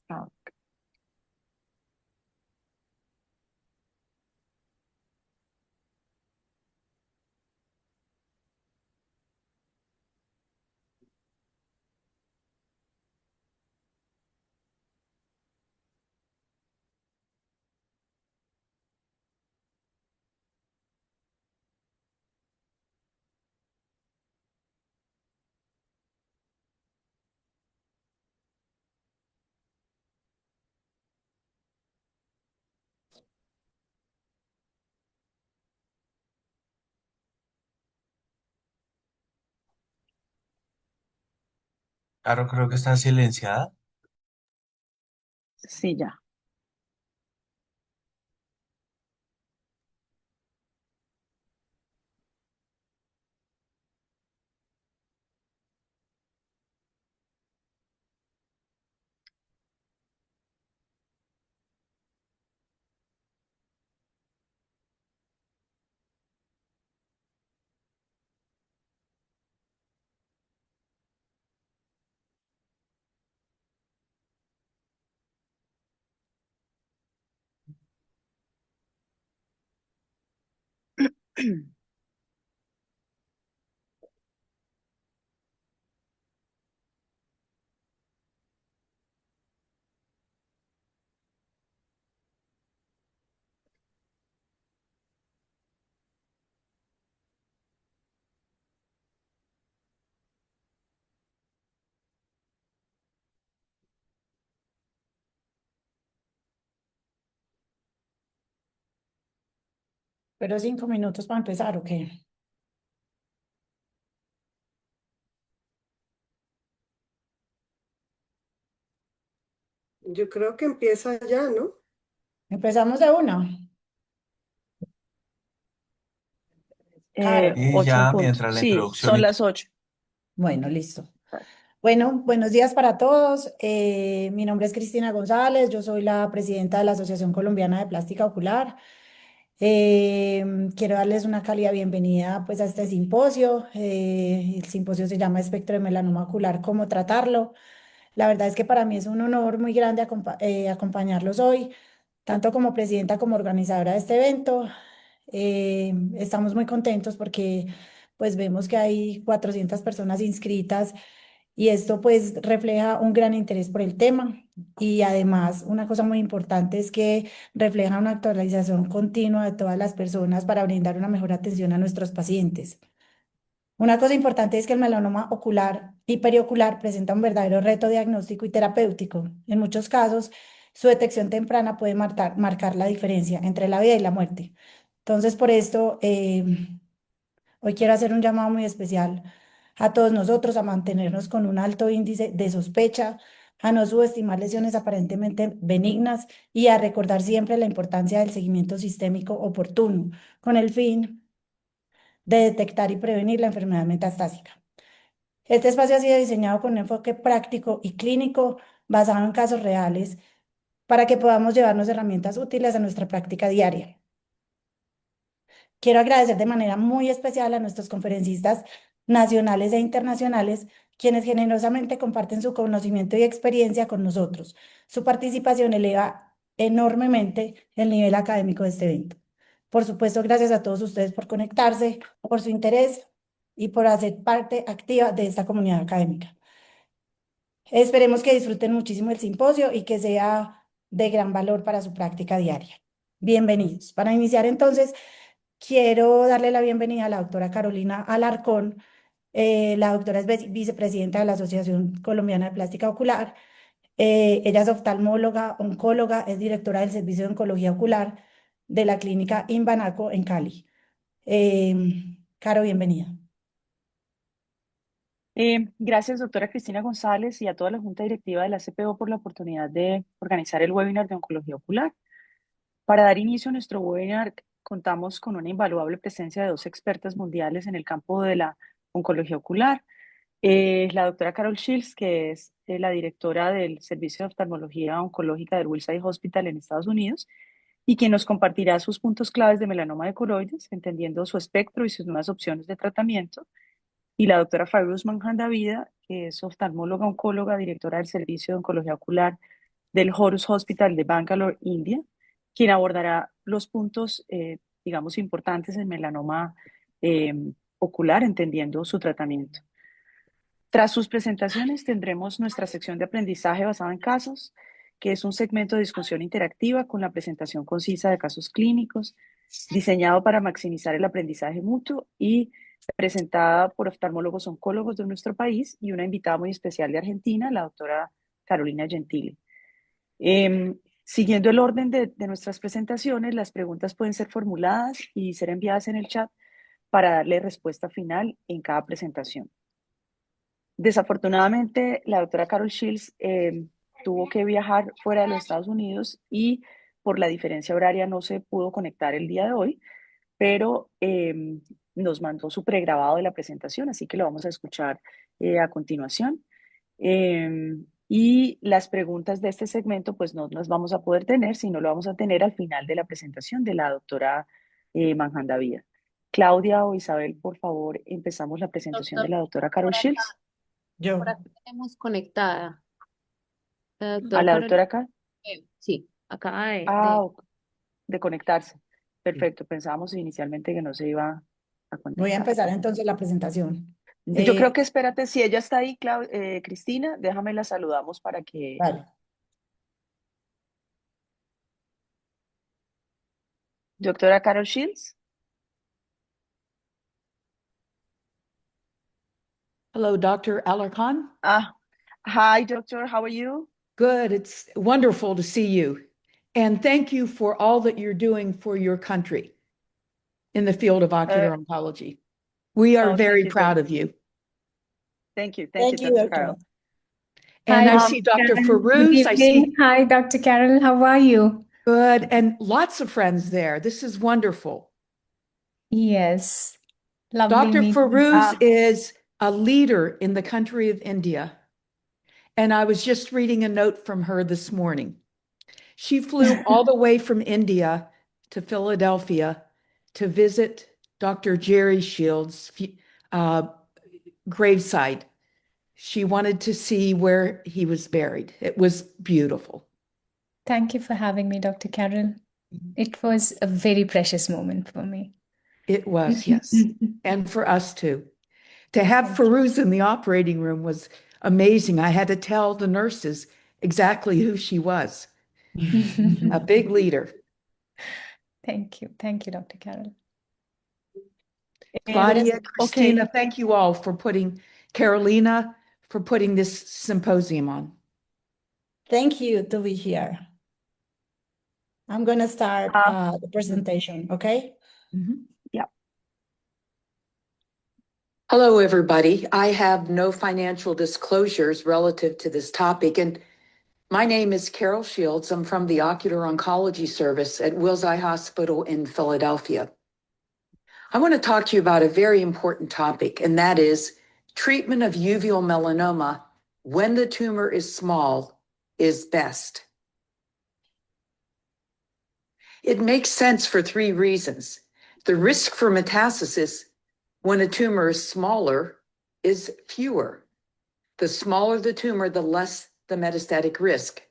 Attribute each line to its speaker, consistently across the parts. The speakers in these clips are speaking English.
Speaker 1: Ah,
Speaker 2: Claro, creo que está silenciada.
Speaker 1: sí, ya. Pero 5 minutos para empezar, ¿o qué?
Speaker 3: Yo creo que empieza ya, ¿no?
Speaker 1: Empezamos de una. Caro.
Speaker 2: Y
Speaker 1: 8 en
Speaker 2: ya
Speaker 1: punto.
Speaker 2: mientras la
Speaker 1: Sí,
Speaker 2: introducción
Speaker 1: son
Speaker 2: y
Speaker 1: las 8. Bueno, listo. Bueno, buenos días para todos. Mi nombre es Cristina González, yo soy la presidenta de la Asociación Colombiana de Plástica Ocular. Quiero darles una cálida bienvenida pues a este simposio. El simposio se llama Espectro de melanoma ocular, ¿cómo tratarlo? La verdad es que para mí es un honor muy grande acompañarlos hoy, tanto como presidenta como organizadora de este evento. Estamos muy contentos porque pues vemos que hay 400 personas inscritas y esto pues refleja un gran interés por el tema y además una cosa muy importante es que refleja una actualización continua de todas las personas para brindar una mejor atención a nuestros pacientes. Una cosa importante es que el melanoma ocular y periocular presenta un verdadero reto diagnóstico y terapéutico. En muchos casos, su detección temprana puede marcar la diferencia entre la vida y la muerte. Entonces, por esto, hoy quiero hacer un llamado muy especial a todos nosotros a mantenernos con un alto índice de sospecha, a no subestimar lesiones aparentemente benignas y a recordar siempre la importancia del seguimiento sistémico oportuno, con el fin de detectar y prevenir la enfermedad metastásica. Este espacio ha sido diseñado con un enfoque práctico y clínico basado en casos reales para que podamos llevarnos herramientas útiles a nuestra práctica diaria. Quiero agradecer de manera muy especial a nuestros conferencistas nacionales e internacionales, quienes generosamente comparten su conocimiento y experiencia con nosotros. Su participación eleva enormemente el nivel académico de este evento. Por supuesto, gracias a todos ustedes por conectarse, por su interés y por hacer parte activa de esta comunidad académica. Esperemos que disfruten muchísimo el simposio y que sea de gran valor para su práctica diaria. Bienvenidos. Para iniciar entonces, quiero darle la bienvenida a la doctora Carolina Alarcón. La doctora es vicepresidenta de la Asociación Colombiana de Plástica Ocular. Ella es oftalmóloga, oncóloga, es directora del Servicio de Oncología Ocular de la Clínica Imbanaco en Cali. Caro, bienvenida.
Speaker 4: Gracias, doctora Cristina González, y a toda la Junta Directiva de la CPO por la oportunidad de organizar el webinar de oncología ocular. Para dar inicio a nuestro webinar, contamos con una invaluable presencia de dos expertas mundiales en el campo de la oncología ocular. La doctora Carol Shields, que es la directora del Servicio de Oftalmología Oncológica del Wills Eye Hospital en Estados Unidos, y quien nos compartirá sus puntos claves de melanoma de coloides, entendiendo su espectro y sus nuevas opciones de tratamiento, y la doctora Fairuz Manjandavida, que es oftalmóloga oncóloga, directora del Servicio de Oncología Ocular del Horus Hospital de Bangalore, India, quien abordará los puntos, digamos, importantes en melanoma eh, ocular, entendiendo su tratamiento. Tras sus presentaciones tendremos nuestra sección de aprendizaje basada en casos, que es un segmento de discusión interactiva con la presentación concisa de casos clínicos, diseñado para maximizar el aprendizaje mutuo y presentada por oftalmólogos oncólogos de nuestro país y una invitada muy especial de Argentina, la doctora Carolina Gentili. Siguiendo el orden de nuestras presentaciones, las preguntas pueden ser formuladas y ser enviadas en el chat para darle respuesta final en cada presentación. Desafortunadamente, la doctora Carol Shields tuvo que viajar fuera de los Estados Unidos y por la diferencia horaria no se pudo conectar el día de hoy, pero nos mandó su pregrabado de la presentación, así que lo vamos a escuchar a continuación. Y las preguntas de este segmento, pues no las vamos a poder tener, sino lo vamos a tener al final de la presentación de la doctora Manjandavia. Claudia o Isabel, por favor, empezamos la presentación de
Speaker 2: Doctor,
Speaker 4: la doctora Carol
Speaker 2: por acá,
Speaker 4: Shields.
Speaker 2: por
Speaker 1: Yo.
Speaker 2: acá tenemos conectada. La
Speaker 4: A
Speaker 2: doctora
Speaker 4: la
Speaker 2: Carolina.
Speaker 4: doctora acá.
Speaker 2: Sí, acaba
Speaker 4: Ah, de conectarse. Perfecto, pensábamos inicialmente que no se iba a
Speaker 1: Voy a
Speaker 4: conectar.
Speaker 1: empezar entonces la presentación.
Speaker 4: Yo creo que espérate, si ella está ahí, Cristina, déjame la saludamos para que...
Speaker 1: Vale.
Speaker 4: Doctora Carol Shields.
Speaker 5: Hello, Dr. Alarcon.
Speaker 4: Hi, doctor, how are you?
Speaker 5: Good. It's wonderful to see you. And thank you for all that you're doing for your country in the field of ocular oncology. We are
Speaker 4: Oh,
Speaker 5: very
Speaker 4: thank you,
Speaker 5: proud of you.
Speaker 4: Thank you,
Speaker 1: Thank you,
Speaker 4: Dr.
Speaker 1: doctor.
Speaker 4: Carol.
Speaker 5: And
Speaker 2: Hi,
Speaker 5: I see Dr.
Speaker 2: Carol. Good
Speaker 5: Farouz. I see
Speaker 2: evening. Hi, Dr. Carol. How are you?
Speaker 5: good and lots of friends there. This is wonderful.
Speaker 2: Yes. Lovely
Speaker 5: Dr.
Speaker 2: meeting.
Speaker 5: Farouz is a leader in the country of India. And I was just reading a note from her this morning. She flew all the way from India to Philadelphia to visit Dr. Jerry Shields' gravesite. She wanted to see where he was buried. It was beautiful.
Speaker 6: Thank you for having me, Dr. Carol. It was a very precious moment for me.
Speaker 5: It was, yes. And for us too. To have Farouz in the operating room was amazing. I had to tell the nurses exactly who she was. A big leader.
Speaker 6: Thank you. Thank you, Dr. Carol.
Speaker 5: Claudia, Christina, thank you all for Carolina, for putting this symposium on.
Speaker 1: Thank you to be here. I'm going to start the presentation, okay?
Speaker 4: Yeah.
Speaker 5: Hello, everybody. I have no financial disclosures relative to this topic, and my name is Carol Shields. I'm from the Ocular Oncology Service at Wills Eye Hospital in Philadelphia. I want to talk to you about a very important topic, and that is treatment of uveal melanoma when the tumor is small is best. It makes sense for three reasons. The risk for metastasis when a tumor is smaller is fewer. The smaller the tumor, the less the metastatic risk.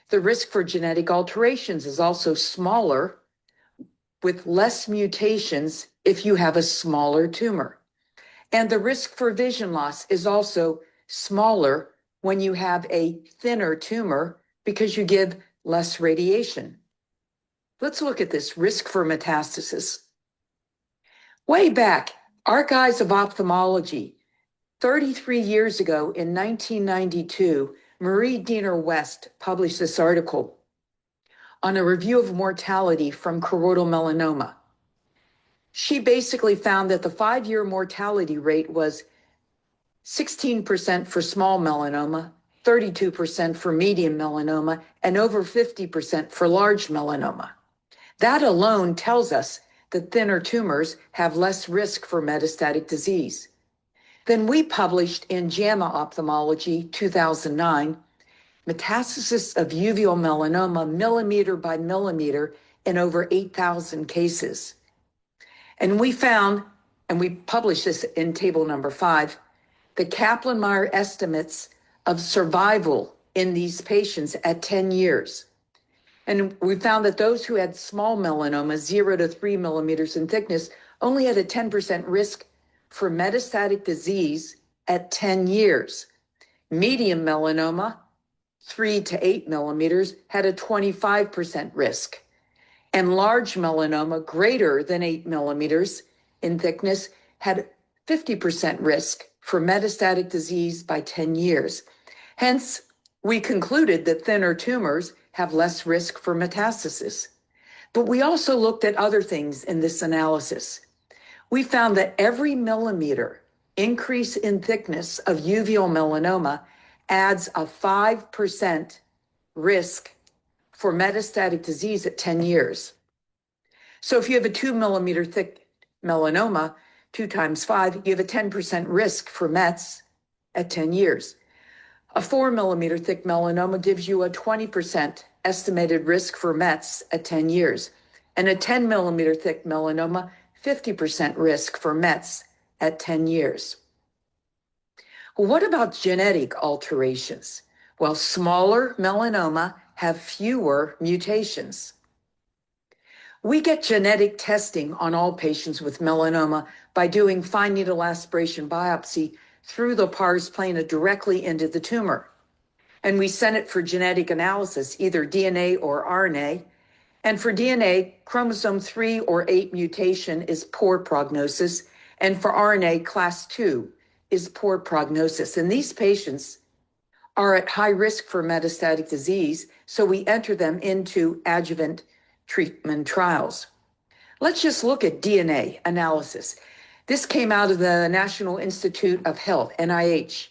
Speaker 5: The risk for genetic alterations is also smaller with less mutations if you have a smaller tumor. And the risk for vision loss is also smaller when you have a thinner tumor because you give less radiation. Let's look at this risk for metastasis. Way back, our guys of ophthalmology, 33 years ago in 1992, Marie Diener West published this article on a review of mortality from choroidal melanoma. She basically found that the 5-year mortality rate was 16% for small melanoma, 32% for medium melanoma, and over 50% for large melanoma. That alone tells us that thinner tumors have less risk for metastatic disease. Then we published in JAMA Ophthalmology 2009, metastasis of uveal melanoma millimeter by millimeter in over 8,000 cases. And we found, and we published this in table number 5, the Kaplan-Meier estimates of survival in these patients at 10 years. And we found that those who had small melanoma, 0 to 3 millimeters in thickness, only had a 10% risk for metastatic disease at 10 years. Medium melanoma, 3 to 8 millimeters, had a 25% risk. And large melanoma, greater than 8 millimeters in thickness, had 50% risk for metastatic disease by 10 years. Hence, we concluded that thinner tumors have less risk for metastasis. But we also looked at other things in this analysis. We found that every millimeter increase in thickness of uveal melanoma adds a 5% risk for metastatic disease at 10 years. So if you have a 2 millimeter thick melanoma, 2 times 5, you have a 10% risk for mets at 10 years. A 4 millimeter thick melanoma gives you a 20% estimated risk for mets at 10 years. And a 10 millimeter thick melanoma, 50% risk for mets at 10 years. Well, what about genetic alterations? Well, smaller melanoma have fewer mutations. We get genetic testing on all patients with melanoma by doing fine needle aspiration biopsy through the pars plana directly into the tumor. And we send it for genetic analysis, either DNA or RNA. And for DNA, chromosome 3 or 8 mutation is poor prognosis. And for RNA, class 2 is poor prognosis. And these patients are at high risk for metastatic disease, so we enter them into adjuvant treatment trials. Let's just look at DNA analysis. This came out of the National Institute of Health, NIH.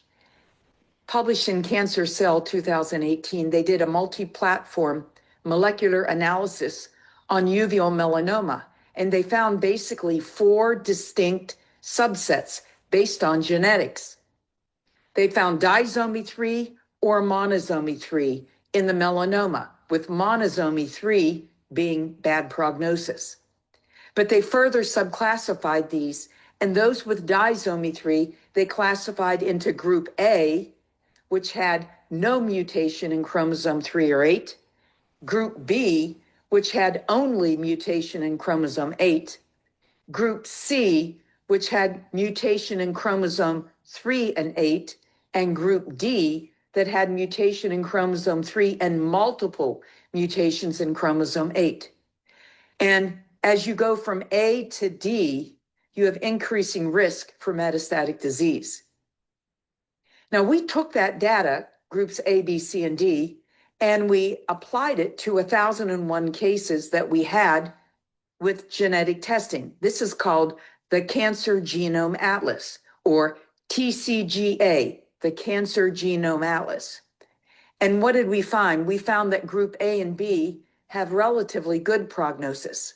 Speaker 5: Published in Cancer Cell 2018, they did a multi-platform molecular analysis on uveal melanoma, and they found basically 4 distinct subsets based on genetics. They found disomy 3 or monosomy 3 in the melanoma, with monosomy 3 being bad prognosis. But they further subclassified these, and those with disomy 3, they classified into group A, which had no mutation in chromosome 3 or 8, group B, which had only mutation in chromosome 8, group C, which had mutation in chromosome 3 and 8, and group D, that had mutation in chromosome 3 and multiple mutations in chromosome 8. And as you go from A to D, you have increasing risk for metastatic disease. Now, we took that data, groups A, B, C, and D, and we applied it to 1,001 cases that we had with genetic testing. This is called the Cancer Genome Atlas, or TCGA, the Cancer Genome Atlas. And what did we find? We found that group A and B have relatively good prognosis.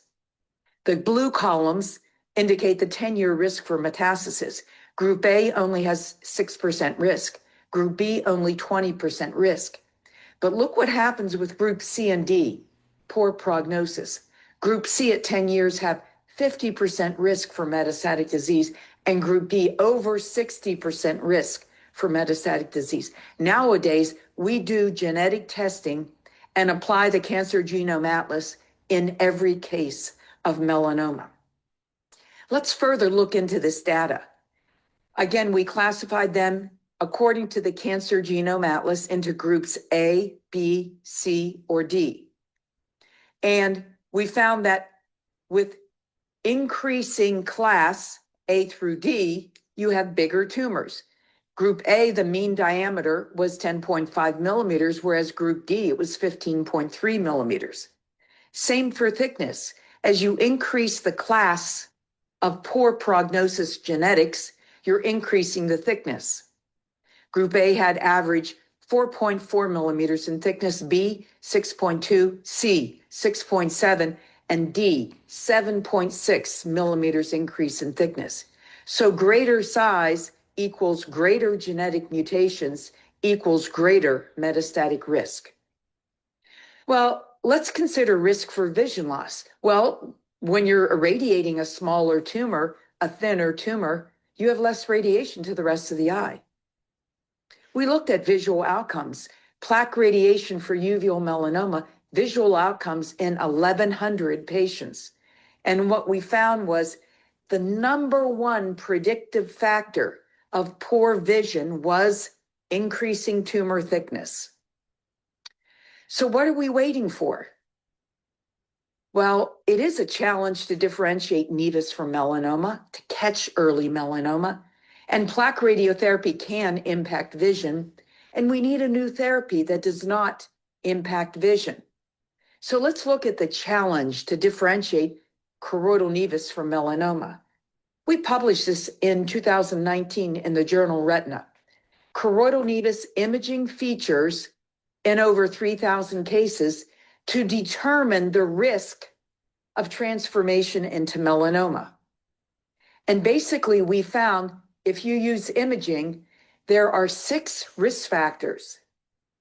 Speaker 5: The blue columns indicate the 10-year risk for metastasis. Group A only has 6% risk. Group B only 20% risk. But look what happens with group C and D, poor prognosis. Group C at 10 years have 50% risk for metastatic disease, and group B over 60% risk for metastatic disease. Nowadays, we do genetic testing and apply the Cancer Genome Atlas in every case of melanoma. Let's further look into this data. Again, we classified them according to the Cancer Genome Atlas into groups A, B, C, or D. And we found that with increasing class A through D, you have bigger tumors. Group A, the mean diameter was 10.5 millimeters, whereas group D, it was 15.3 millimeters. Same for thickness. As you increase the class of poor prognosis genetics, you're increasing the thickness. Group A had average 4.4 millimeters in thickness, B 6.2, C 6.7, and D 7.6 millimeters increase in thickness. So greater size equals greater genetic mutations equals greater metastatic risk. Well, let's consider risk for vision loss. Well, when you're irradiating a smaller tumor, a thinner tumor, you have less radiation to the rest of the eye. We looked at visual outcomes. plaque radiation for uveal melanoma, visual outcomes in 1,100 patients. And what we found was the number one predictive factor of poor vision was increasing tumor thickness. So what are we waiting for? Well, it is a challenge to differentiate nevus from melanoma, to catch early melanoma, and plaque radiotherapy can impact vision, and we need a new therapy that does not impact vision. So let's look at the challenge to differentiate choroidal nevus from melanoma. We published this in 2019 in the journal Retina. Choroidal nevus imaging features in over 3,000 cases to determine the risk of transformation into melanoma. And basically, we found if you use imaging, there are 6 risk factors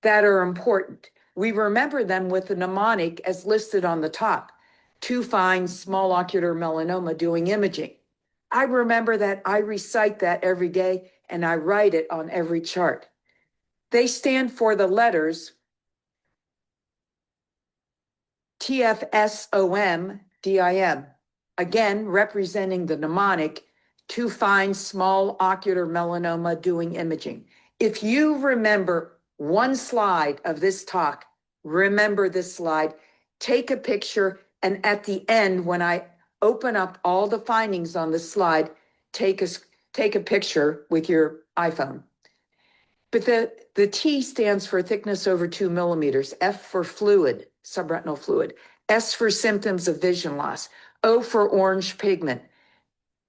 Speaker 5: that are important. We remember them with the mnemonic as listed on the top: to find small ocular melanoma doing imaging. I remember that, I recite that every day, and I write it on every chart. They stand for the letters TFSOM-DIM, again representing the mnemonic to find small ocular melanoma doing imaging. If you remember one slide of this talk, remember this slide, take a picture, and at the end, when I open up all the findings on the slide, take a picture with your iPhone. But the T stands for thickness over 2 millimeters, F for fluid, subretinal fluid, S for symptoms of vision loss, O for orange pigment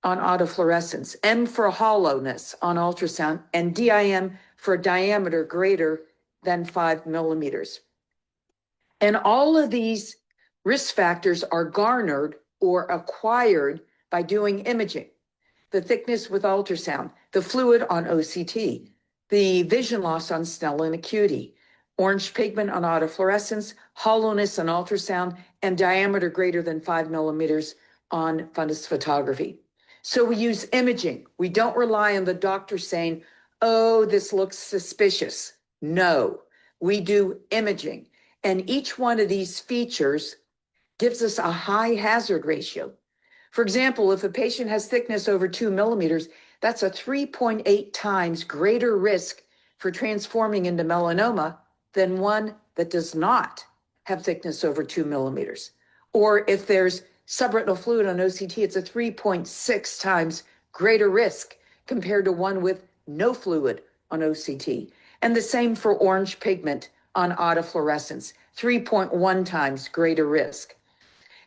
Speaker 5: on autofluorescence, M for hollowness on ultrasound, and DIM for diameter greater than 5 millimeters. And all of these risk factors are garnered or acquired by doing imaging. The thickness with ultrasound, the fluid on OCT, the vision loss on Snellen acuity, orange pigment on autofluorescence, hollowness on ultrasound, and diameter greater than 5 millimeters on fundus photography. So we use imaging. We don't rely on the doctor saying, oh, this looks suspicious. No, we do imaging. And each one of these features gives us a high hazard ratio. For example, if a patient has thickness over 2 millimeters, that's a 3.8 times greater risk for transforming into melanoma than one that does not have thickness over 2 millimeters. Or if there's subretinal fluid on OCT, it's a 3.6 times greater risk compared to one with no fluid on OCT. And the same for orange pigment on autofluorescence, 3.1 times greater risk.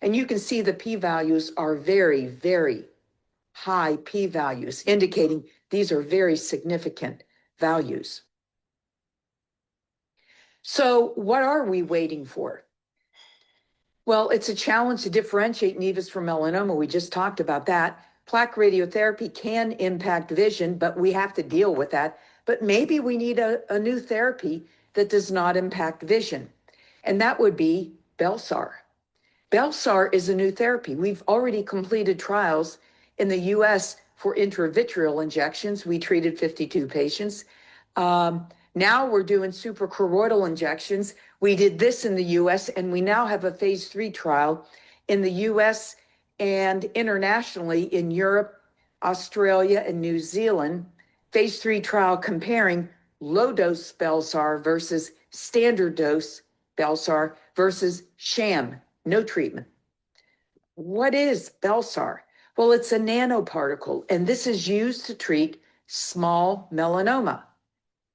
Speaker 5: And you can see the p-values are very, very high p-values, indicating these are very significant values. So what are we waiting for? Well, it's a challenge to differentiate nevus from melanoma. We just talked about that. Plaque radiotherapy can impact vision, but we have to deal with that. But maybe we need a new therapy that does not impact vision, and that would be Bel-sar. Bel-sar is a new therapy. We've already completed trials in the US for intravitreal injections. We treated 52 patients. Now we're doing suprachoroidal injections. We did this in the US, and we now have a phase 3 trial in the US and internationally in Europe, Australia, and New Zealand. Phase 3 trial comparing low-dose Bel-sar versus standard dose Bel-sar versus sham, no treatment. What is Bel-sar? Well, it's a nanoparticle, and this is used to treat small melanoma,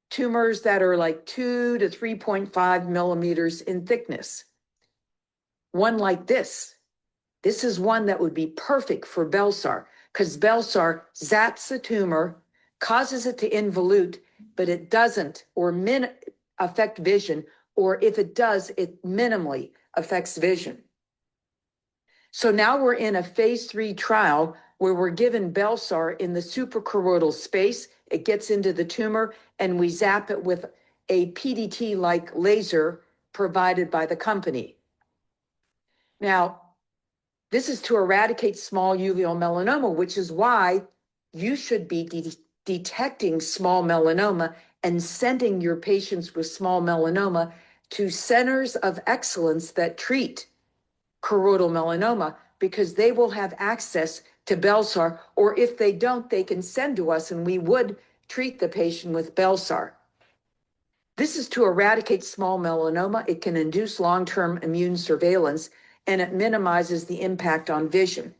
Speaker 5: tumors that are like 2 to 3.5 millimeters in thickness. One like this is one that would be perfect for Bel-sar, because Bel-sar zaps the tumor, causes it to involute, but it doesn't affect vision, or if it does, it minimally affects vision. So now we're in a phase 3 trial where we're given Bel-sar in the suprachoroidal space. It gets into the tumor, and we zap it with a PDT-like laser provided by the company. Now, this is to eradicate small uveal melanoma, which is why you should be detecting small melanoma and sending your patients with small melanoma to centers of excellence that treat choroidal melanoma, because they will have access to Belsar, or if they don't, they can send to us and we would treat the patient with Belsar. This is to eradicate small melanoma. It can induce long-term immune surveillance, and it minimizes the impact on vision.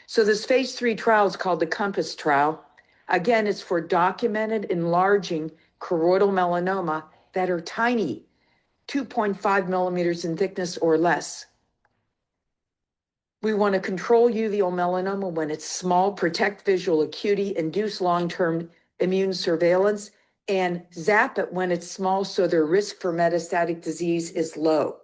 Speaker 5: So this phase 3 trial is called the COMPASS trial. Again, it's for documented enlarging choroidal melanoma that are tiny, 2.5 millimeters in thickness or less. We want to control uveal melanoma when it's small, protect visual acuity, induce long-term immune surveillance, and zap it when it's small so their risk for metastatic disease is low.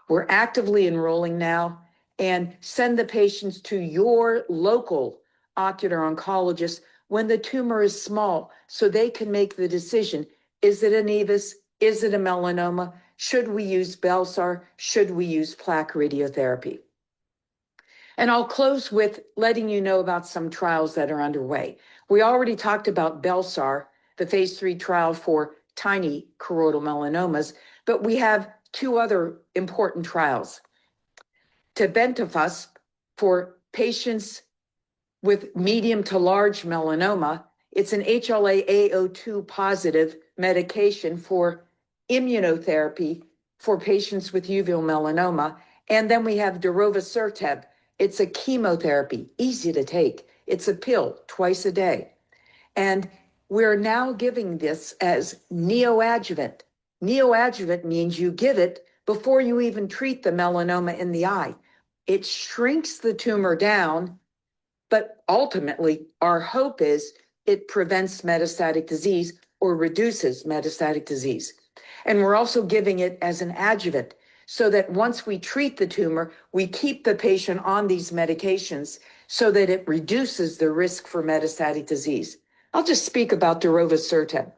Speaker 5: We're actively enrolling now, and send the patients to your local ocular oncologist when the tumor is small so they can make the decision. Is it a nevus? Is it a melanoma? Should we use Belsar? Should we use plaque radiotherapy? And I'll close with letting you know about some trials that are underway. We already talked about Belsar, the phase 3 trial for tiny choroidal melanomas, but we have 2 other important trials. Tebentafusp for patients with medium to large melanoma. It's an HLA-A02 positive medication for immunotherapy for patients with uveal melanoma. And then we have darovasertib. It's a chemotherapy, easy to take. It's a pill twice a day. And we're now giving this as neoadjuvant. Neoadjuvant means you give it before you even treat the melanoma in the eye. It shrinks the tumor down, but ultimately our hope is it prevents metastatic disease or reduces metastatic disease. And we're also giving it as an adjuvant so that once we treat the tumor, we keep the patient on these medications so that it reduces the risk for metastatic disease. I'll just speak about darovasertib.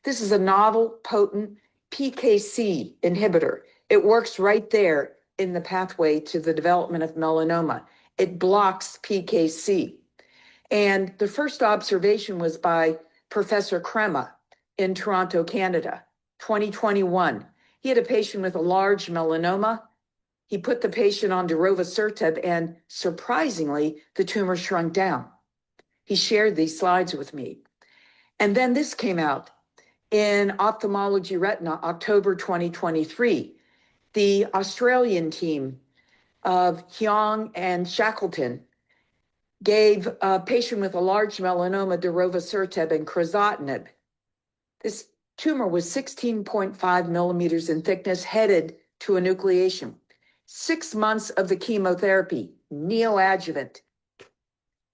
Speaker 5: This is a novel, potent PKC inhibitor. It works right there in the pathway to the development of melanoma. It blocks PKC. And the first observation was by Professor Crema in Toronto, Canada, 2021. He had a patient with a large melanoma. He put the patient on darovasertib, and surprisingly, the tumor shrunk down. He shared these slides with me. And then this came out in Ophthalmology Retina, October 2023. The Australian team of Hyong and Shackleton gave a patient with a large melanoma darovasertib and crizotinib. This tumor was 16.5 millimeters in thickness, headed to enucleation. 6 months of the chemotherapy, neoadjuvant.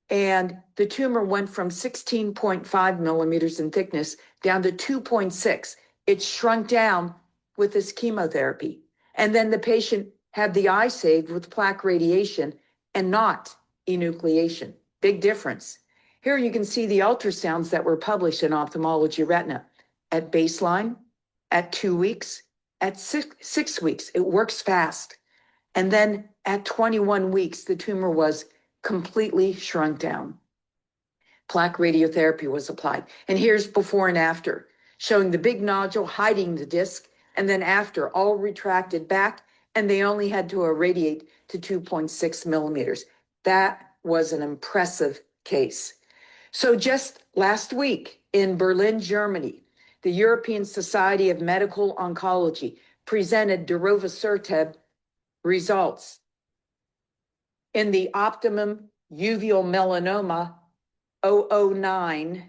Speaker 5: And the tumor went from 16.5 millimeters in thickness down to 2.6. It shrunk down with this chemotherapy. And then the patient had the eye saved with plaque radiation and not enucleation. Big difference. Here you can see the ultrasounds that were published in Ophthalmology Retina at baseline, at 2 weeks, at six weeks. It works fast. And then at 21 weeks, the tumor was completely shrunk down. Plaque radiotherapy was applied. And here's before and after, showing the big nodule hiding the disc, and then after, all retracted back, and they only had to irradiate to 2.6 millimeters. That was an impressive case. So just last week in Berlin, Germany, the European Society of Medical Oncology presented darovasertib results in the Optimum Uveal Melanoma 009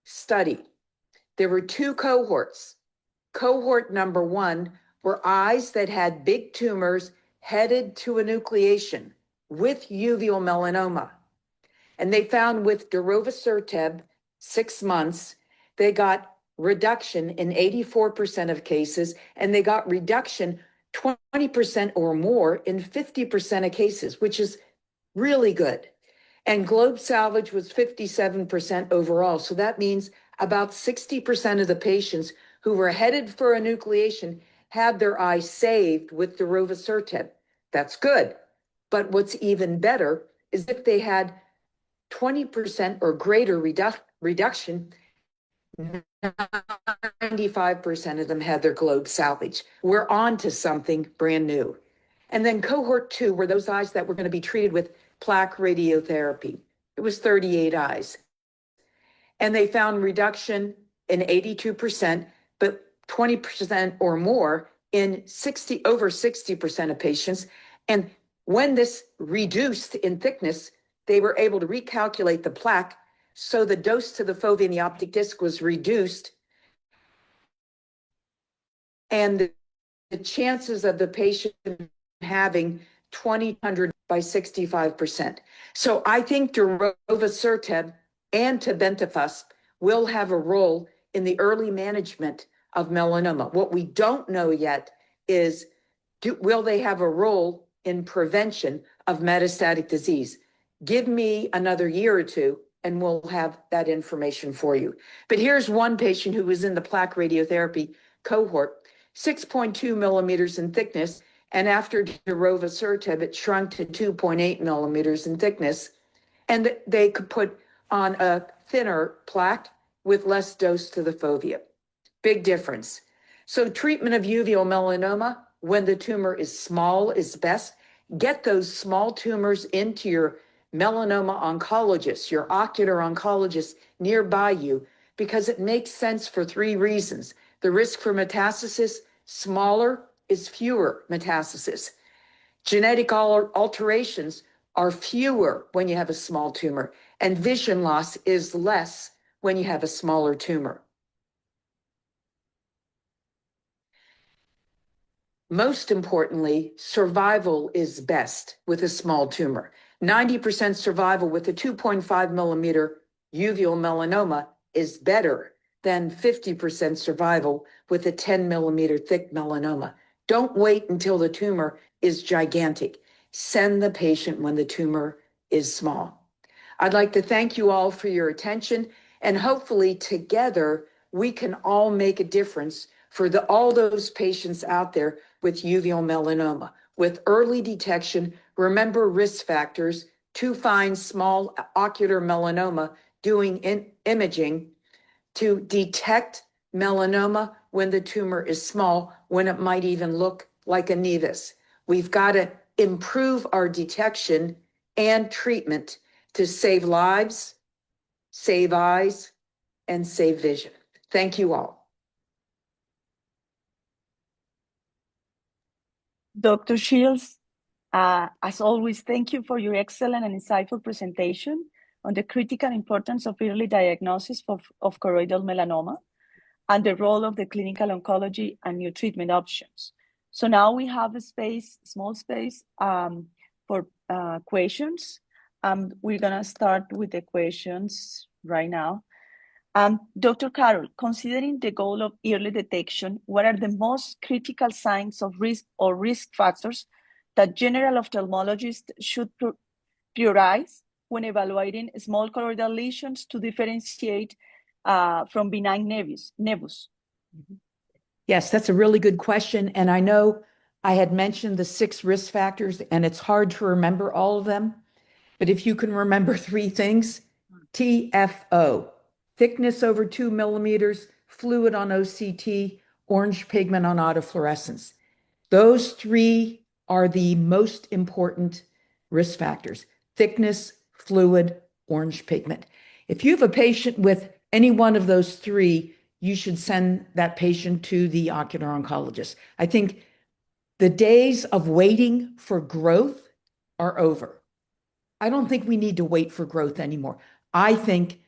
Speaker 5: study. There were 2 cohorts. Cohort number 1 were eyes that had big tumors headed to enucleation with uveal melanoma. And they found with darovasertib, 6 months, they got reduction in 84% of cases, and they got reduction 20% or more in 50% of cases, which is really good. And globe salvage was 57% overall. So that means about 60% of the patients who were headed for enucleation had their eye saved with darovasertib. That's good. But what's even better is if they had 20% or greater reduction, 95% of them had their globe salvaged. We're on to something brand new. And then cohort 2 were those eyes that were going to be treated with plaque radiotherapy. It was 38 eyes. And they found reduction in 82%, but 20% or more in over 60% of patients. And when this reduced in thickness, they were able to recalculate the plaque. So the dose to the fovea and the optic disc was reduced. And the chances of the patient having 20/100 by 65%. So I think darovasertib and tebentafusp will have a role in the early management of melanoma. What we don't know yet is, will they have a role in prevention of metastatic disease? Give me another year or two and we'll have that information for you. But here's one patient who was in the plaque radiotherapy cohort, 6.2 millimeters in thickness, and after darovasertib, it shrunk to 2.8 millimeters in thickness, and they could put on a thinner plaque with less dose to the fovea. Big difference. So treatment of uveal melanoma, when the tumor is small, is best. Get those small tumors into your melanoma oncologist, your ocular oncologist nearby you, because it makes sense for 3 reasons. The risk for metastasis, smaller is fewer metastasis. Genetic alterations are fewer when you have a small tumor, and vision loss is less when you have a smaller tumor. Most importantly, survival is best with a small tumor. 90% survival with a 2.5 millimeter uveal melanoma is better than 50% survival with a 10 millimeter thick melanoma. Don't wait until the tumor is gigantic. Send the patient when the tumor is small. I'd like to thank you all for your attention, and hopefully together we can all make a difference for all those patients out there with uveal melanoma. With early detection, remember risk factors to find small ocular melanoma, doing imaging to detect melanoma when the tumor is small, when it might even look like a nevus. We've got to improve our detection and treatment to save lives, save eyes, and save vision. Thank you all.
Speaker 4: Dr. Shields, as always, thank you for your excellent and insightful presentation on the critical importance of early diagnosis of choroidal melanoma and the role of the clinical oncology and new treatment options. So now we have a small space for questions. We're gonna start with the questions right now. Dr. Carroll, considering the goal of early detection, what are the most critical signs of risk or risk factors that general ophthalmologists should prioritize when evaluating small choroidal lesions to differentiate from benign nevus?
Speaker 5: Yes, that's a really good question. And I know I had mentioned the 6 risk factors, and it's hard to remember all of them. But if you can remember 3 things, TFO, thickness over 2 millimeters, fluid on OCT, orange pigment on autofluorescence. Those 3 are the most important risk factors: thickness, fluid, orange pigment. If you have a patient with any one of those 3, you should send that patient to the ocular oncologist. I think the days of waiting for growth are over. I don't think we need to wait for growth anymore. I think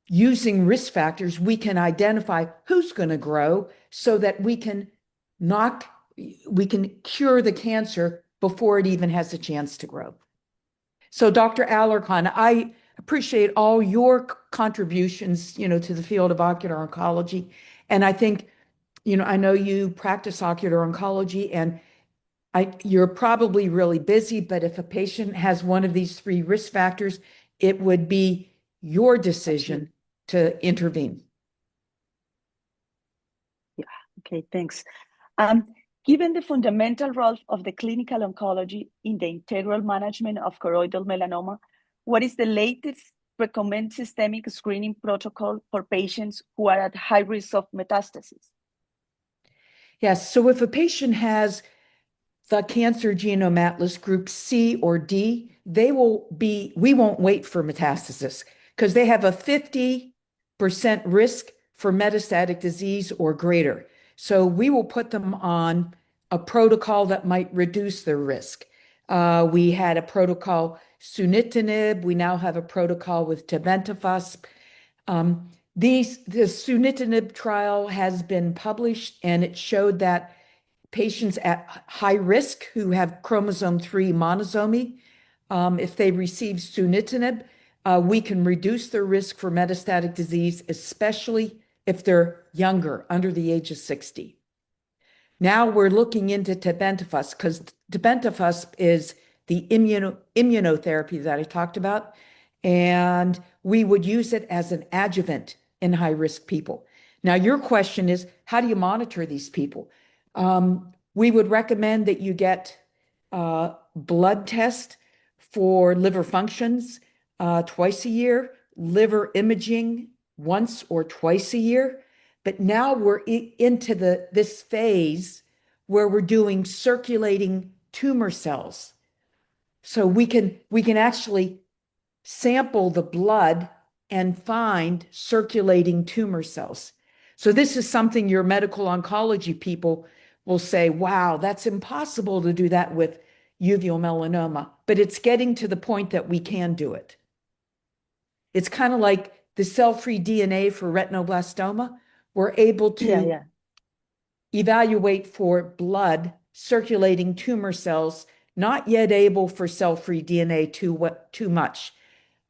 Speaker 5: using risk factors, we can identify who's going to grow so that we can cure the cancer before it even has a chance to grow. So Dr. Alarcon, I appreciate all your contributions, to the field of ocular oncology. And I think, I know you practice ocular oncology, and you're probably really busy, but if a patient has one of these 3 risk factors, it would be your decision to intervene.
Speaker 4: Yeah, okay, thanks. Given the fundamental role of the clinical oncology in the integral management of choroidal melanoma, what is the latest recommend systemic screening protocol for patients who are at high risk of metastasis?
Speaker 5: Yes, so if a patient has the cancer genome atlas group C or D, we won't wait for metastasis because they have a 50% risk for metastatic disease or greater. So we will put them on a protocol that might reduce their risk. We had a protocol sunitinib. We now have a protocol with tebentafusp. The sunitinib trial has been published, and it showed that patients at high risk who have chromosome 3 monosomy, if they receive sunitinib, we can reduce their risk for metastatic disease, especially if they're younger, under the age of 60. Now we're looking into tebentafusp because tebentafusp is the immunotherapy that I talked about, and we would use it as an adjuvant in high-risk people. Now, your question is, how do you monitor these people? We would recommend that you get blood test for liver functions twice a year, liver imaging once or twice a year. But now we're into this phase where we're doing circulating tumor cells. So we can actually sample the blood and find circulating tumor cells. So this is something your medical oncology people will say, wow, that's impossible to do that with uveal melanoma, but it's getting to the point that we can do it. It's kind of like the cell-free DNA for retinoblastoma. We're able to evaluate for blood circulating tumor cells, not yet able for cell-free DNA too much.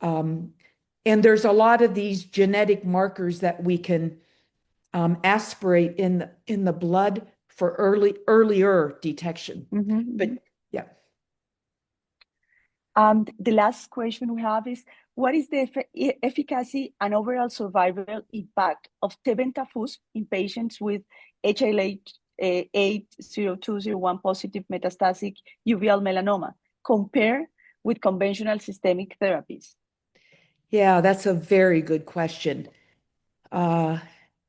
Speaker 5: And there's a lot of these genetic markers that we can aspirate in the blood for earlier detection. But yeah.
Speaker 4: The last question we have is, what is the efficacy and overall survival impact of tebentafusp in patients with HLA-A*02:01 positive metastatic uveal melanoma compared with conventional systemic therapies?
Speaker 5: Yeah, that's a very good question. Dr.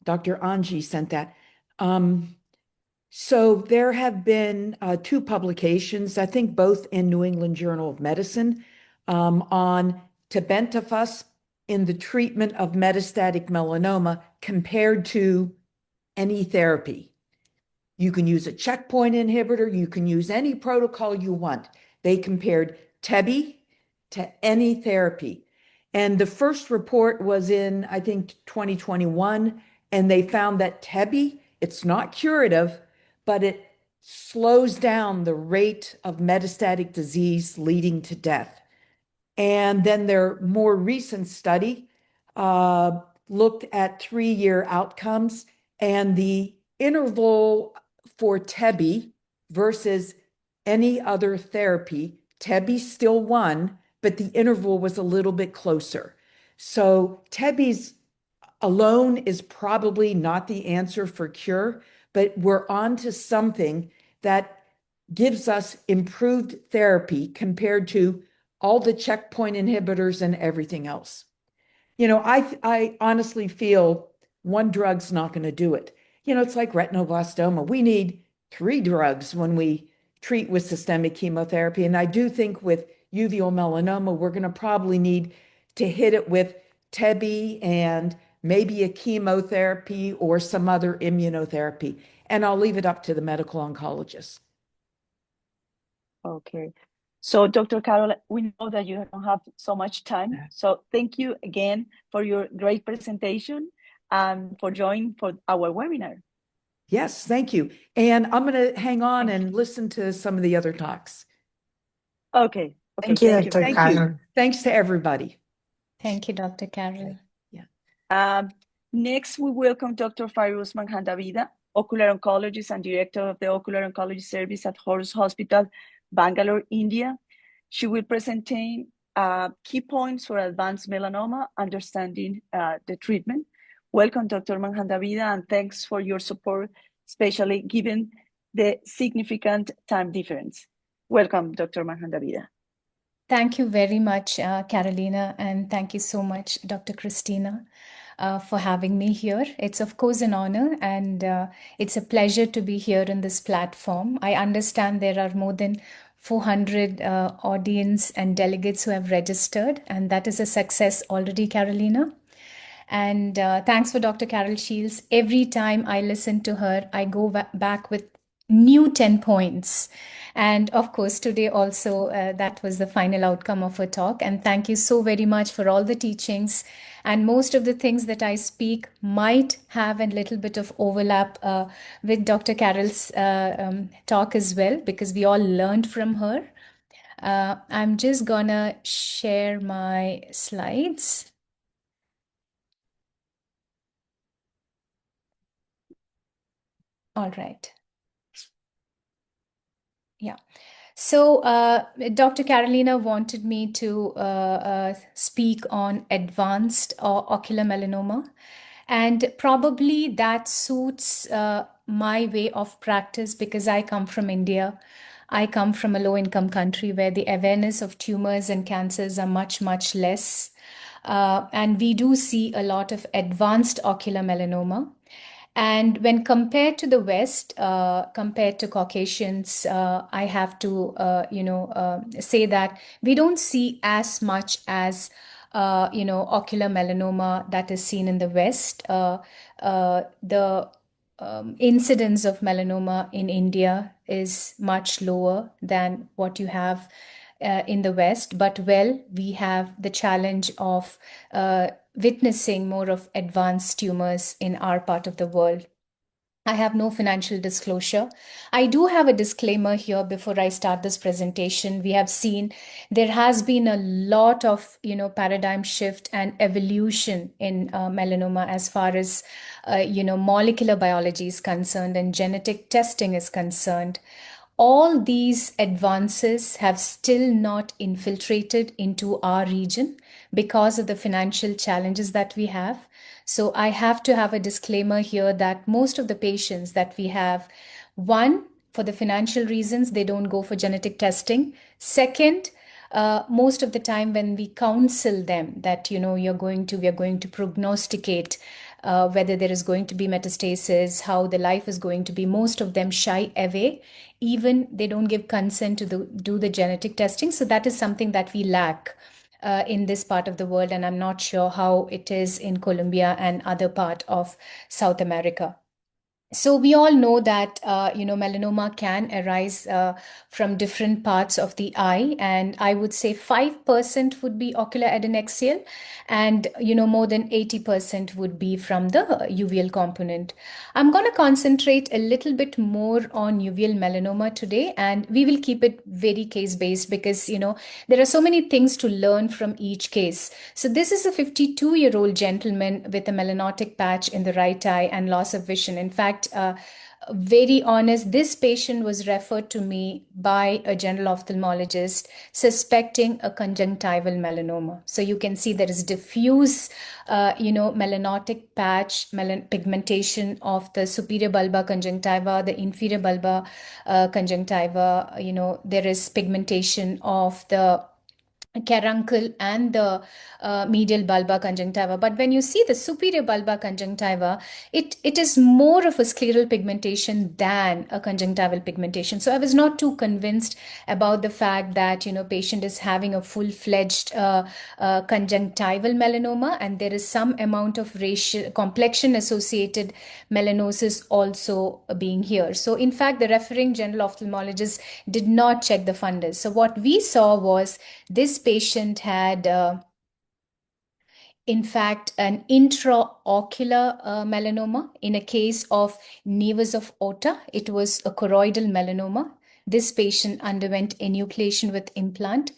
Speaker 5: Anji sent that. So there have been 2 publications, I think both in New England Journal of Medicine, on tebentafusp in the treatment of metastatic melanoma compared to any therapy. You can use a checkpoint inhibitor, you can use any protocol you want. They compared Tebi to any therapy. And the first report was in, I think, 2021, and they found that Tebi, it's not curative, but it slows down the rate of metastatic disease leading to death. And then their more recent study looked at 3-year outcomes, and the interval for Tebi versus any other therapy, Tebi still won, but the interval was a little bit closer. So Tebi's alone is probably not the answer for cure, but we're on to something that gives us improved therapy compared to all the checkpoint inhibitors and everything else. You know, I honestly feel one drug's not going to do it. You know, it's like retinoblastoma. We need 3 drugs when we treat with systemic chemotherapy. And I do think with uveal melanoma, we're going to probably need to hit it with Tebi and maybe a chemotherapy or some other immunotherapy. And I'll leave it up to the medical oncologist.
Speaker 4: Okay. So, Dr. Carol, we know that you don't have so much time. So thank you again for your great presentation and for joining for our webinar.
Speaker 5: Yes, thank you. And I'm going to hang on and listen to some of the other talks.
Speaker 4: Okay.
Speaker 3: Thank you, Dr.
Speaker 5: Thank
Speaker 3: Carol.
Speaker 5: you. Thanks to everybody.
Speaker 6: Thank you, Dr. Carol.
Speaker 4: Next, we welcome Dr. Fairuz Manghandavida, ocular oncologist and director of the Ocular Oncology Service at Horus Hospital, Bangalore, India. She will present key points for advanced melanoma, understanding the treatment. Welcome, Dr. Manghandavida, and thanks for your support, especially given the significant time difference. Welcome, Dr. Manghandavida.
Speaker 6: Thank you very much, Carolina, and thank you so much, Dr. Christina, for having me here. It's, of course, an honor, and it's a pleasure to be here on this platform. I understand there are more than 400 audience and delegates who have registered, and that is a success already, Carolina. And thanks for Dr. Carol Shields. Every time I listen to her, I go back with new 10 points. And of course, today also, that was the final outcome of her talk. And thank you so very much for all the teachings. And most of the things that I speak might have a little bit of overlap with Dr. Carol's talk as well, because we all learned from her. I'm just gonna share my slides. All right. Yeah. So, Dr. Carolina wanted me to speak on advanced ocular melanoma, and probably that suits my way of practice because I come from India. I come from a low-income country where the awareness of tumors and cancers are much, much less. And we do see a lot of advanced ocular melanoma. And when compared to the West, compared to Caucasians, I have to, say that we don't see as much as, ocular melanoma that is seen in the West. The incidence of melanoma in India is much lower than what you have in the West. But well, we have the challenge of witnessing more of advanced tumors in our part of the world. I have no financial disclosure. I do have a disclaimer here before I start this presentation. We have seen there has been a lot of, paradigm shift and evolution in melanoma as far as, molecular biology is concerned and genetic testing is concerned. All these advances have still not infiltrated into our region because of the financial challenges that we have. So I have to have a disclaimer here that most of the patients that we have, one, for the financial reasons, they don't go for genetic testing. Second, most of the time when we counsel them that, we are going to prognosticate whether there is going to be metastasis, how the life is going to be, most of them shy away. Even they don't give consent to do the genetic testing. So that is something that we lack in this part of the world, and I'm not sure how it is in Colombia and other part of South America. So we all know that melanoma can arise from different parts of the eye, and I would say 5% would be ocular adnexial, and more than 80% would be from the uveal component. I'm going to concentrate a little bit more on uveal melanoma today, and we will keep it very case based because there are so many things to learn from each case. So this is a 52-year-old gentleman with a melanotic patch in the right eye and loss of vision. In fact, very honest, this patient was referred to me by a general ophthalmologist suspecting a conjunctival melanoma. So you can see there is diffuse, melanotic patch, pigmentation of the superior bulbar conjunctiva, the inferior bulbar conjunctiva. There is pigmentation of the caruncle and the medial bulbar conjunctiva. But when you see the superior bulbar conjunctiva, it is more of a scleral pigmentation than a conjunctival pigmentation. So I was not too convinced about the fact that patient is having a full-fledged conjunctival melanoma, and there is some amount of racial complexion associated melanosis also being here. So in fact, the referring general ophthalmologist did not check the fundus. So what we saw was this patient had in fact an intraocular melanoma. In a case of nevus of aorta, it was a choroidal melanoma. This patient underwent enucleation with implant.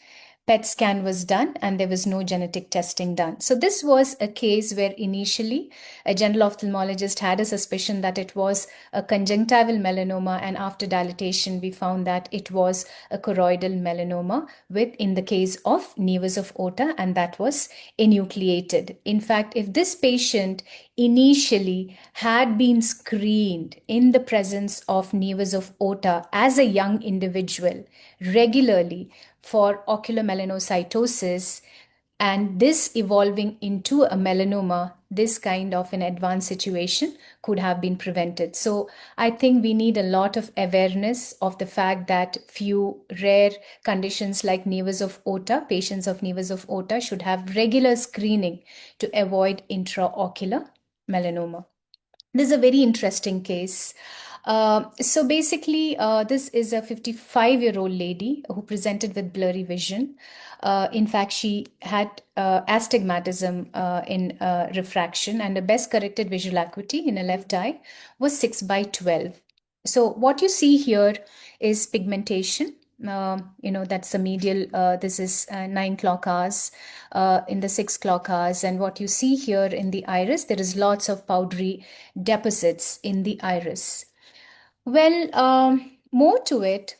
Speaker 6: PET scan was done and there was no genetic testing done. So this was a case where initially a general ophthalmologist had a suspicion that it was a conjunctival melanoma, and after dilatation we found that it was a choroidal melanoma in the case of nevus of aorta, and that was enucleated. In fact, if this patient initially had been screened in the presence of nevus of Ota as a young individual regularly for ocular melanocytosis, and this evolving into a melanoma, this kind of an advanced situation could have been prevented. So I think we need a lot of awareness of the fact that few rare conditions like nevus of Ota, patients of nevus of Ota should have regular screening to avoid intraocular melanoma. This is a very interesting case. So basically, this is a 55-year-old lady who presented with blurry vision. In fact, she had astigmatism in refraction, and the best corrected visual acuity in a left eye was 6/12. So what you see here is pigmentation. That's the medial, this is 9 clock hours in the 6 clock hours. And what you see here in the iris, there is lots of powdery deposits in the iris. Well, more to it,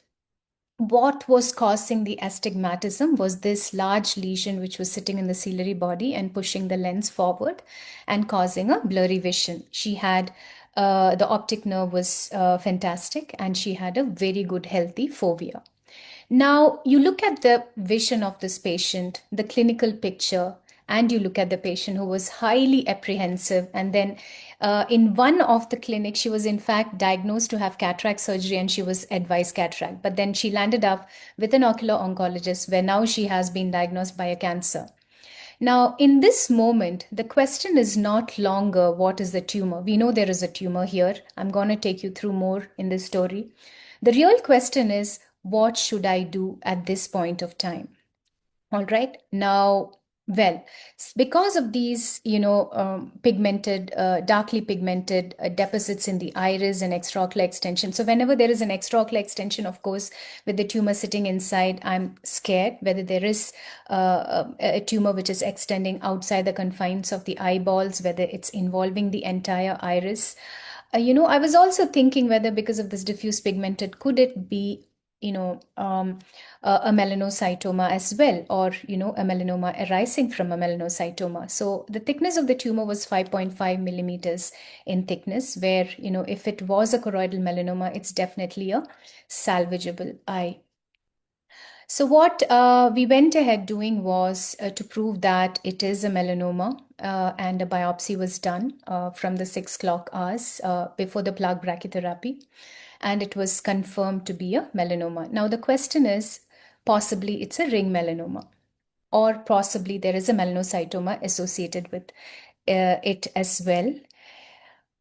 Speaker 6: what was causing the astigmatism was this large lesion which was sitting in the ciliary body and pushing the lens forward and causing a blurry vision. She had the optic nerve was fantastic, and she had a very good healthy fovea. Now, you look at the vision of this patient, the clinical picture, and you look at the patient who was highly apprehensive. And then in one of the clinics, she was in fact diagnosed to have cataract surgery and she was advised cataract. But then she landed up with an ocular oncologist where now she has been diagnosed by a cancer. Now, in this moment, the question is not longer what is the tumor. We know there is a tumor here. I'm going to take you through more in this story. The real question is, what should I do at this point of time? All right. Now, well, because of these, pigmented, darkly pigmented deposits in the iris and extraocular extension. So whenever there is an extraocular extension, of course, with the tumor sitting inside, I'm scared whether there is a tumor which is extending outside the confines of the eyeballs, whether it's involving the entire iris. I was also thinking whether because of this diffuse pigmented, could it be a melanocytoma as well, or a melanoma arising from a melanocytoma. So the thickness of the tumor was 5.5 millimeters in thickness, where if it was a choroidal melanoma, it's definitely a salvageable eye. So what we went ahead doing was to prove that it is a melanoma, and a biopsy was done from the 6 clock hours before the plaque brachytherapy, and it was confirmed to be a melanoma. Now the question is, possibly it's a ring melanoma, or possibly there is a melanocytoma associated with it as well.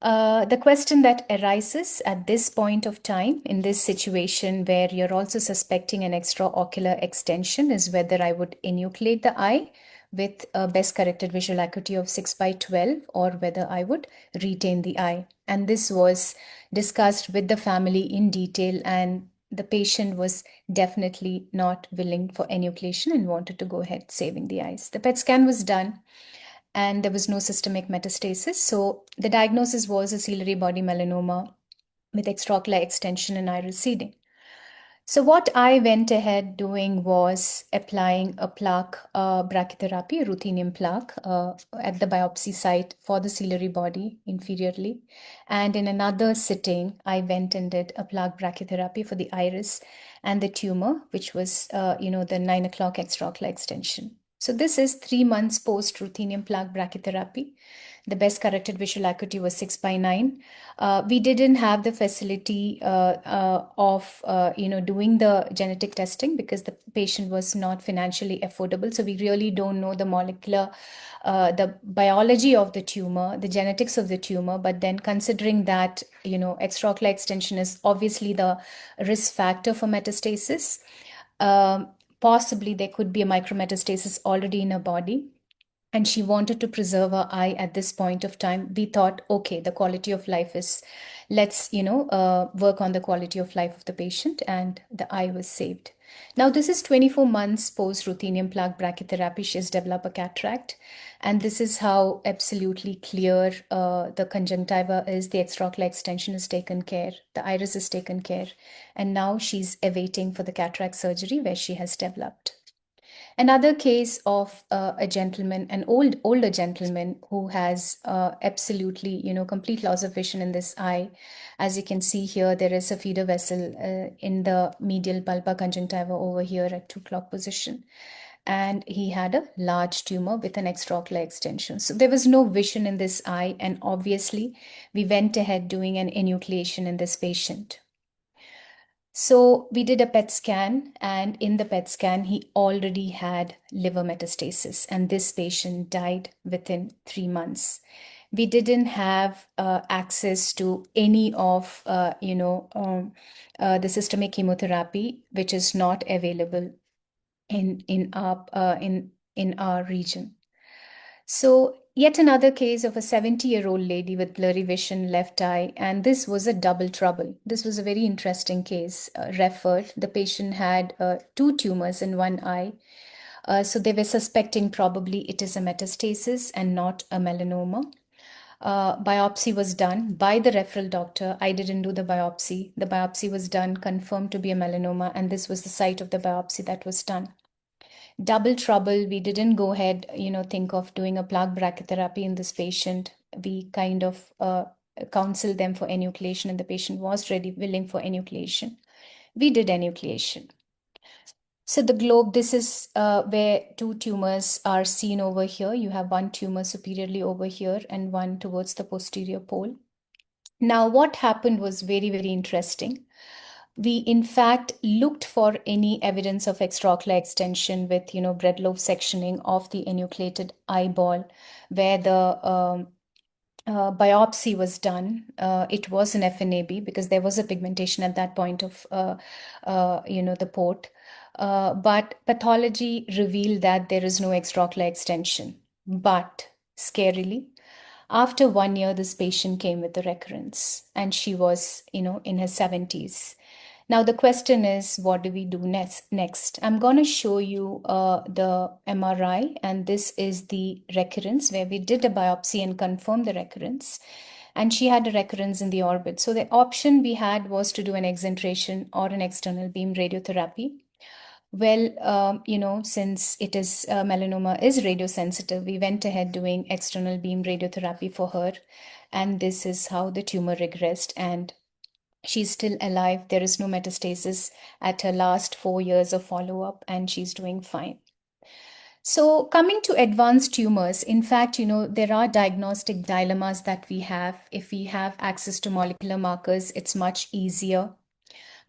Speaker 6: The question that arises at this point of time in this situation where you're also suspecting an extraocular extension is whether I would enucleate the eye with a best corrected visual acuity of 6/12, or whether I would retain the eye. And this was discussed with the family in detail, and the patient was definitely not willing for enucleation and wanted to go ahead saving the eyes. The PET scan was done, and there was no systemic metastasis. So the diagnosis was a ciliary body melanoma with extraocular extension and iris seeding. So what I went ahead doing was applying a plaque brachytherapy, a ruthenium plaque, at the biopsy site for the ciliary body inferiorly. And in another sitting, I went and did a plaque brachytherapy for the iris and the tumor, which was, the 9 o'clock extraocular extension. So this is 3 months post ruthenium plaque brachytherapy. The best corrected visual acuity was 6/9. We didn't have the facility of doing the genetic testing because the patient was not financially affordable. So we really don't know the molecular, the biology of the tumor, the genetics of the tumor. But then considering that extraocular extension is obviously the risk factor for metastasis, possibly there could be a micrometastasis already in her body, and she wanted to preserve her eye at this point of time. We thought, okay, the quality of life is, let's work on the quality of life of the patient, and the eye was saved. Now this is 24 months post ruthenium plaque brachytherapy. She has developed a cataract, and this is how absolutely clear the conjunctiva is. The extraocular extension is taken care, the iris is taken care, and now she's awaiting for the cataract surgery where she has developed. Another case of a gentleman, an older gentleman who has absolutely, complete loss of vision in this eye. As you can see here, there is a feeder vessel in the medial bulbar conjunctiva over here at 2 o'clock position. And he had a large tumor with an extraocular extension. So there was no vision in this eye, and obviously we went ahead doing an enucleation in this patient. So we did a PET scan, and in the PET scan, he already had liver metastasis, and this patient died within 3 months. We didn't have access to any of, the systemic chemotherapy, which is not available in our region. So yet another case of a 70-year-old lady with blurry vision, left eye, and this was a double trouble. This was a very interesting case. Referred, the patient had 2 tumors in one eye. So they were suspecting probably it is a metastasis and not a melanoma. Biopsy was done by the referral doctor. I didn't do the biopsy. The biopsy was done, confirmed to be a melanoma, and this was the site of the biopsy that was done. Double trouble. We didn't go ahead, think of doing a plaque brachytherapy in this patient. We kind of counseled them for enucleation, and the patient was willing for enucleation. We did enucleation. So the globe, this is where 2 tumors are seen over here. You have one tumor superiorly over here and one towards the posterior pole. Now, what happened was very, very interesting. We in fact looked for any evidence of extraocular extension with breadloaf sectioning of the enucleated eyeball, where the biopsy was done. It was an FNAB because there was a pigmentation at that point of the port, but pathology revealed that there is no extraocular extension. But scarily, after 1 year, this patient came with a recurrence, and she was in her 70s. Now, the question is, what do we do next? I'm going to show you the MRI, and this is the recurrence where we did a biopsy and confirmed the recurrence. And she had a recurrence in the orbit. So the option we had was to do an exentration or an external beam radiotherapy. Well, since it is melanoma is radiosensitive, we went ahead doing external beam radiotherapy for her. And this is how the tumor regressed, and she's still alive. There is no metastasis at her last 4 years of follow-up, and she's doing fine. So coming to advanced tumors, in fact, there are diagnostic dilemmas that we have. If we have access to molecular markers, it's much easier.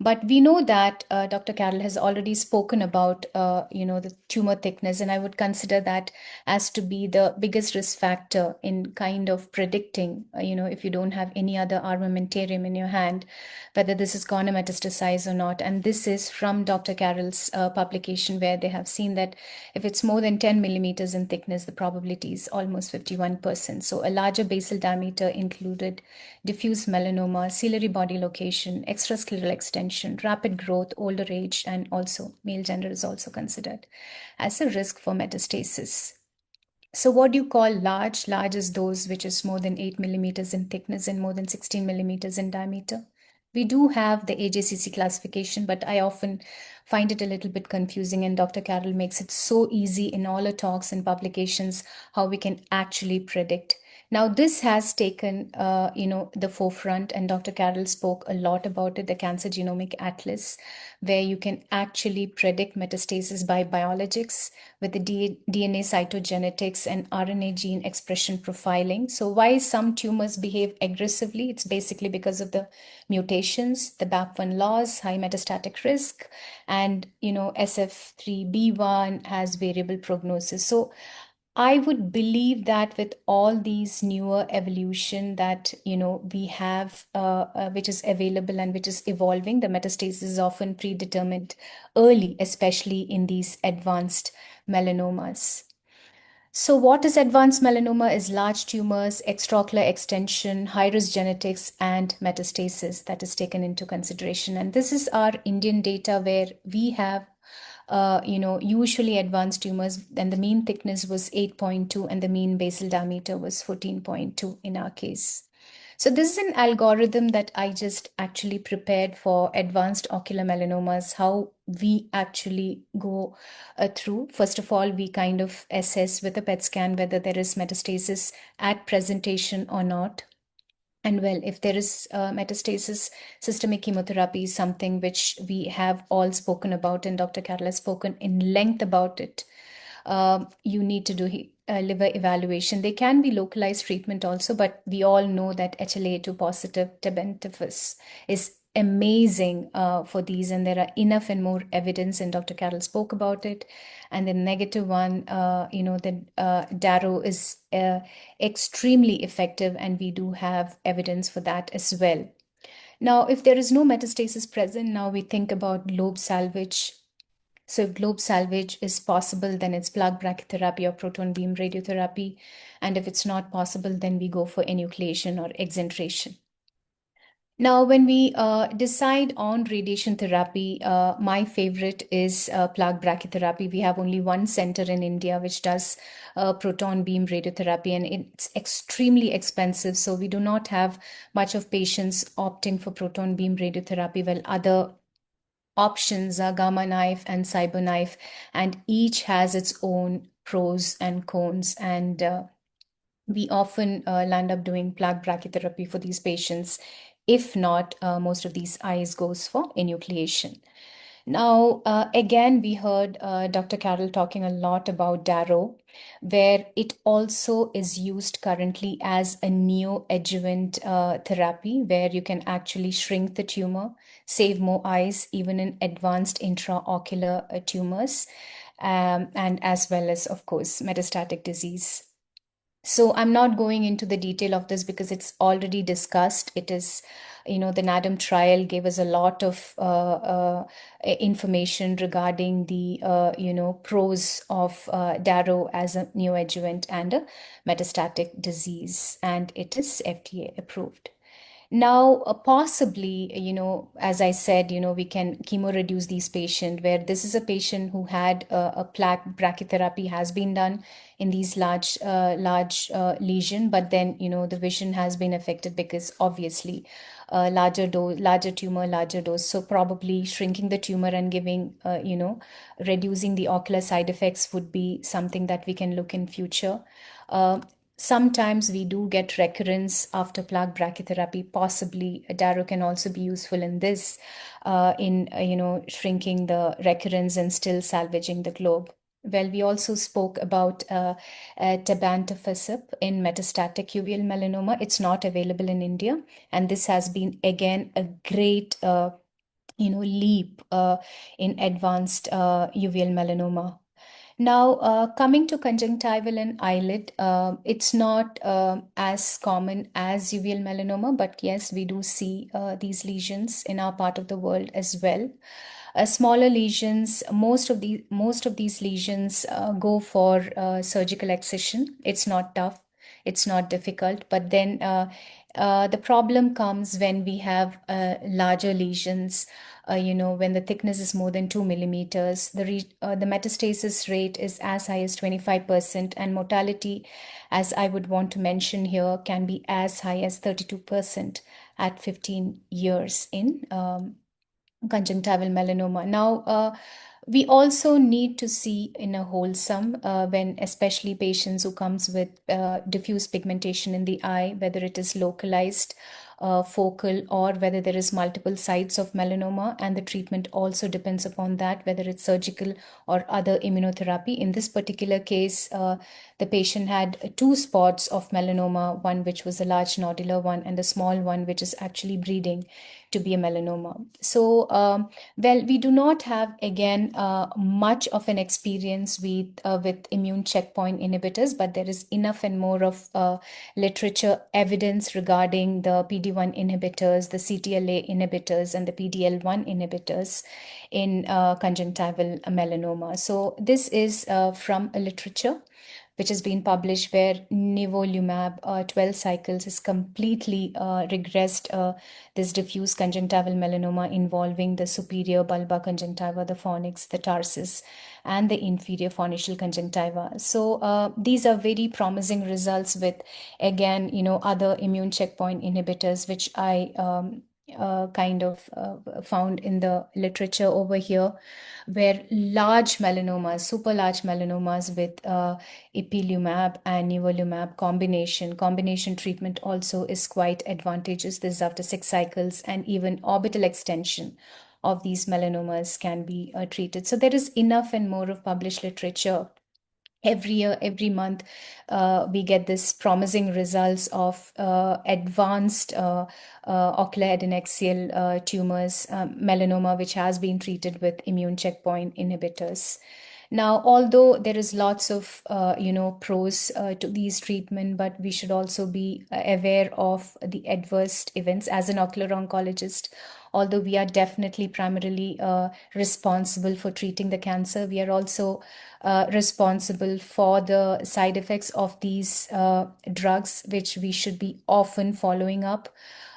Speaker 6: But we know that Dr. Carroll has already spoken about, the tumor thickness, and I would consider that as to be the biggest risk factor in kind of predicting, if you don't have any other armamentarium in your hand, whether this is going to metastasize or not. And this is from Dr. Carroll's publication, where they have seen that if it's more than 10 millimeters in thickness, the probability is almost 51%. So a larger basal diameter included diffuse melanoma, ciliary body location, extrascleral extension, rapid growth, older age, and also male gender is also considered as a risk for metastasis. So what do you call large? Large is those which is more than 8 millimeters in thickness and more than 16 millimeters in diameter. We do have the AJCC classification, but I often find it a little bit confusing, and Dr. Carroll makes it so easy in all her talks and publications how we can actually predict. Now, this has taken, the forefront, and Dr. Carroll spoke a lot about it, the Cancer Genomic Atlas, where you can actually predict metastasis by biologics with the DNA cytogenetics and RNA gene expression profiling. So why some tumors behave aggressively? It's basically because of the mutations, the BAP1 loss, high metastatic risk, and, SF3B1 has variable prognosis. So I would believe that with all these newer evolution that we have, which is available and which is evolving, the metastasis is often predetermined early, especially in these advanced melanomas. So what is advanced melanoma is large tumors, extraocular extension, high-risk genetics, and metastasis that is taken into consideration. And this is our Indian data where we have usually advanced tumors, and the mean thickness was 8.2 and the mean basal diameter was 14.2 in our case. So this is an algorithm that I just actually prepared for advanced ocular melanomas, how we actually go through. First of all, we kind of assess with a PET scan whether there is metastasis at presentation or not. And well, if there is metastasis, systemic chemotherapy is something which we have all spoken about, and Dr. Carol has spoken in length about it. You need to do liver evaluation. They can be localized treatment also, but we all know that HLA-A2 positive tebentafus is amazing for these, and there are enough and more evidence, and Dr. Carol spoke about it. And the negative one, the Darrow is extremely effective, and we do have evidence for that as well. Now, if there is no metastasis present, now we think about lobe salvage. So if globe salvage is possible, then it's plug brachytherapy or proton beam radiotherapy. And if it's not possible, then we go for enucleation or exentration. Now, when we decide on radiation therapy, my favorite is plug brachytherapy. We have only one center in India which does proton beam radiotherapy, and it's extremely expensive. So we do not have much of patients opting for proton beam radiotherapy, while other options are gamma knife and cyber knife, and each has its own pros and cons. And we often land up doing plug brachytherapy for these patients. If not, most of these eyes goes for enucleation. Now, again, we heard Dr. Carroll talking a lot about Darrow, where it also is used currently as a neoadjuvant therapy, where you can actually shrink the tumor, save more eyes, even in advanced intraocular tumors, and as well as, of course, metastatic disease. So I'm not going into the detail of this because it's already discussed. It is, the NADAM trial gave us a lot of information regarding the, pros of Darrow as a neoadjuvant and a metastatic disease, and it is FDA approved. Now, possibly, as I said, we can chemo reduce these patients, where this is a patient who had a plaque brachytherapy has been done in these large lesion, but then, the vision has been affected because obviously larger dose, larger tumor, larger dose. So probably shrinking the tumor and giving, reducing the ocular side effects would be something that we can look in future. Sometimes we do get recurrence after plaque brachytherapy. Possibly Darrow can also be useful in this, shrinking the recurrence and still salvaging the globe. Well, we also spoke about tebentafusp in metastatic uveal melanoma. It's not available in India, and this has been again a great leap in advanced uveal melanoma. Now, coming to conjunctival and eyelid, it's not as common as uveal melanoma, but yes, we do see these lesions in our part of the world as well. Smaller lesions, most of these lesions go for surgical excision. It's not tough, it's not difficult, but then the problem comes when we have larger lesions. When the thickness is more than 2 millimeters, the metastasis rate is as high as 25%, and mortality, as I would want to mention here, can be as high as 32% at 15 years in conjunctival melanoma. Now, we also need to see in a wholesome when especially patients who comes with diffuse pigmentation in the eye, whether it is localized, focal, or whether there is multiple sites of melanoma, and the treatment also depends upon that, whether it's surgical or other immunotherapy. In this particular case, the patient had 2 spots of melanoma, one which was a large nodular one and a small one which is actually breeding to be a melanoma. So, well, we do not have, again, much of an experience with immune checkpoint inhibitors, but there is enough and more of literature evidence regarding the PD-1 inhibitors, the CTLA inhibitors, and the PDL1 inhibitors in conjunctival melanoma. So this is from a literature which has been published, where nivolumab 12 cycles has completely regressed this diffuse conjunctival melanoma involving the superior bulbar conjunctiva, the fornix, the tarsus, and the inferior fornical conjunctiva. So these are very promising results with, again, other immune checkpoint inhibitors, which I kind of found in the literature over here, where large melanomas, super large melanomas with ipilimumab and nivolumab combination treatment also is quite advantageous. This is after 6 cycles, and even orbital extension of these melanomas can be treated. So there is enough and more of published literature. Every year, every month, we get this promising results of advanced ocular adnexial tumors, melanoma, which has been treated with immune checkpoint inhibitors. Now, although there is lots of pros to these treatment, but we should also be aware of the adverse events. As an ocular oncologist, although we are definitely primarily responsible for treating the cancer, we are also responsible for the side effects of these drugs, which we should be often following up,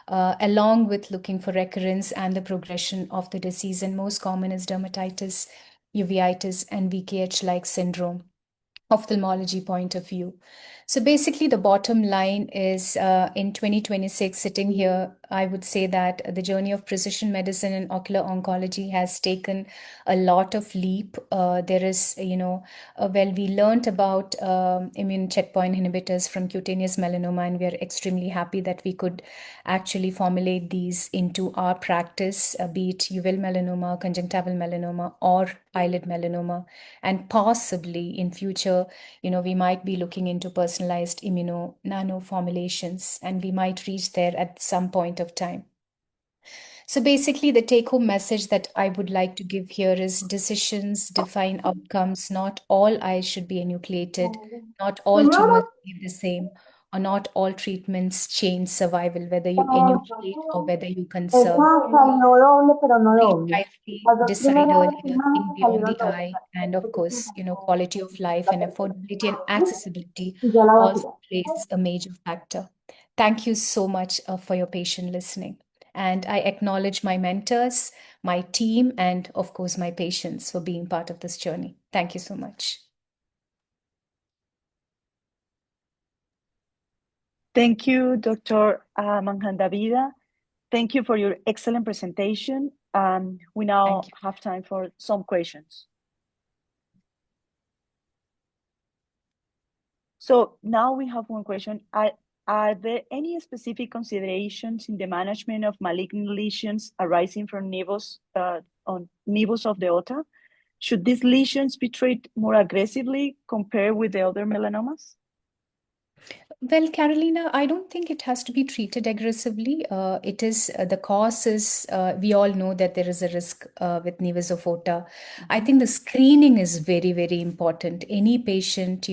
Speaker 6: along with looking for recurrence and the progression of the disease. And most common is dermatitis, uveitis, and VKH-like syndrome, ophthalmology point of view. So basically, the bottom line is in 2026, sitting here, I would say that the journey of precision medicine and ocular oncology has taken a lot of leap. There is, we learned about immune checkpoint inhibitors from cutaneous melanoma, and we are extremely happy that we could actually formulate these into our practice, be it uveal melanoma, conjunctival melanoma, or eyelid melanoma. And possibly in future, we might be looking into personalized immuno nano formulations, and we might reach there at some point of time. So basically, the take-home message that I would like to give here is decisions define outcomes. Not all eyes should be enucleated, not all tumors behave the same, or not all treatments change survival, whether you enucleate or whether you conserve.
Speaker 7: Salió doble, pero no
Speaker 6: Treat
Speaker 7: doble.
Speaker 6: wisely,
Speaker 7: Las dos
Speaker 6: decide
Speaker 7: primeras
Speaker 6: earlier,
Speaker 7: lastimadas
Speaker 6: think beyond
Speaker 7: salieron
Speaker 6: the
Speaker 7: doble.
Speaker 6: eye, and of course, quality of life and affordability and accessibility
Speaker 7: Y ya la voy a
Speaker 6: also
Speaker 7: tirar.
Speaker 6: plays a major factor. Thank you so much for your patient listening. And I acknowledge my mentors, my team, and of course, my patients for being part of this journey. Thank you so much.
Speaker 4: Thank you, Dr. Manjandavida. Thank you for your excellent presentation. We now
Speaker 6: Thank you.
Speaker 4: have time for some questions. So now we have one question. Are there any specific considerations in the management of malignant lesions arising from nevus on nevus of the aorta? Should these lesions be treated more aggressively compared with the other melanomas?
Speaker 6: Well, Carolina, I don't think it has to be treated aggressively. It is the cause is we all know that there is a risk with nevus of aorta. I think the screening is very, very important. Any patient,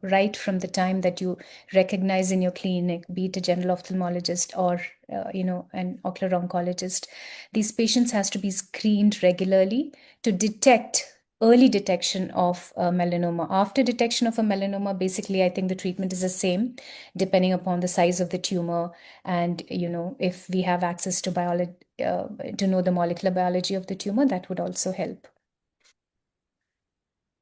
Speaker 6: right from the time that you recognize in your clinic, be it a general ophthalmologist or an ocular oncologist, these patients has to be screened regularly to detect early detection of melanoma. After detection of a melanoma, basically, I think the treatment is the same, depending upon the size of the tumor. And, if we have access to biology, to know the molecular biology of the tumor, that would also help.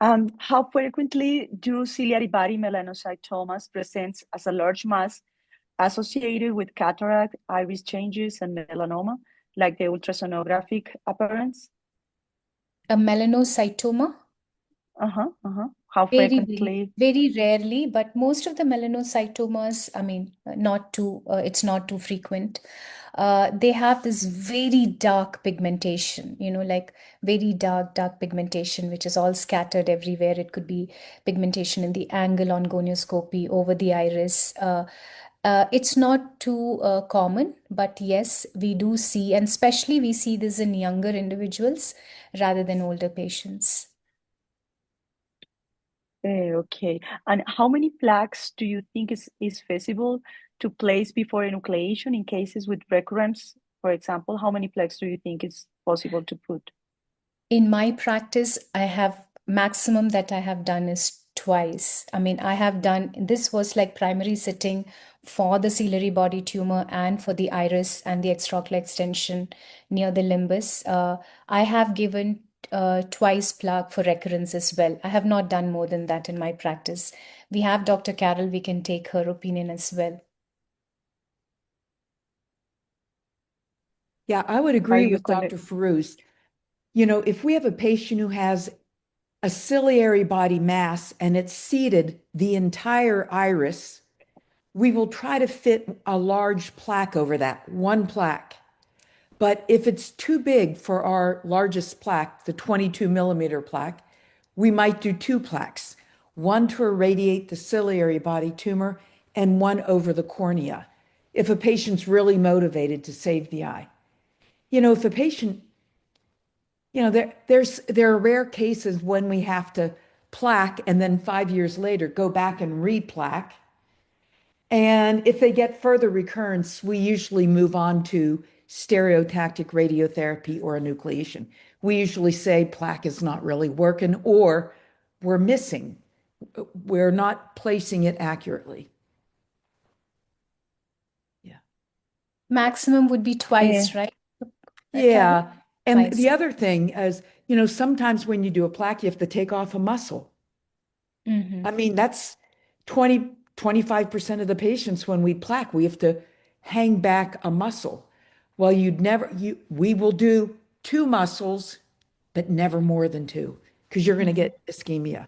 Speaker 4: How frequently do ciliary body melanocytomas present as a large mass associated with cataract, iris changes, and melanoma, like the ultrasonographic appearance?
Speaker 6: A melanocytoma?
Speaker 4: How
Speaker 6: Very,
Speaker 4: frequently?
Speaker 6: very rarely, but most of the melanocytomas, I mean, it's not too frequent. They have this very dark pigmentation, like very dark pigmentation, which is all scattered everywhere. It could be pigmentation in the angle on gonioscopy over the iris. It's not too common, but yes, we do see, and especially we see this in younger individuals rather than older patients.
Speaker 4: Okay. And how many plaques do you think is feasible to place before enucleation in cases with recurrence? For example, how many plaques do you think is possible to put?
Speaker 6: In my practice, maximum that I have done is twice. I mean, I have done, this was like primary sitting for the ciliary body tumor and for the iris and the extraocular extension near the limbus. I have given twice plaque for recurrence as well. I have not done more than that in my practice. We have Dr. Carol, we can take her opinion as well.
Speaker 5: Yeah, I would
Speaker 4: Are
Speaker 5: agree
Speaker 4: you
Speaker 5: with Dr. Farouz. You know, if we have a patient who has a ciliary body mass and it's seated the entire iris, we will try to fit a large plaque over that, one plaque. But if it's too big for our largest plaque, the 22 millimeter plaque, we might do two plaques, one to irradiate the ciliary body tumor and one over the cornea, if a patient's really motivated to save the eye. You know, if a patient, you know, there are rare cases when we have to plaque and then 5 years later go back and replaque. And if they get further recurrence, we usually move on to stereotactic radiotherapy or enucleation. We usually say plaque is not really working or we're missing. We're not placing it accurately. Yeah.
Speaker 6: Maximum would be twice, right?
Speaker 5: Yeah. And
Speaker 6: Twice.
Speaker 5: the other thing is, you know, sometimes when you do a plaque, you have to take off a muscle.
Speaker 6: Mhm.
Speaker 5: I mean, that's 25% of the patients when we plaque, we have to hang back a muscle. Well, we will do two muscles, but never more than two, because you're going to get ischemia.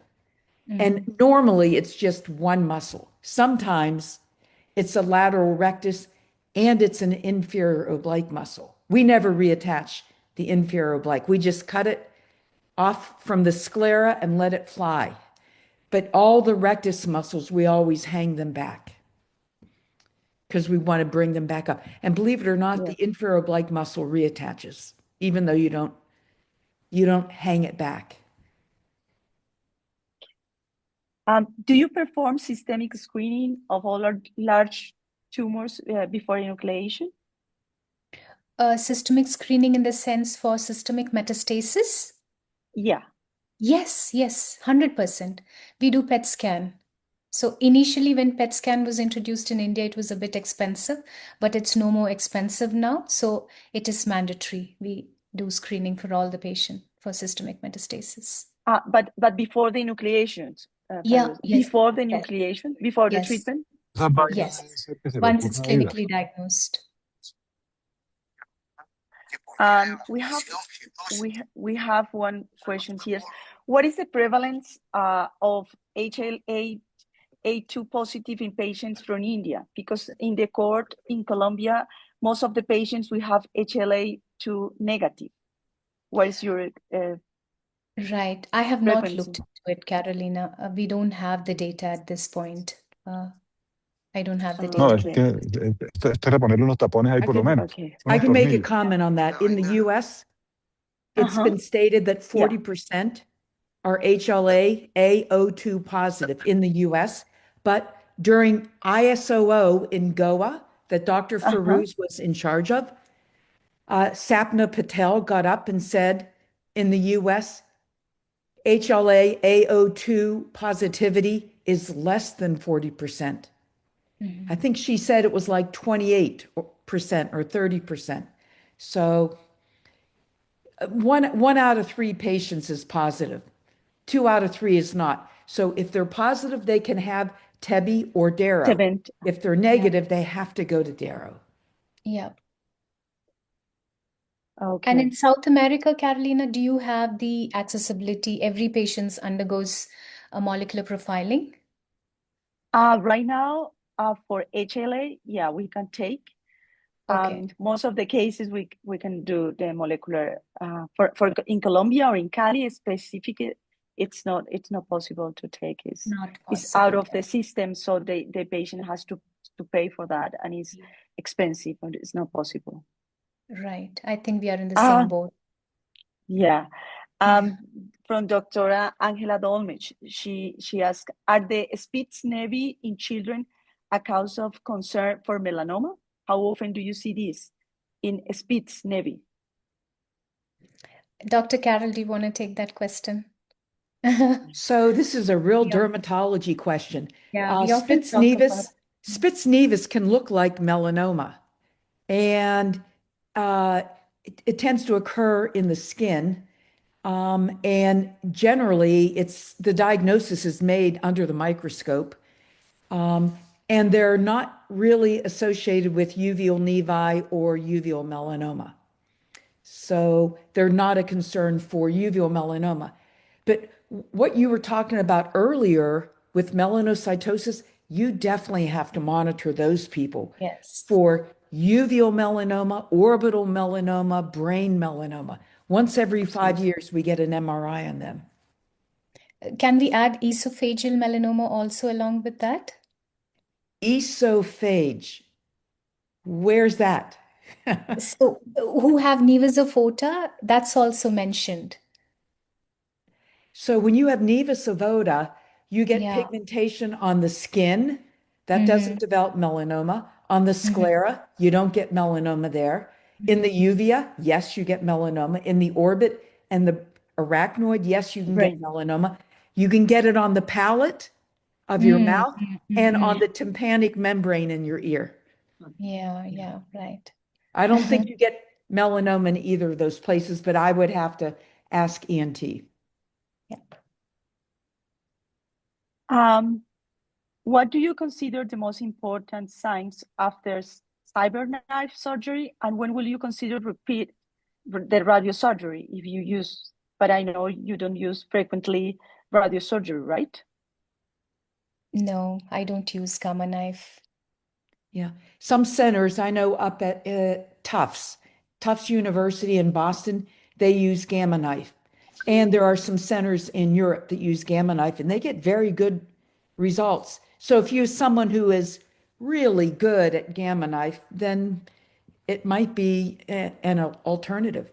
Speaker 5: And normally it's just one muscle. Sometimes it's a lateral rectus and it's an inferior oblique muscle. We never reattach the inferior oblique. We just cut it off from the sclera and let it fly. But all the rectus muscles, we always hang them back because we want to bring them back up. And believe it or not, the inferior oblique muscle reattaches, even though you don't hang it back.
Speaker 4: Do you perform systemic screening of all large tumors before enucleation?
Speaker 6: Systemic screening in the sense for systemic metastasis?
Speaker 4: Yeah.
Speaker 6: Yes, 100%. We do PET scan. So initially when PET scan was introduced in India, it was a bit expensive, but it's no more expensive now. So it is mandatory. We do screening for all the patient for systemic metastasis.
Speaker 4: But before the enucleations,
Speaker 6: Yeah, yes.
Speaker 4: before the
Speaker 6: Yes.
Speaker 4: enucleation, before the
Speaker 6: Yes.
Speaker 4: treatment?
Speaker 6: Yes. Once it's clinically diagnosed.
Speaker 4: We have one question here. What is the prevalence of HLA-A2 positive in patients from India? Because in the court in Colombia, most of the patients we have HLA-2 negative. What is your
Speaker 6: Right. I have not
Speaker 4: frequency?
Speaker 6: looked into it, Carolina. We don't have the data at this point. I don't have the
Speaker 8: No,
Speaker 6: data.
Speaker 8: es que este es reponerle unos tapones ahí por lo menos.
Speaker 4: Okay.
Speaker 5: I
Speaker 8: Unos
Speaker 5: can make a
Speaker 8: tornillos.
Speaker 5: comment on that. In the US, it's been stated that 40% are HLA-A02 positive in the US, but during ISOO in Goa, that Dr. Farouz was in charge of, Sapna Patel got up and said in the US, HLA-A02 positivity is less than 40%. I think she said it was like 28% or 30%. So one out of 3 patients is positive. 2 out of 3 is not. So if they're positive, they can have TEBI or Daro. If they're negative, they have to go to Daro.
Speaker 6: Yeah.
Speaker 4: Okay.
Speaker 6: And in South America, Carolina, do you have the accessibility? Every patient undergoes a molecular profiling?
Speaker 4: Right now, for HLA, yeah, we can take.
Speaker 6: Okay.
Speaker 4: Most of the cases we can do the molecular. For in Colombia or in Cali specifically, it's not possible to take. It's out of the system, so the patient has to pay for that, and it's expensive, and it's not possible.
Speaker 6: Right. I think we are in the same boat.
Speaker 4: Yeah. From Dr. Angela Dolmich, she asked, are the Spitz-Nevi in children a cause of concern for melanoma? How often do you see this in Spitz-Nevi?
Speaker 6: Dr. Carol, do you want to take that question?
Speaker 5: So this is a real
Speaker 6: We often-
Speaker 5: dermatology question.
Speaker 6: Yeah, we often talk about.
Speaker 5: Spitz-Nevis can look like melanoma, and it tends to occur in the skin. And generally, the diagnosis is made under the microscope. And they're not really associated with uveal nevi or uveal melanoma. So they're not a concern for uveal melanoma. But what you were talking about earlier with melanocytosis, you definitely have to monitor those people
Speaker 6: Yes.
Speaker 5: for uveal melanoma, orbital melanoma, brain melanoma. Once every 5 years, we get an MRI on them.
Speaker 6: Can we add esophageal melanoma also along with that?
Speaker 5: Esophage, where's that?
Speaker 6: So, who have nevus of Ota, that's also mentioned.
Speaker 5: So when you have nevus of Oda, you get
Speaker 6: Yeah.
Speaker 5: pigmentation on the skin. That doesn't develop melanoma. On the sclera, you don't get melanoma there. In the uvea, yes, you get melanoma. In the orbit and the arachnoid, yes, you can get melanoma. You can get it on the palate of your mouth and on the tympanic membrane in your ear.
Speaker 6: Yeah, right.
Speaker 5: I don't think you get melanoma in either of those places, but I would have to ask ENT.
Speaker 4: What do you consider the most important signs after cyberknife surgery, and when will you consider repeat the radiosurgery if you use? But I know you don't use frequently radiosurgery, right?
Speaker 6: No, I don't use gamma knife.
Speaker 5: Yeah. Some centers I know up at Tufts University in Boston, they use Gamma Knife. And there are some centers in Europe that use Gamma Knife, and they get very good results. So if you're someone who is really good at Gamma Knife, then it might be an alternative.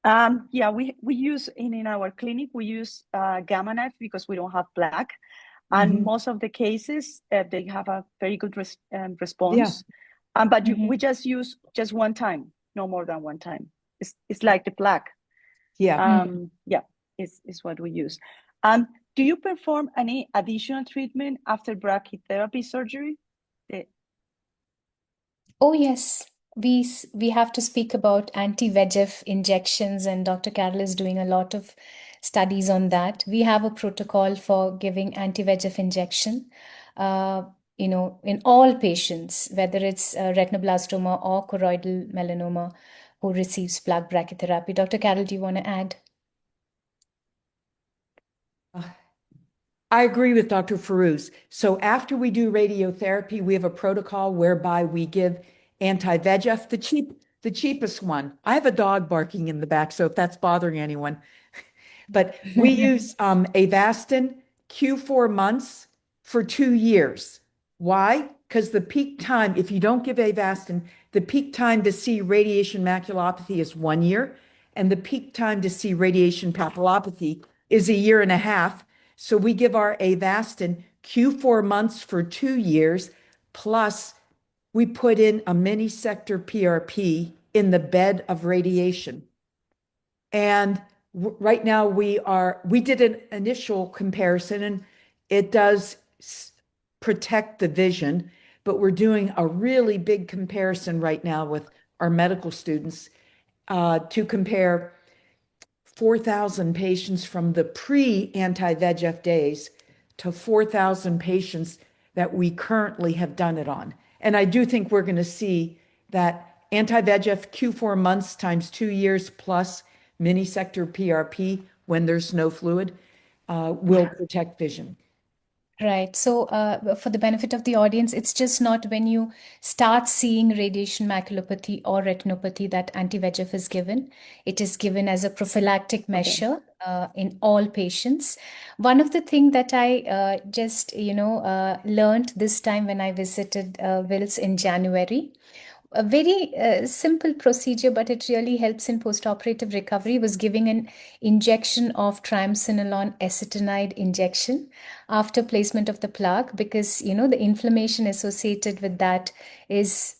Speaker 4: Yeah, we use in our clinic, we use gamma knife because we don't have plaque. And most of the cases, they have a very good response. But we just use just one time, no more than one time. It's like the plaque.
Speaker 5: Yeah.
Speaker 4: Yeah, is what we use. Do you perform any additional treatment after brachytherapy surgery?
Speaker 6: Oh, yes. We have to speak about anti-VEGF injections, and Dr. Carroll is doing a lot of studies on that. We have a protocol for giving anti-VEGF injection, in all patients, whether it's retinoblastoma or choroidal melanoma who receives plaque brachytherapy. Dr. Carroll, do you want to add?
Speaker 5: I agree with Dr. Farouz. So after we do radiotherapy, we have a protocol whereby we give anti-VEGF, the cheapest one. I have a dog barking in the back, so if that's bothering anyone. But we use Avastin Q4 months for 2 years. Why? Because the peak time, if you don't give Avastin, the peak time to see radiation maculopathy is 1 year, and the peak time to see radiation papillopathy is 1.5 years. So we give our Avastin Q4 months for 2 years, plus we put in a mini sector PRP in the bed of radiation. And right now we did an initial comparison, and it does protect the vision, but we're doing a really big comparison right now with our medical students to compare 4,000 patients from the pre-anti-VEGF days to 4,000 patients that we currently have done it on. And I do think we're going to see that anti-VEGF Q4 months times 2 years plus mini sector PRP when there's no fluid will protect vision.
Speaker 6: Right. So, for the benefit of the audience, it's just not when you start seeing radiation maculopathy or retinopathy that anti-VEGF is given. It is given as a prophylactic measure in all patients. One of the things that I just, learned this time when I visited Wills in January, a very simple procedure, but it really helps in postoperative recovery, was giving an injection of triamcinolone acetonide injection after placement of the plaque, because the inflammation associated with that is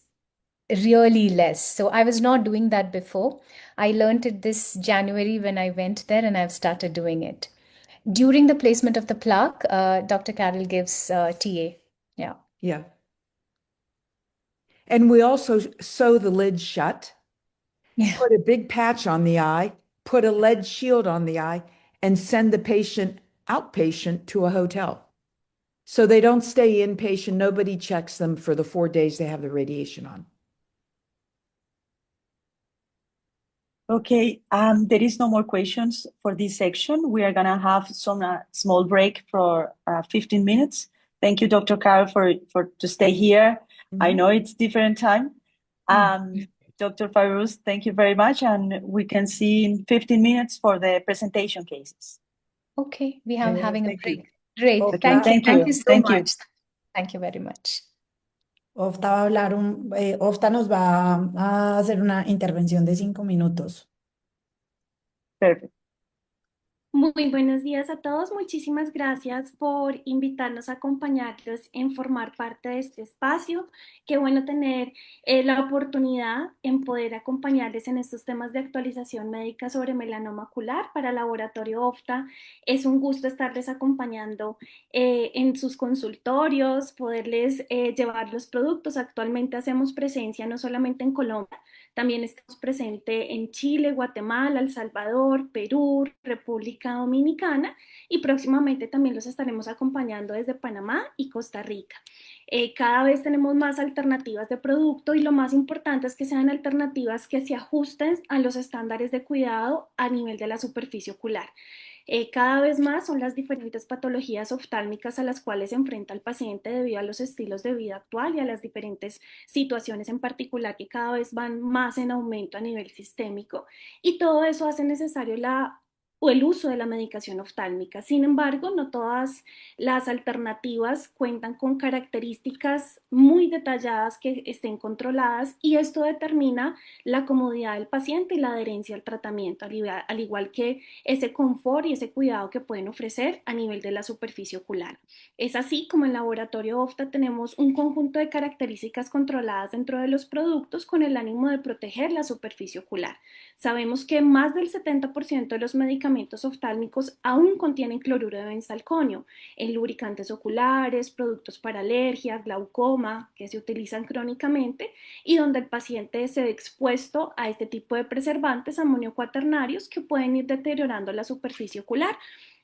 Speaker 6: really less. So I was not doing that before. I learned it this January when I went there, and I've started doing it. During the placement of the plaque, Dr. Carol gives TA. Yeah.
Speaker 5: Yeah. And we also sew the lid shut,
Speaker 6: Yeah.
Speaker 5: put a big patch on the eye, put a lead shield on the eye, and send the patient outpatient to a hotel. So they don't stay inpatient. Nobody checks them for the 4 days they have the radiation on.
Speaker 4: Okay, there is no more questions for this section. We are gonna have some small break for 15 minutes. Thank you, Dr. Carol, for to stay here. I know it's different time. Dr. Fairuz, thank you very much, and we can see in 15 minutes for the presentation cases.
Speaker 6: Okay, we are having a
Speaker 5: Thank you.
Speaker 6: break. Great.
Speaker 1: Okay,
Speaker 6: Thank you.
Speaker 4: thank
Speaker 6: Thank
Speaker 4: you.
Speaker 6: you so
Speaker 4: Thank you.
Speaker 6: much. Thank you very much.
Speaker 1: Ofta va a hablar Ofta nos va a hacer una intervención de 5 minutos.
Speaker 4: Perfect.
Speaker 9: Muy buenos días a todos. Muchísimas gracias por invitarnos a acompañarlos en formar parte de este espacio. Qué bueno tener la oportunidad en poder acompañarles en estos temas de actualización médica sobre melanoma ocular para Laboratorio OFTA. Es un gusto estarles acompañando en sus consultorios, poderles llevar los productos. Actualmente hacemos presencia no solamente en Colombia, también estamos presentes en Chile, Guatemala, El Salvador, Perú, República Dominicana, y próximamente también los estaremos acompañando desde Panamá y Costa Rica. Cada vez tenemos más alternativas de producto, y lo más importante es que sean alternativas que se ajusten a los estándares de cuidado a nivel de la superficie ocular. Cada vez más son las diferentes patologías oftálmicas a las cuales se enfrenta el paciente debido a los estilos de vida actual y a las diferentes situaciones en particular que cada vez van más en aumento a nivel sistémico, y todo eso hace necesario el uso de la medicación oftálmica. Sin embargo, no todas las alternativas cuentan con características muy detalladas que estén controladas, y esto determina la comodidad del paciente y la adherencia al tratamiento, al igual que ese confort y ese cuidado que pueden ofrecer a nivel de la superficie ocular. Es así como en Laboratorio OFTA tenemos un conjunto de características controladas dentro de los productos con el ánimo de proteger la superficie ocular. Sabemos que más del 70% de los medicamentos oftálmicos aún contienen cloruro de benzalconio en lubricantes oculares, productos para alergia, glaucoma, que se utilizan crónicamente y donde el paciente se ve expuesto a este tipo de preservantes amonio cuaternarios que pueden ir deteriorando la superficie ocular,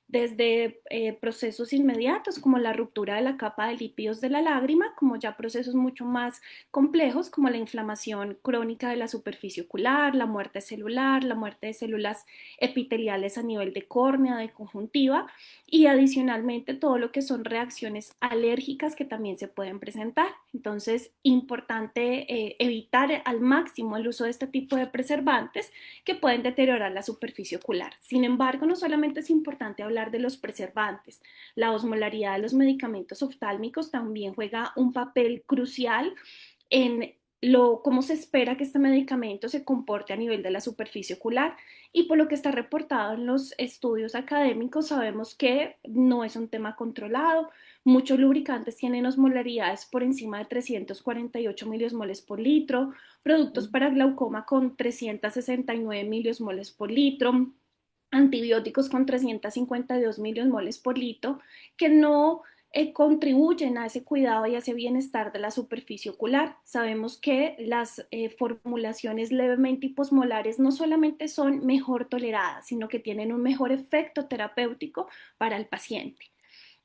Speaker 9: desde procesos inmediatos como la ruptura de la capa de lípidos de la lágrima, como ya procesos mucho más complejos como la inflamación crónica de la superficie ocular, la muerte celular, la muerte de células epiteliales a nivel de córnea, de conjuntiva, y adicionalmente todo lo que son reacciones alérgicas que también se pueden presentar. Entonces, importante evitar al máximo el uso de este tipo de preservantes que pueden deteriorar la superficie ocular. Sin embargo, no solamente es importante hablar de los preservantes, la osmolaridad de los medicamentos oftálmicos también juega un papel crucial en cómo se espera que este medicamento se comporte a nivel de la superficie ocular, y por lo que está reportado en los estudios académicos sabemos que no es un tema controlado. Muchos lubricantes tienen osmolaridades por encima de 348 miliosmoles por litro, productos para glaucoma con 369 miliosmoles por litro, antibióticos con 352 miliosmoles por litro, que no contribuyen a ese cuidado y a ese bienestar de la superficie ocular. Sabemos que las formulaciones levemente hiposmolares no solamente son mejor toleradas, sino que tienen un mejor efecto terapéutico para el paciente.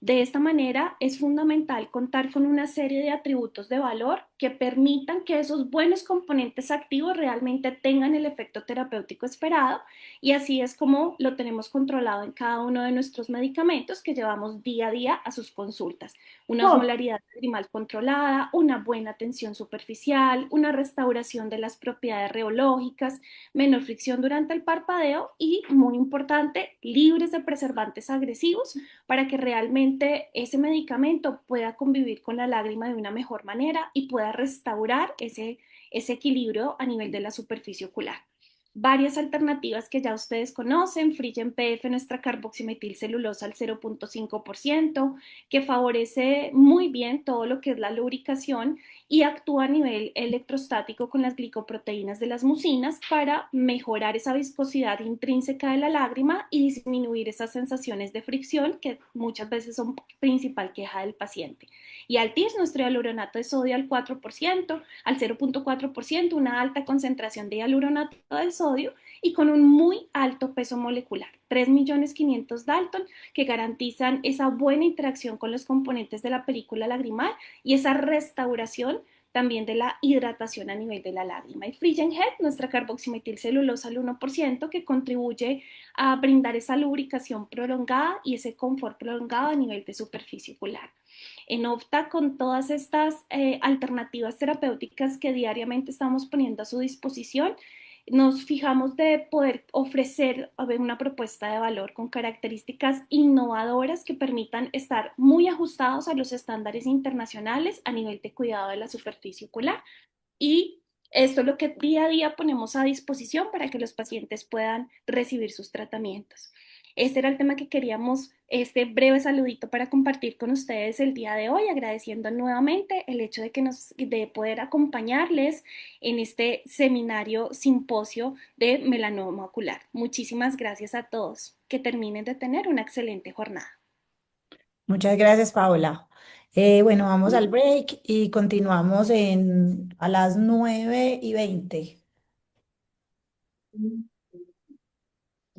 Speaker 9: De esta manera, es fundamental contar con una serie de atributos de valor que permitan que esos buenos componentes activos realmente tengan el efecto terapéutico esperado, y así es como lo tenemos controlado en cada uno de nuestros medicamentos que llevamos día a día a sus consultas. Una osmolaridad lagrimal controlada, una buena tensión superficial, una restauración de las propiedades reológicas, menor fricción durante el parpadeo y, muy importante, libres de preservantes agresivos para que realmente ese medicamento pueda convivir con la lágrima de una mejor manera y pueda restaurar ese equilibrio a nivel de la superficie ocular. Varias alternativas que ya ustedes conocen: Frigen PF, nuestra carboximetilcelulosa al 0.5%, que favorece muy bien todo lo que es la lubricación y actúa a nivel electrostático con las glicoproteínas de las mucinas para mejorar esa viscosidad intrínseca de la lágrima y disminuir esas sensaciones de fricción que muchas veces son principal queja del paciente. Y al TIRS, nuestro hialuronato de sodio al 4%, al 0,4%, una alta concentración de hialuronato de sodio y con un muy alto peso molecular, 3.500.000 Dalton, que garantizan esa buena interacción con los componentes de la película lagrimal y esa restauración también de la hidratación a nivel de la lágrima. Y Frisian Head, nuestra carboximetilcelulosa al 1%, que contribuye a brindar esa lubricación prolongada y ese confort prolongado a nivel de superficie ocular. En Opta, con todas estas alternativas terapéuticas que diariamente estamos poniendo a su disposición, nos fijamos de poder ofrecer una propuesta de valor con características innovadoras que permitan estar muy ajustados a los estándares internacionales a nivel de cuidado de la superficie ocular. Y esto es lo que día a día ponemos a disposición para que los pacientes puedan recibir sus tratamientos. Este era el tema que queríamos, este breve saludito para compartir con ustedes el día de hoy, agradeciendo nuevamente el hecho de poder acompañarles en este seminario simposio de melanoma ocular. Muchísimas gracias a todos. Que terminen de tener una excelente jornada.
Speaker 1: Muchas gracias, Paola. Bueno, vamos al break y continuamos a las 9:20.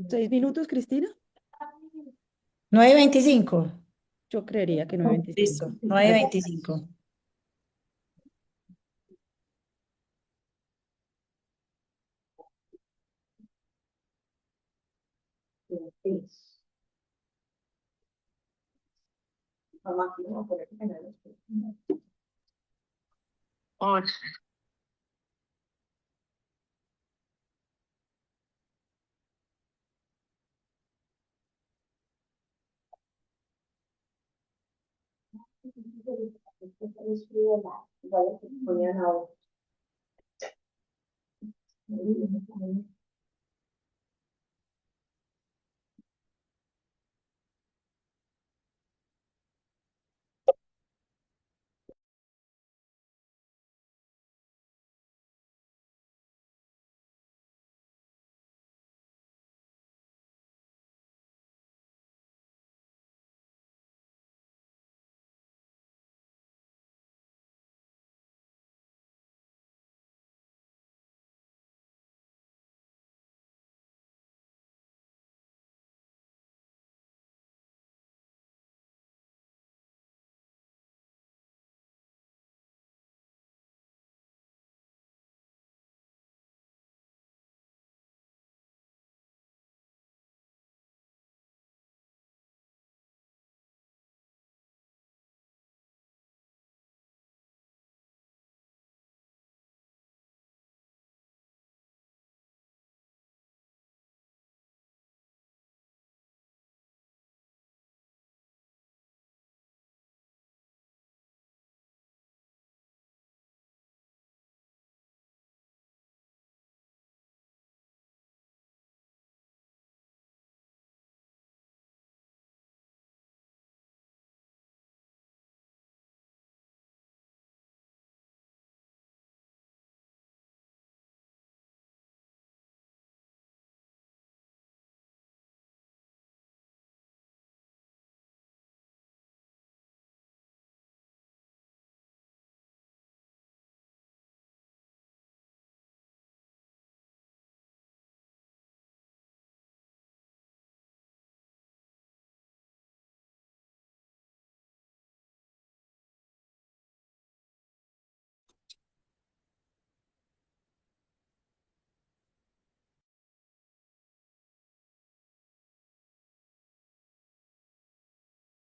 Speaker 10: 6 minutos, Cristina.
Speaker 1: 9:25.
Speaker 10: Yo creería que 9:25.
Speaker 1: Listo, 9:25.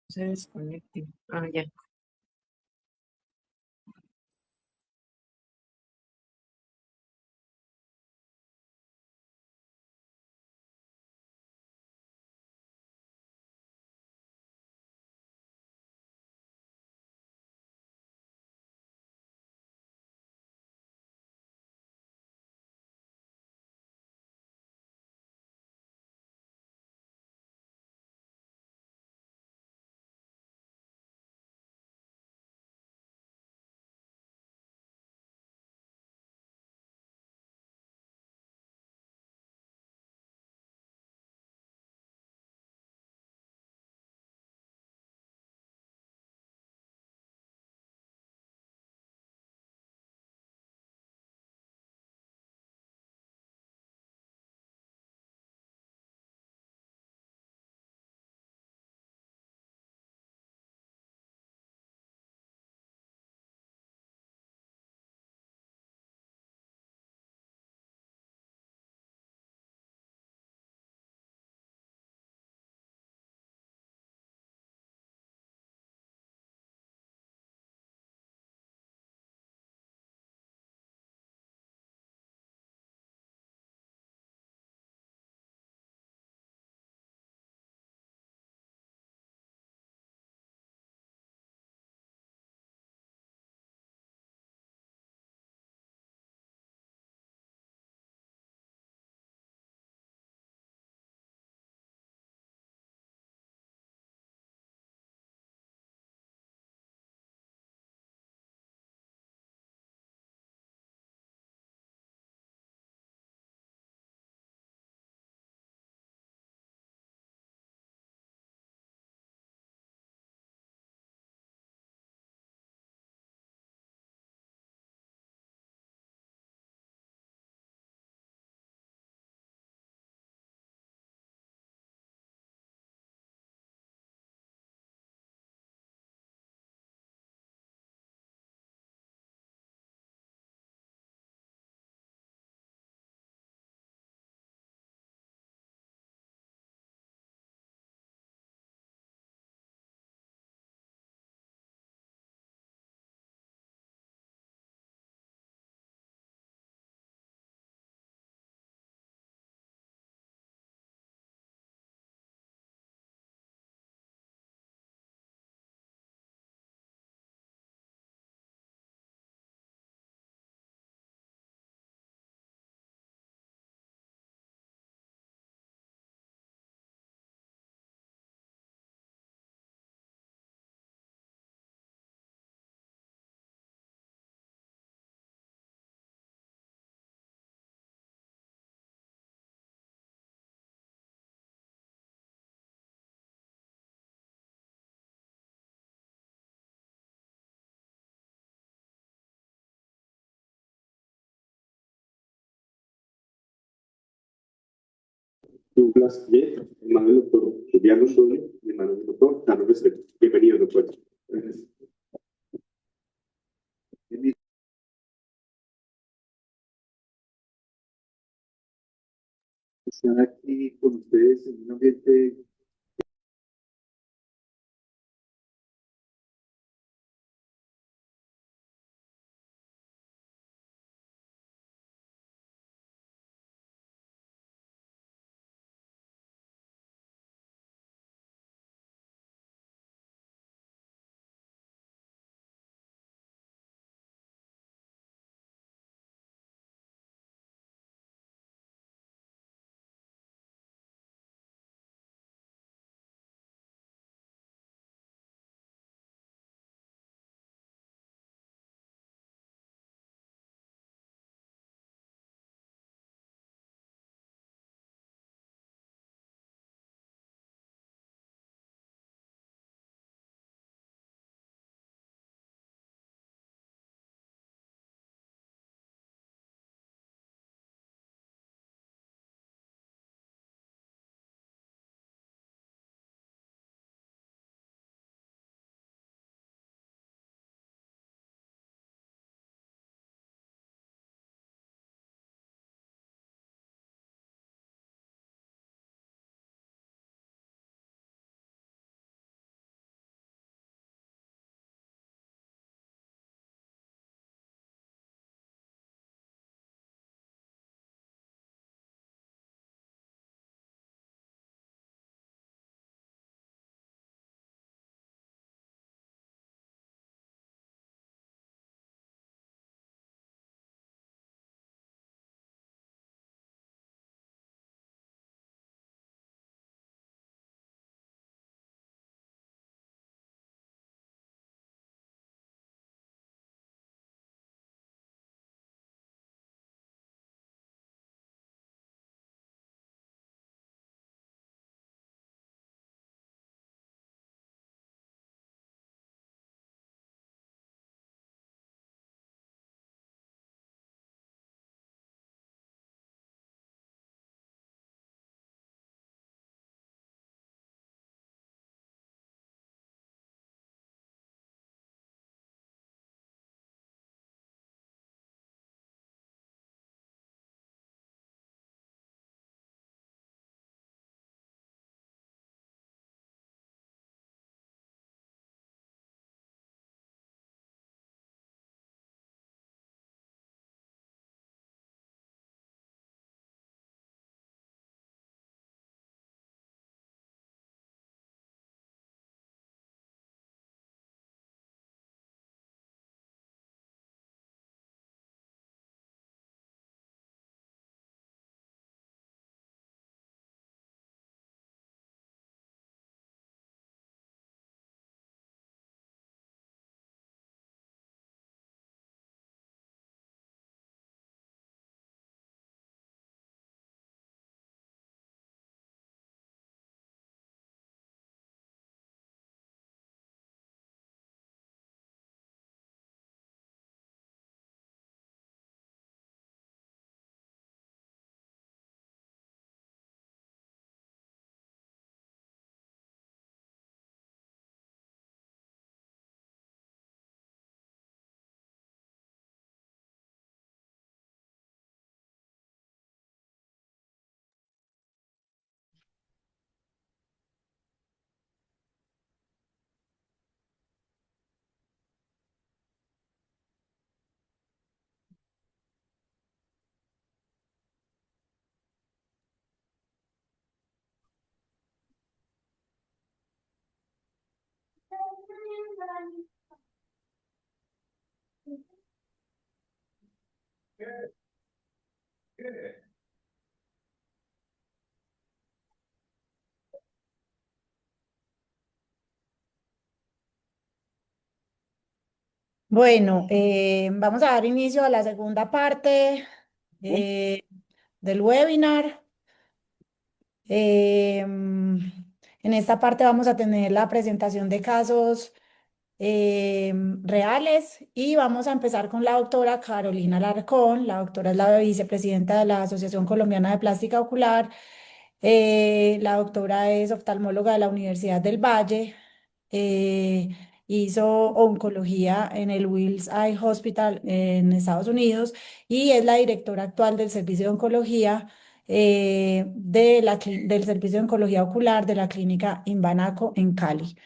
Speaker 11: Se desconecte. Ah, ya.
Speaker 12: Douglas J, en mano del doctor Juliano Sole, en mano del doctor Carlos Restrepo. Bienvenido, doctor. Gracias. Estar aquí con ustedes en un ambiente
Speaker 1: Bueno, vamos a dar inicio a la segunda parte del webinar. En esta parte vamos a tener la presentación de casos reales y vamos a empezar con la doctora Carolina Larcón. La doctora es la vicepresidenta de la Asociación Colombiana de Plástica Ocular La doctora es oftalmóloga de la Universidad del Valle. eh, Hizo oncología en el Wills Eye Hospital en Estados Unidos y es la directora actual del servicio de oncología del servicio de oncología ocular de la clínica Imbanaco en Cali.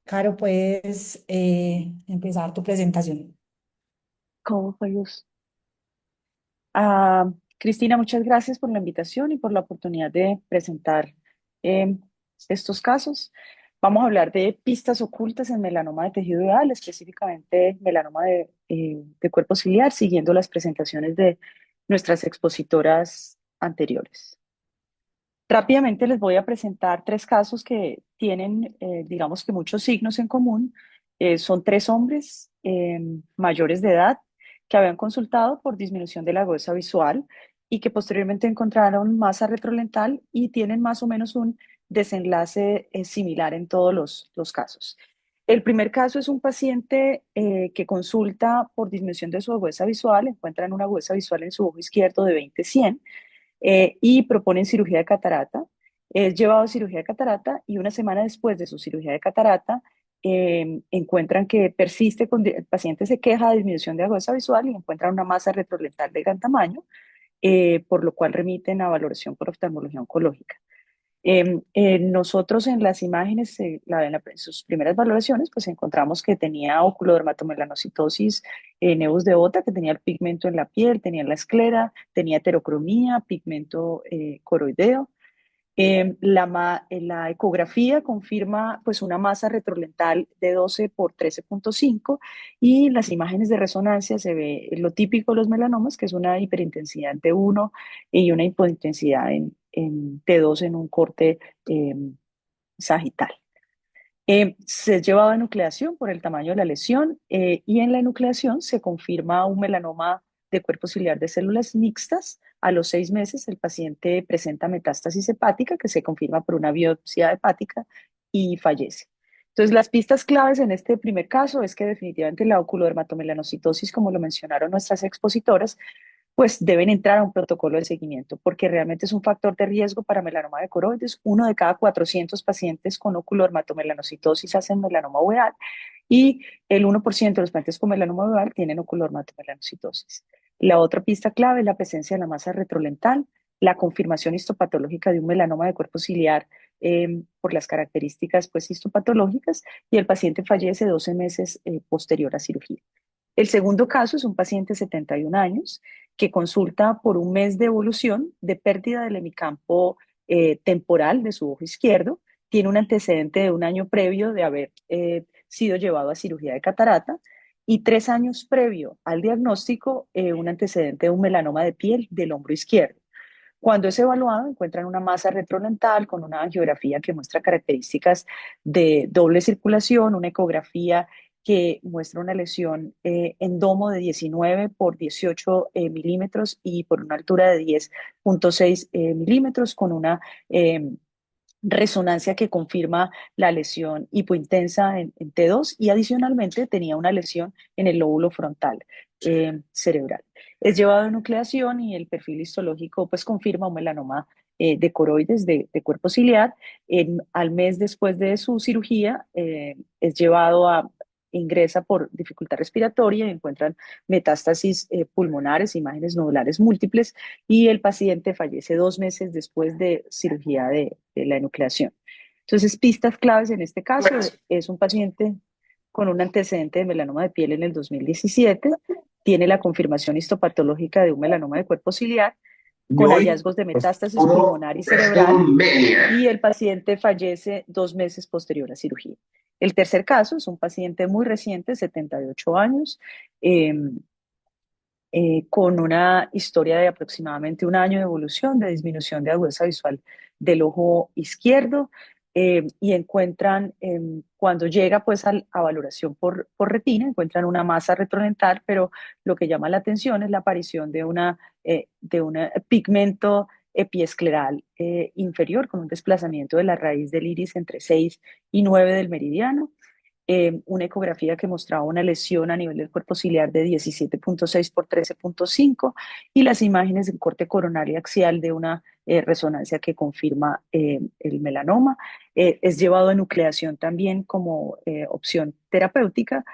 Speaker 1: Caro, puedes empezar tu presentación.
Speaker 4: ¿Cómo fue, Luz? Cristina, muchas gracias por la invitación y por la oportunidad de presentar eh, estos casos. Vamos a hablar de pistas ocultas en melanoma de tejido dural, específicamente melanoma de cuerpo ciliar, siguiendo las presentaciones de nuestras expositoras anteriores. Rápidamente les voy a presentar tres casos que tienen, digamos que muchos signos en común. Son tres hombres mayores de edad que habían consultado por disminución de la agudeza visual y que posteriormente encontraron masa retrolental y tienen más o menos un desenlace similar en todos los casos. El primer caso es un paciente que consulta por disminución de su agudeza visual, encuentran una agudeza visual en su ojo izquierdo de 20/100 y proponen cirugía de catarata. Es llevado a cirugía de catarata y una semana después de su cirugía de catarata encuentran que persiste, el paciente se queja de disminución de agudeza visual y encuentran una masa retrolental de gran tamaño, por lo cual remiten a valoración por oftalmología oncológica. Nosotros en las imágenes, en sus primeras valoraciones, pues encontramos que tenía oculodermatomelanocitosis nevus de Ota, que tenía el pigmento en la piel, tenía la esclera, tenía heterocromía, pigmento coroideo. La ecografía confirma pues una masa retrolental de 12 por 13.5 y las imágenes de resonancia se ve lo típico de los melanomas, que es una hiperintensidad en T1 y una hipointensidad en T2 en un corte eh, sagital. Se es llevado a enucleación por el tamaño de la lesión y en la enucleación se confirma un melanoma de cuerpo ciliar de células mixtas. A los 6 meses el paciente presenta metástasis hepática que se confirma por una biopsia hepática y fallece. Entonces, las pistas claves en este primer caso es que definitivamente la oculodermatomelanocitosis, como lo mencionaron nuestras expositoras, pues deben entrar a un protocolo de seguimiento porque realmente es un factor de riesgo para melanoma de coroides. 1 de cada 400 pacientes con oculodermatomelanocitosis hacen melanoma uveal y el 1% de los pacientes con melanoma uveal tienen oculodermatomelanocitosis. La otra pista clave es la presencia de la masa retrolental, la confirmación histopatológica de un melanoma de cuerpo ciliar por las características pues, histopatológicas y el paciente fallece 12 meses posterior a cirugía. El segundo caso es un paciente de 71 años que consulta por un mes de evolución de pérdida del hemicampo temporal de su ojo izquierdo. Tiene un antecedente de un año previo de haber sido llevado a cirugía de catarata y 3 años previo al diagnóstico un antecedente de un melanoma de piel del hombro izquierdo. Cuando es evaluado, encuentran una masa retrolental con una angiografía que muestra características de doble circulación, una ecografía que muestra una lesión en domo de 19 por 18 milímetros y por una altura de 10.6 milímetros con una resonancia que confirma la lesión hipointensa en T2 y adicionalmente tenía una lesión en el lóbulo frontal cerebral. Es llevado a nucleación y el perfil histológico pues confirma un melanoma de coroides de cuerpo ciliar. Al mes después de su cirugía es llevado a ingresa por dificultad respiratoria y encuentran metástasis pulmonares, imágenes nodulares múltiples y el paciente fallece 2 meses después de cirugía de la enucleación. Entonces, pistas claves en este caso es un paciente con un antecedente de melanoma de piel en el 2017, tiene la confirmación histopatológica de un melanoma de cuerpo ciliar con hallazgos de metástasis pulmonar y cerebral y el paciente fallece 2 meses posterior a cirugía. El tercer caso es un paciente muy reciente, 78 años, con una historia de aproximadamente un año de evolución, de disminución de agudeza visual del ojo izquierdo, y encuentran, cuando llega pues a valoración por retina, encuentran una masa retrodental, pero lo que llama la atención es la aparición de un pigmento epiescleral inferior con un desplazamiento de la raíz del iris entre 6 y 9 del meridiano. una ecografía que mostraba una lesión a nivel del cuerpo ciliar de 17.6 por 13.5 y las imágenes del corte coronario axial de una resonancia que confirma el melanoma. Es llevado a nucleación también como opción terapéutica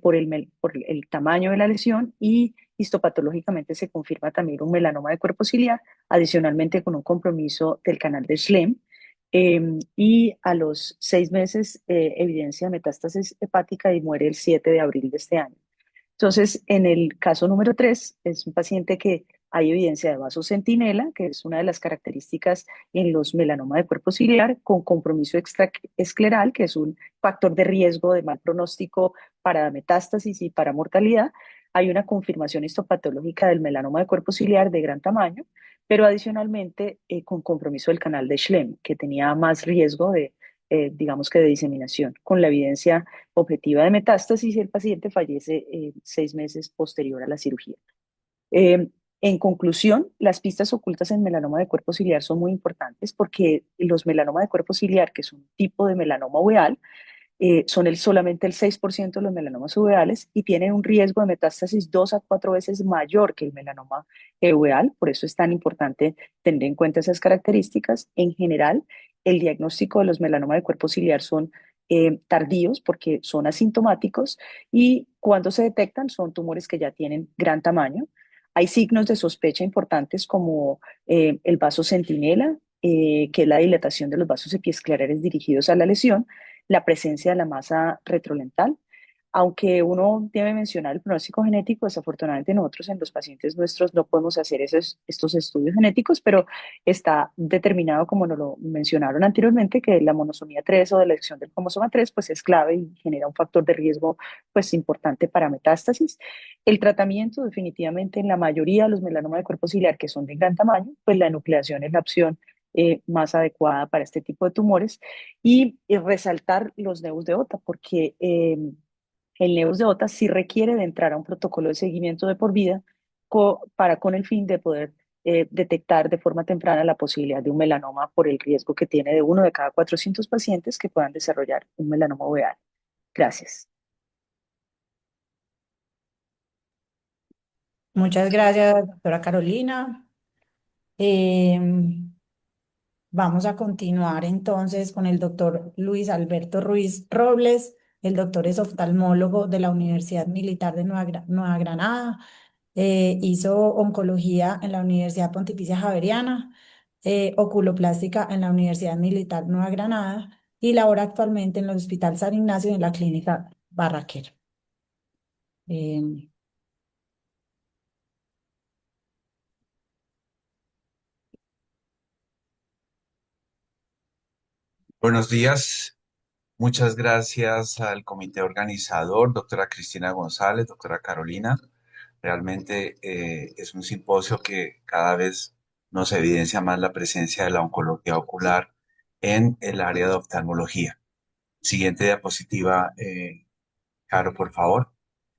Speaker 4: por el tamaño de la lesión y histopatológicamente se confirma también un melanoma de cuerpo ciliar, adicionalmente con un compromiso del canal de Schlemm. Y a los 6 meses evidencia metástasis hepática y muere el 7 de abril de este año. Entonces, en el caso número 3, es un paciente que hay evidencia de vasocentinela, que es una de las características en los melanomas de cuerpo ciliar, con compromiso extraescleral, que es un factor de riesgo de mal pronóstico para metástasis y para mortalidad. Hay una confirmación histopatológica del melanoma de cuerpo ciliar de gran tamaño, pero adicionalmente con compromiso del canal de Schlemm, que tenía más riesgo de, digamos que de diseminación, con la evidencia objetiva de metástasis y el paciente fallece 6 meses posterior a la cirugía. En conclusión, las pistas ocultas en melanoma de cuerpo ciliar son muy importantes porque los melanomas de cuerpo ciliar, que es un tipo de melanoma uveal, son solamente el 6% de los melanomas uveales y tienen un riesgo de metástasis 2 a 4 veces mayor que el melanoma uveal. Por eso es tan importante tener en cuenta esas características. En general, el diagnóstico de los melanomas de cuerpo ciliar son tardíos porque son asintomáticos y cuando se detectan son tumores que ya tienen gran tamaño. Hay signos de sospecha importantes como el vaso centinela, que es la dilatación de los vasos epiesclerares dirigidos a la lesión, la presencia de la masa retrolental. Aunque uno debe mencionar el pronóstico genético, desafortunadamente nosotros en los pacientes nuestros no podemos hacer estos estudios genéticos, pero está determinado, como nos lo mencionaron anteriormente, que la monosomía 3 o de la elección del cromosoma 3 pues es clave y genera un factor de riesgo pues importante para metástasis. El tratamiento definitivamente en la mayoría de los melanomas de cuerpo ciliar que son de gran tamaño, pues la enucleación es la opción más adecuada para este tipo de tumores y resaltar los neus de OTA, porque el neus de OTA sí requiere de entrar a un protocolo de seguimiento de por vida para con el fin de poder detectar de forma temprana la posibilidad de un melanoma por el riesgo que tiene de 1 de cada 400 pacientes que puedan desarrollar un melanoma uveal. Gracias.
Speaker 1: Muchas gracias, doctora Carolina. Vamos a continuar entonces con el doctor Luis Alberto Ruiz Robles. El doctor es oftalmólogo de la Universidad Militar de Nueva Granada. Hizo oncología en la Universidad Pontificia Javeriana, oculoplástica en la Universidad Militar Nueva Granada y labora actualmente en el Hospital San Ignacio en la Clínica Barraquer. Eh,
Speaker 13: Buenos días. Muchas gracias al comité organizador, doctora Cristina González, doctora Carolina. Realmente es un simposio que cada vez nos evidencia más la presencia de la oncología ocular en el área de oftalmología. Siguiente diapositiva, Caro, por favor.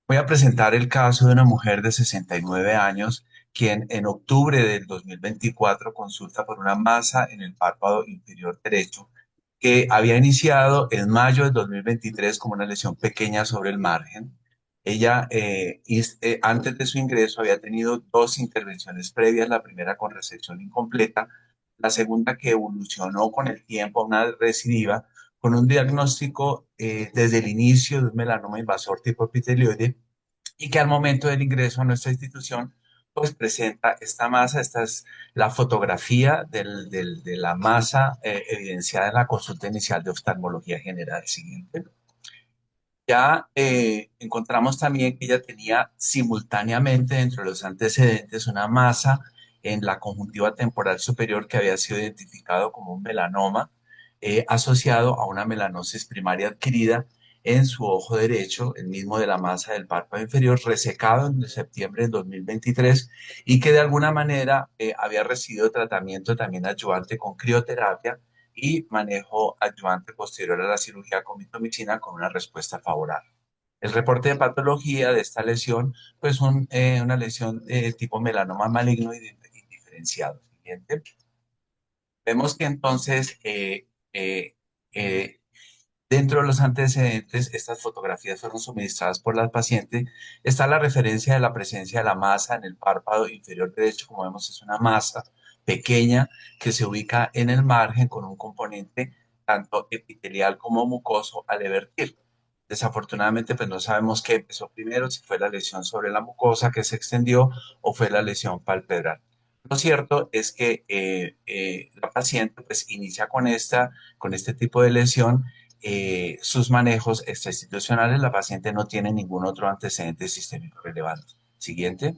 Speaker 13: Voy a presentar el caso de una mujer de 69 años quien en octubre del 2024 consulta por una masa en el párpado inferior derecho que había iniciado en mayo del 2023 como una lesión pequeña sobre el margen. Ella, antes de su ingreso, había tenido dos intervenciones previas, la primera con resección incompleta, la segunda que evolucionó con el tiempo a una recidiva, con un diagnóstico desde el inicio de un melanoma invasor tipo epitelioide y que al momento del ingreso a nuestra institución, pues presenta esta masa. Esta es la fotografía de la masa evidenciada en la consulta inicial de oftalmología general. Siguiente. Ya encontramos también que ella tenía simultáneamente dentro de los antecedentes una masa en la conjuntiva temporal superior que había sido identificado como un melanoma asociado a una melanosis primaria adquirida en su ojo derecho, el mismo de la masa del párpado inferior, resecado en septiembre del 2023 y que de alguna manera había recibido tratamiento también adyuvante con crioterapia y manejo adyuvante posterior a la cirugía con mitomicina con una respuesta favorable. El reporte de patología de esta lesión, pues una lesión de tipo melanoma maligno indiferenciado. Siguiente. Vemos que entonces eh, Dentro de los antecedentes, estas fotografías fueron suministradas por la paciente. Está la referencia de la presencia de la masa en el párpado inferior derecho. Como vemos, es una masa pequeña que se ubica en el margen con un componente tanto epitelial como mucoso al evertir. Desafortunadamente, pues no sabemos qué empezó primero, si fue la lesión sobre la mucosa que se extendió o fue la lesión palpebral. Lo cierto es que la paciente pues inicia con este tipo de lesión sus manejos extrainstitucionales. La paciente no tiene ningún otro antecedente sistémico relevante. Siguiente.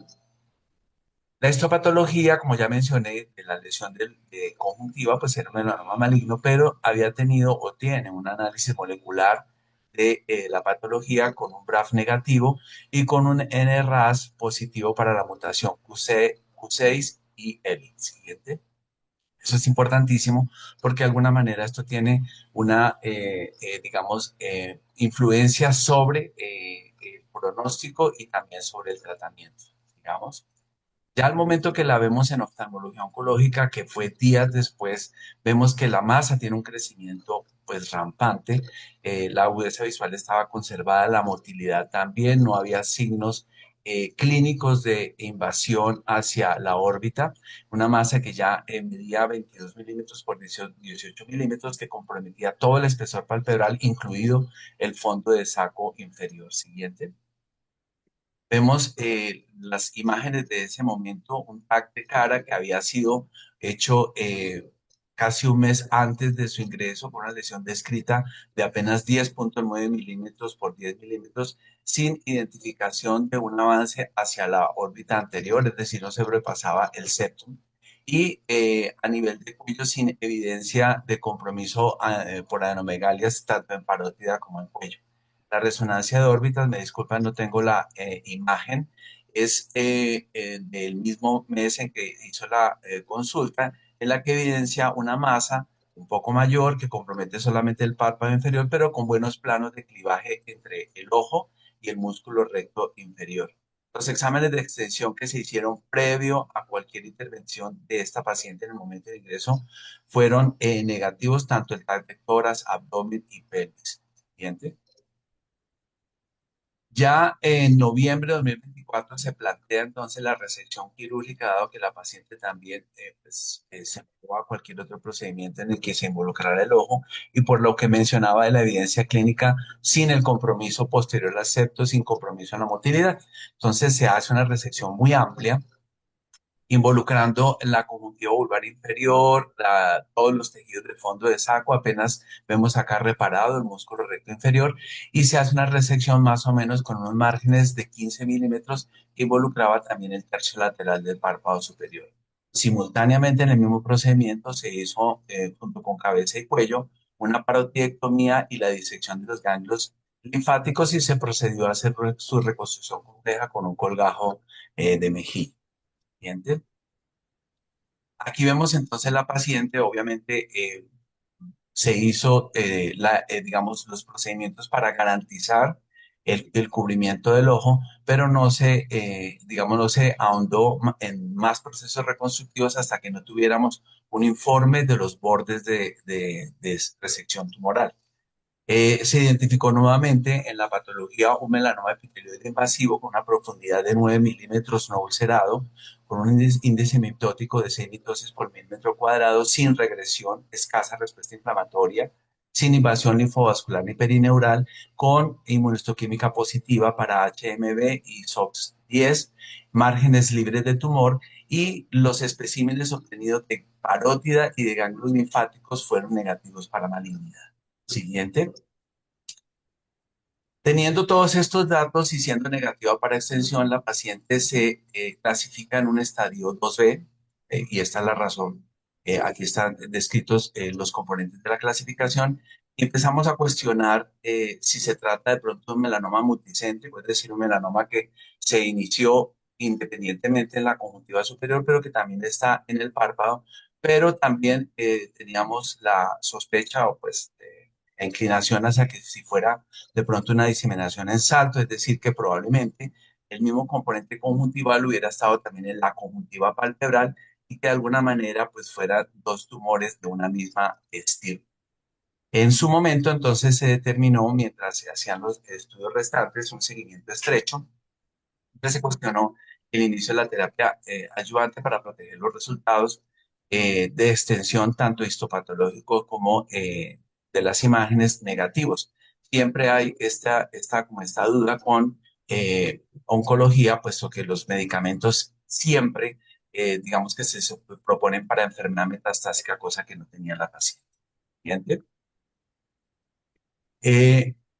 Speaker 13: La histopatología, como ya mencioné, de la lesión de conjuntiva, pues era un melanoma maligno, pero había tenido o tiene un análisis molecular de la patología con un BRAF negativo y con un NRAS positivo para la mutación Q6 y L. Siguiente. Eso es importantísimo porque de alguna manera esto tiene una, digamos, influencia sobre el pronóstico y también sobre el tratamiento, digamos. Ya al momento que la vemos en oftalmología oncológica, que fue días después, vemos que la masa tiene un crecimiento pues rampante, la agudeza visual estaba conservada, la motilidad también, no había signos clínicos de invasión hacia la órbita, una masa que ya medía 22 milímetros por 18 milímetros, que comprometía todo el espesor palpebral, incluido el fondo de saco inferior. Siguiente. Vemos las imágenes de ese momento, un TAC de cara que había sido hecho casi un mes antes de su ingreso por una lesión descrita de apenas 10,9 milímetros por 10 milímetros, sin identificación de un avance hacia la órbita anterior, es decir, no se sobrepasaba el septum. Y a nivel de cuello, sin evidencia de compromiso por adenomegalias, tanto en parótida como en cuello. La resonancia de órbitas, me disculpan, no tengo la imagen, es del mismo mes en que hizo la consulta, en la que evidencia una masa un poco mayor que compromete solamente el párpado inferior, pero con buenos planos de clivaje entre el ojo y el músculo recto inferior. Los exámenes de extensión que se hicieron previo a cualquier intervención de esta paciente en el momento de ingreso fueron negativos, tanto el TAC de tórax, abdomen y pelvis. Siguiente. Ya en noviembre de 2024 se plantea entonces la resección quirúrgica, dado que la paciente también se enfocó a cualquier otro procedimiento en el que se involucrara el ojo y por lo que mencionaba de la evidencia clínica sin el compromiso posterior al septo, sin compromiso en la motilidad. Entonces se hace una resección muy amplia involucrando la conjuntiva vulvar inferior, todos los tejidos del fondo de saco, apenas vemos acá reparado el músculo recto inferior, y se hace una resección más o menos con unos márgenes de 15 milímetros que involucraba también el tercio lateral del párpado superior. Simultáneamente en el mismo procedimiento se hizo, junto con cabeza y cuello, una parotiectomía y la disección de los ganglios linfáticos y se procedió a hacer su reconstrucción compleja con un colgajo de mejilla. Siguiente. Aquí vemos entonces la paciente, obviamente se hizo, digamos, los procedimientos para garantizar el cubrimiento del ojo, pero no se, digamos, no se ahondó en más procesos reconstructivos hasta que no tuviéramos un informe de los bordes de resección tumoral. Se identificó nuevamente en la patología un melanoma epitelioide invasivo con una profundidad de 9 milímetros no ulcerado, con un índice mitótico de 6 mitosis por milímetro cuadrado, sin regresión, escasa respuesta inflamatoria, sin invasión linfovascular ni perineural, con inmunohistoquímica positiva para HMB y SOX10, márgenes libres de tumor y los especímenes obtenidos de parótida y de ganglios linfáticos fueron negativos para malignidad. Siguiente. Teniendo todos estos datos y siendo negativa para extensión, la paciente se clasifica en un estadio 2B y esta es la razón. Aquí están descritos los componentes de la clasificación y empezamos a cuestionar si se trata de pronto de un melanoma multicéntrico, es decir, un melanoma que se inició independientemente en la conjuntiva superior, pero que también está en el párpado, pero también teníamos la sospecha o pues inclinación hacia que si fuera de pronto una diseminación en salto, es decir, que probablemente el mismo componente conjuntival hubiera estado también en la conjuntiva palpebral y que de alguna manera pues fueran dos tumores de una misma estirpe. En su momento, entonces, se determinó, mientras se hacían los estudios restantes, un seguimiento estrecho. Entonces se cuestionó el inicio de la terapia ayudante para proteger los resultados de extensión tanto histopatológicos como de las imágenes negativos. Siempre hay como esta duda con oncología, puesto que los medicamentos siempre, digamos que se proponen para enfermedad metastásica, cosa que no tenía la paciente. ¿Entiende?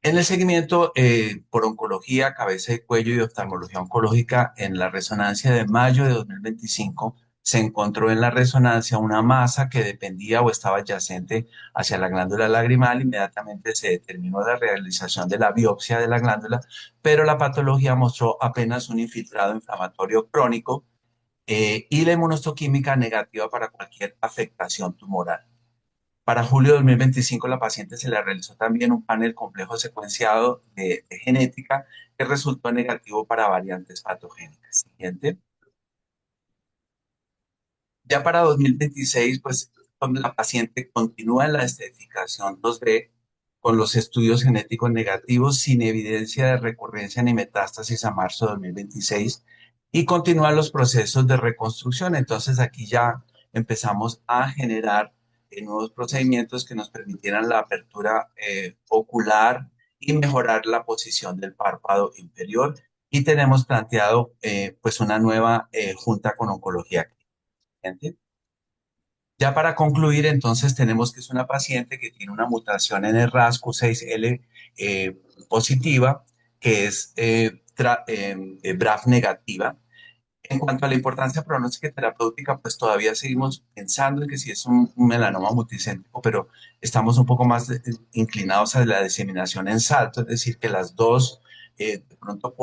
Speaker 13: En el seguimiento por oncología, cabeza y cuello y oftalmología oncológica, en la resonancia de mayo de 2025, se encontró en la resonancia una masa que dependía o estaba adyacente hacia la glándula lagrimal. Inmediatamente se determinó la realización de la biopsia de la glándula, pero la patología mostró apenas un infiltrado inflamatorio crónico y la inmunohistoquímica negativa para cualquier afectación tumoral. Para julio de 2025, la paciente se le realizó también un panel complejo secuenciado de genética que resultó negativo para variantes patogénicas. Siguiente. Ya para 2026, pues la paciente continúa en la estratificación 2B con los estudios genéticos negativos sin evidencia de recurrencia ni metástasis a marzo de 2026 y continúan los procesos de reconstrucción. Entonces aquí ya empezamos a generar nuevos procedimientos que nos permitieran la apertura ocular y mejorar la posición del párpado inferior. Y tenemos planteado pues una nueva junta con oncología. Ya para concluir, entonces tenemos que es una paciente que tiene una mutación en el RAS Q6L positiva, que es BRAF negativa. En cuanto a la importancia pronóstica y terapéutica, pues todavía seguimos pensando en que sí es un melanoma multicéntrico, pero estamos un poco más inclinados a la diseminación en salto, es decir, que las dos, de pronto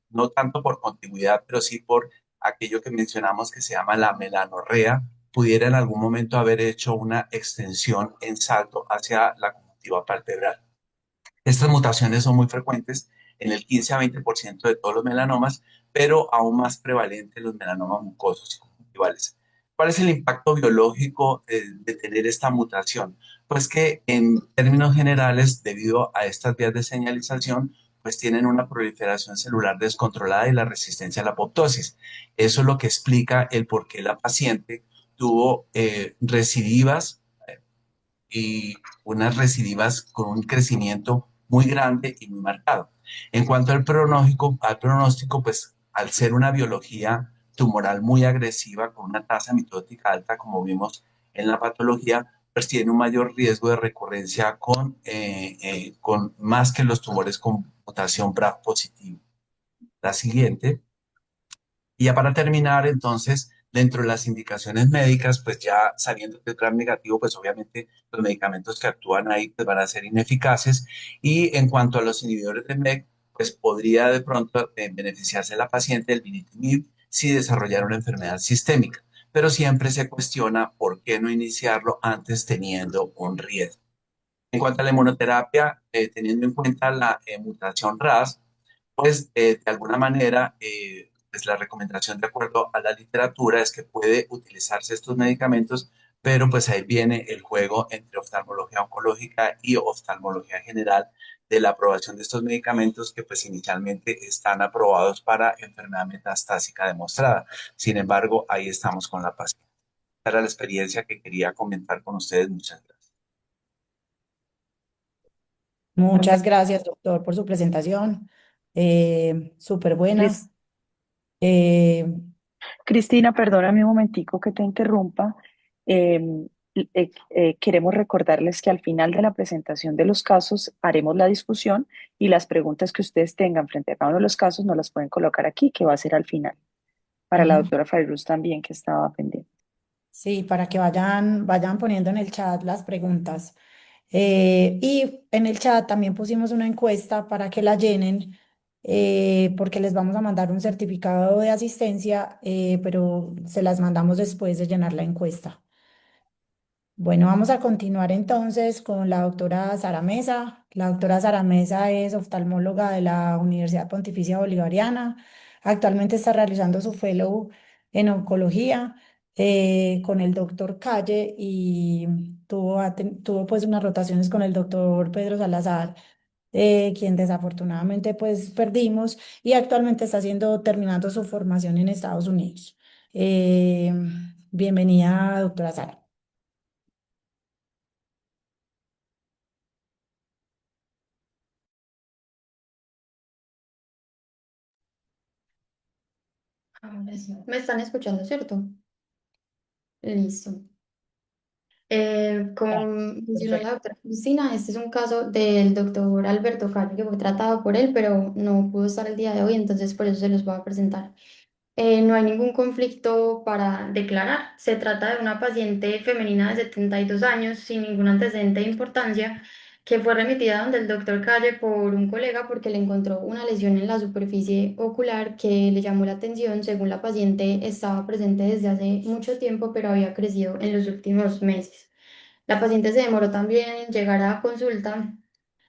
Speaker 13: no tanto por contigüidad, pero sí por aquello que mencionamos que se llama la melanorrea, pudiera en algún momento haber hecho una extensión en salto hacia la conjuntiva palpebral. Estas mutaciones son muy frecuentes en el 15 a 20% de todos los melanomas, pero aún más prevalente en los melanomas mucosos y conjuntivales. ¿Cuál es el impacto biológico de tener esta mutación? Pues que en términos generales, debido a estas vías de señalización, pues tienen una proliferación celular descontrolada y la resistencia a la apoptosis. Eso es lo que explica el por qué la paciente tuvo recidivas y unas recidivas con un crecimiento muy grande y muy marcado. En cuanto al pronóstico, pues al ser una biología tumoral muy agresiva con una tasa mitótica alta, como vimos en la patología, pues tiene un mayor riesgo de recurrencia con más que los tumores con mutación BRAF positiva. La siguiente. Y ya para terminar, entonces, dentro de las indicaciones médicas, pues ya sabiendo que el gran negativo, pues obviamente los medicamentos que actúan ahí pues, van a ser ineficaces. Y en cuanto a los inhibidores de MEK, pues podría de pronto beneficiarse la paciente del vinitimib si desarrollara una enfermedad sistémica. Pero siempre se cuestiona por qué no iniciarlo antes teniendo un riesgo. En cuanto a la inmunoterapia, teniendo en cuenta la mutación RAS, pues de alguna manera, pues la recomendación de acuerdo a la literatura es que puede utilizarse estos medicamentos, pero pues ahí viene el juego entre oftalmología oncológica y oftalmología general de la aprobación de estos medicamentos que pues inicialmente están aprobados para enfermedad metastásica demostrada. Sin embargo, ahí estamos con la paciente. Esta era la experiencia que quería comentar con ustedes. Muchas gracias.
Speaker 1: Muchas gracias, doctor, por su presentación. Súper buena.
Speaker 4: Cris-
Speaker 1: Eh,
Speaker 4: Cristina, perdóname un momentico que te interrumpa. Em, Queremos recordarles que al final de la presentación de los casos haremos la discusión y las preguntas que ustedes tengan frente a cada uno de los casos nos las pueden colocar aquí, que va a ser al final. Para la
Speaker 1: ujú.
Speaker 4: doctora Fairuz también, que estaba pendiente.
Speaker 1: Sí, para que vayan poniendo en el chat las preguntas. Y en el chat también pusimos una encuesta para que la llenen, porque les vamos a mandar un certificado de asistencia, pero se las mandamos después de llenar la encuesta. Bueno, vamos a continuar entonces con la doctora Sara Mesa. La doctora Sara Mesa es oftalmóloga de la Universidad Pontificia Bolivariana. Actualmente está realizando su fellow en oncología con el doctor Calle y tuvo pues unas rotaciones con el doctor Pedro Salazar, quien desafortunadamente pues perdimos y actualmente está terminando su formación en Estados Unidos. Eh, Bienvenida, doctora Sara.
Speaker 14: Ahora sí. ¿Me están escuchando, cierto? Listo. Como mencionó la
Speaker 1: Perfecto.
Speaker 14: doctora Cristina, este es un caso del doctor Alberto Calle que fue tratado por él, pero no pudo estar el día de hoy, entonces por eso se los voy a presentar. No hay ningún conflicto para declarar. Se trata de una paciente femenina de 72 años sin ningún antecedente de importancia que fue remitida donde el doctor Calle por un colega porque le encontró una lesión en la superficie ocular que le llamó la atención. Según la paciente, estaba presente desde hace mucho tiempo, pero había crecido en los últimos meses. La paciente se demoró también en llegar a consulta.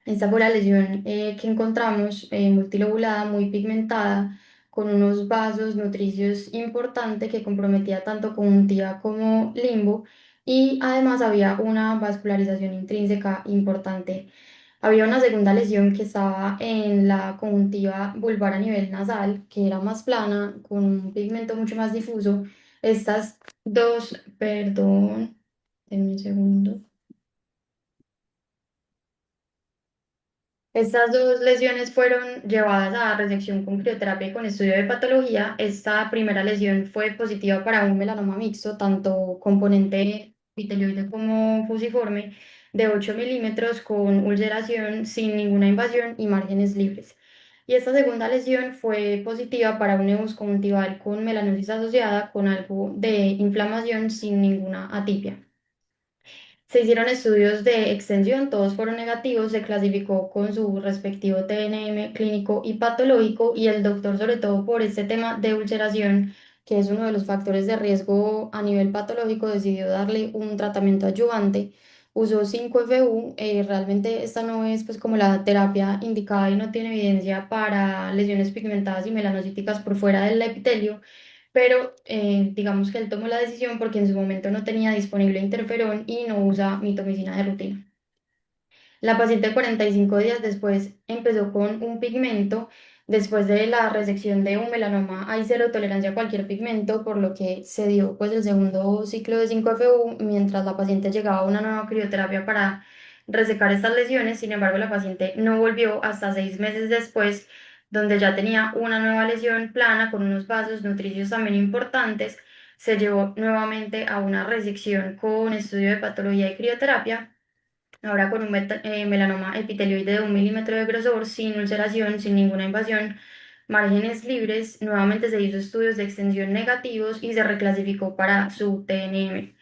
Speaker 14: Esta fue la lesión que encontramos, multilobulada, muy pigmentada, con unos vasos nutricios importantes que comprometía tanto conjuntiva como limbo y además había una vascularización intrínseca importante. Había una segunda lesión que estaba en la conjuntiva vulvar a nivel nasal, que era más plana, con un pigmento mucho más difuso. Estas dos, perdón, denme un segundo. Estas dos lesiones fueron llevadas a resección con crioterapia y con estudio de patología. Esta primera lesión fue positiva para un melanoma mixto, tanto componente epitelioide como fusiforme, de 8 milímetros con ulceración sin ninguna invasión y márgenes libres. Y esta segunda lesión fue positiva para un nebus conjuntival con melanosis asociada con algo de inflamación sin ninguna atipia. Se hicieron estudios de extensión, todos fueron negativos, se clasificó con su respectivo TNM clínico y patológico y el doctor, sobre todo por este tema de ulceración, que es uno de los factores de riesgo a nivel patológico, decidió darle un tratamiento adyuvante. Usó 5FU, realmente esta no es pues como la terapia indicada y no tiene evidencia para lesiones pigmentadas y melanocíticas por fuera del epitelio, pero digamos que él tomó la decisión porque en su momento no tenía disponible interferón y no usa mitomicina de rutina. La paciente 45 días después empezó con un pigmento. Después de la resección de un melanoma hay cero tolerancia a cualquier pigmento, por lo que se dio pues el segundo ciclo de 5FU mientras la paciente llegaba a una nueva crioterapia para resecar estas lesiones. Sin embargo, la paciente no volvió hasta 6 meses después, donde ya tenía una nueva lesión plana con unos vasos nutricios también importantes. Se llevó nuevamente a una resección con estudio de patología y crioterapia, ahora con un melanoma epitelioide de 1 milímetro de grosor, sin ulceración, sin ninguna invasión, márgenes libres. Nuevamente se hizo estudios de extensión negativos y se reclasificó para su TNM.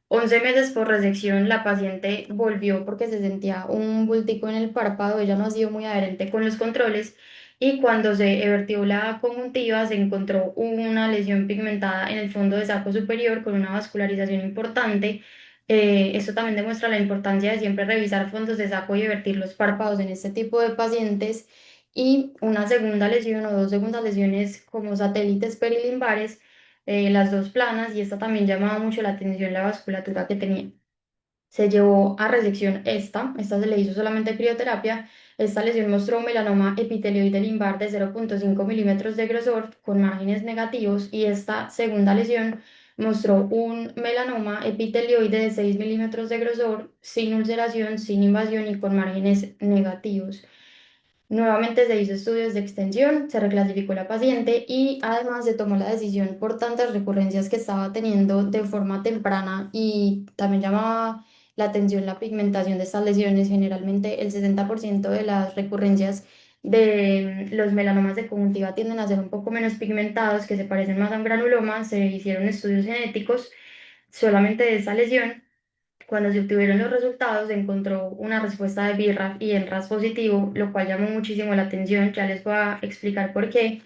Speaker 14: 11 meses por resección, la paciente volvió porque se sentía un bultico en el párpado. Ella no ha sido muy adherente con los controles y cuando se vertió la conjuntiva se encontró una lesión pigmentada en el fondo de saco superior con una vascularización importante. Esto también demuestra la importancia de siempre revisar fondos de saco y vertir los párpados en este tipo de pacientes. Y una segunda lesión o dos segundas lesiones como satélites perilimbares, las dos planas, y esta también llamaba mucho la atención, la vasculatura que tenía. Se llevó a resección esta se le hizo solamente crioterapia. Esta lesión mostró un melanoma epitelioide limbar de 0,5 milímetros de grosor con márgenes negativos y esta segunda lesión mostró un melanoma epitelioide de 6 milímetros de grosor sin ulceración, sin invasión y con márgenes negativos. Nuevamente se hizo estudios de extensión, se reclasificó la paciente y además se tomó la decisión por tantas recurrencias que estaba teniendo de forma temprana y también llamaba la atención la pigmentación de estas lesiones. Generalmente el 60% de las recurrencias de los melanomas de conjuntiva tienden a ser un poco menos pigmentados, que se parecen más a un granuloma. Se hicieron estudios genéticos solamente de esta lesión. Cuando se obtuvieron los resultados, se encontró una respuesta de BRAF y el RAS positivo, lo cual llamó muchísimo la atención. Ya les voy a explicar por qué.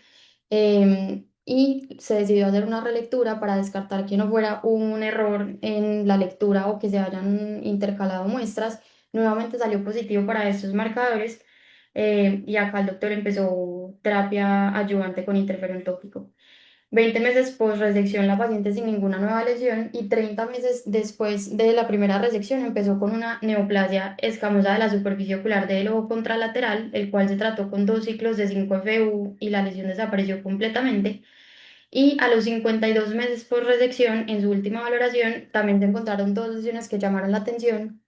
Speaker 14: Y se decidió hacer una relectura para descartar que no fuera un error en la lectura o que se hayan intercalado muestras. Nuevamente salió positivo para estos marcadores, y acá el doctor empezó terapia adyuvante con interferón tópico. 20 meses post resección la paciente sin ninguna nueva lesión y 30 meses después de la primera resección empezó con una neoplasia escamosa de la superficie ocular del ojo contralateral, el cual se trató con 2 ciclos de 5 FU y la lesión desapareció completamente. Y a los 52 meses post resección, en su última valoración, también se encontraron dos lesiones que llamaron la atención.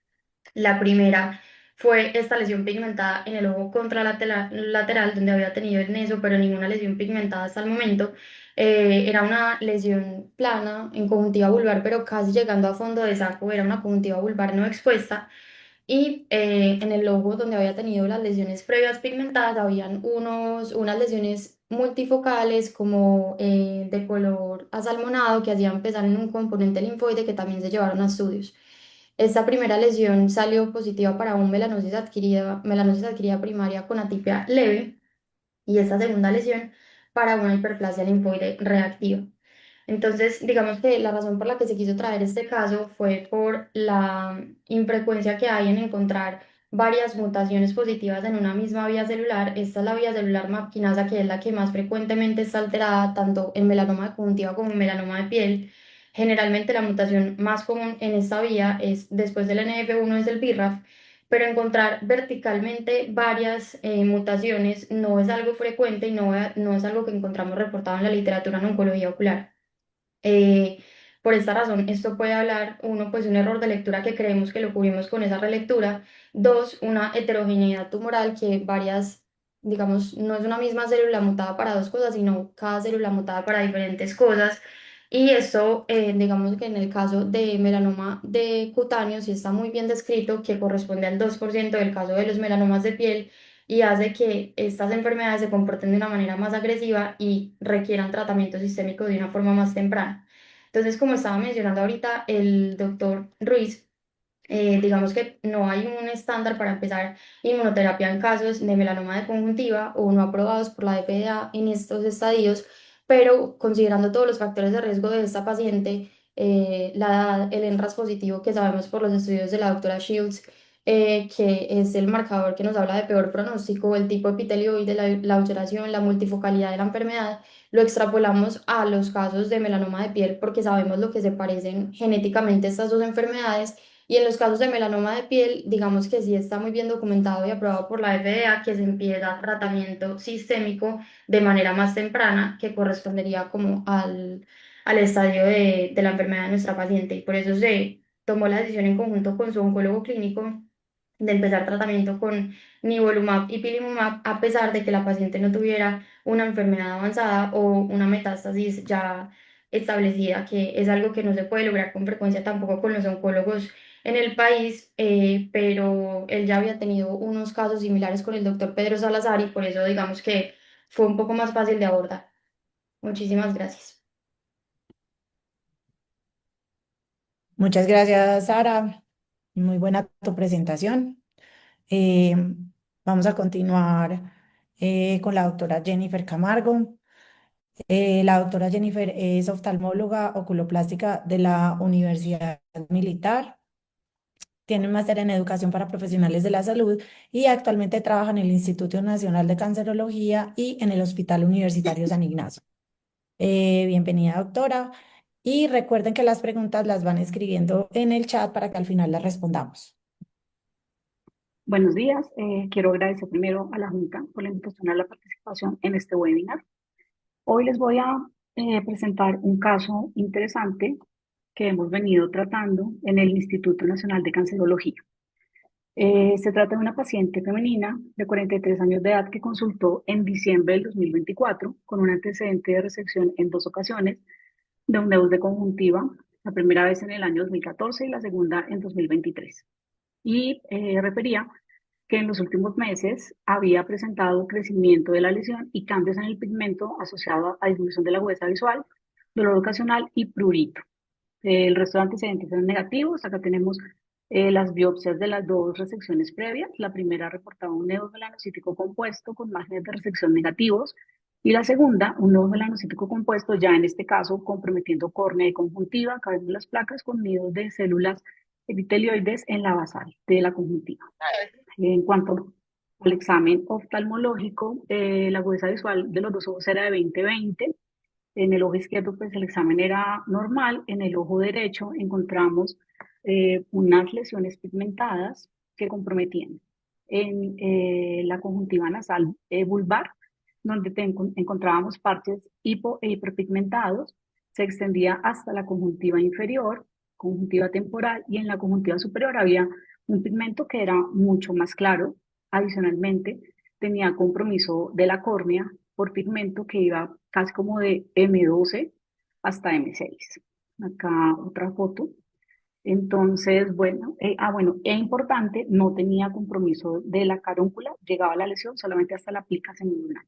Speaker 14: La primera fue esta lesión pigmentada en el ojo contralateral, donde había tenido el neso, pero ninguna lesión pigmentada hasta el momento. Era una lesión plana en conjuntiva vulvar, pero casi llegando a fondo de saco, era una conjuntiva vulvar no expuesta. Y en el ojo donde había tenido las lesiones previas pigmentadas, habían unas lesiones multifocales como de color asalmonado que hacían pensar en un componente linfoide que también se llevaron a estudios. Esta primera lesión salió positiva para un melanosis adquirida primaria con atipia leve y esta segunda lesión para una hiperplasia linfoide reactiva. Entonces, digamos que la razón por la que se quiso traer este caso fue por la infrecuencia que hay en encontrar varias mutaciones positivas en una misma vía celular. Esta es la vía celular MAP quinasa, que es la que más frecuentemente está alterada tanto en melanoma de conjuntiva como en melanoma de piel. Generalmente la mutación más común en esta vía es después del NF1 es el BRAF, pero encontrar verticalmente varias mutaciones no es algo frecuente y no es algo que encontramos reportado en la literatura en oncología ocular. Eh, por esta razón, esto puede hablar, uno, pues un error de lectura que creemos que lo cubrimos con esa relectura. Dos, una heterogeneidad tumoral que varias, digamos, no es una misma célula mutada para dos cosas, sino cada célula mutada para diferentes cosas. Y esto, digamos que en el caso de melanoma de cutáneo, sí está muy bien descrito, que corresponde al 2% del caso de los melanomas de piel y hace que estas enfermedades se comporten de una manera más agresiva y requieran tratamiento sistémico de una forma más temprana. Entonces, como estaba mencionando ahorita el doctor Ruiz, digamos que no hay un estándar para empezar inmunoterapia en casos de melanoma de conjuntiva o no aprobados por la FDA en estos estadios, pero considerando todos los factores de riesgo de esta paciente, la edad, el NRAS positivo que sabemos por los estudios de la doctora Shields, que es el marcador que nos habla de peor pronóstico, el tipo epitelioide, la ulceración, la multifocalidad de la enfermedad, lo extrapolamos a los casos de melanoma de piel porque sabemos lo que se parecen genéticamente estas dos enfermedades y en los casos de melanoma de piel, digamos que sí está muy bien documentado y aprobado por la FDA que se empieza tratamiento sistémico de manera más temprana que correspondería como al estadio de la enfermedad de nuestra paciente. Y por eso se tomó la decisión en conjunto con su oncólogo clínico de empezar tratamiento con nivolumab y pilimumab a pesar de que la paciente no tuviera una enfermedad avanzada o una metástasis ya establecida, que es algo que no se puede lograr con frecuencia tampoco con los oncólogos en el país, pero él ya había tenido unos casos similares con el doctor Pedro Salazar y por eso digamos que fue un poco más fácil de abordar. Muchísimas gracias.
Speaker 1: Muchas gracias, Sara. Muy buena tu presentación. Eh, Vamos a continuar con la doctora Jennifer Camargo. La doctora Jennifer es oftalmóloga oculoplástica de la Universidad Militar. Tiene un máster en educación para profesionales de la salud y actualmente trabaja en el Instituto Nacional de Cancerología y en el Hospital Universitario San Ignacio. Bienvenida, doctora. Y recuerden que las preguntas las van escribiendo en el chat para que al final las respondamos.
Speaker 4: Buenos días. Quiero agradecer primero a la Junta por la invitación a la participación en este webinar. Hoy les voy a presentar un caso interesante que hemos venido tratando en el Instituto Nacional de Cancerología. Se trata de una paciente femenina de 43 años de edad que consultó en diciembre del 2024 con un antecedente de resección en 2 ocasiones de un nebus de conjuntiva, la primera vez en el año 2014 y la segunda en 2023. Y refería que en los últimos meses había presentado crecimiento de la lesión y cambios en el pigmento asociado a disminución de la agudeza visual, dolor ocasional y prurito. El resto de antecedentes eran negativos. Acá tenemos las biopsias de las dos resecciones previas. La primera reportaba un nodo melanocítico compuesto con márgenes de resección negativos y la segunda, un nodo melanocítico compuesto, ya en este caso comprometiendo córnea y conjuntiva. Acá vemos las placas con nidos de células epitelioides en la basal de la conjuntiva. En cuanto al examen oftalmológico, la agudeza visual de los dos ojos era de 20/20 En el ojo izquierdo, pues el examen era normal. En el ojo derecho encontramos unas lesiones pigmentadas que comprometían en la conjuntiva nasal vulvar, donde encontrábamos parches hipo e hiperpigmentados. Se extendía hasta la conjuntiva inferior, conjuntiva temporal, y en la conjuntiva superior había un pigmento que era mucho más claro. Adicionalmente, tenía compromiso de la córnea por pigmento que iba casi como de M12 hasta M6. Acá otra foto. Entonces, bueno, es importante, no tenía compromiso de la carúncula, llegaba la lesión solamente hasta la plica semilunar.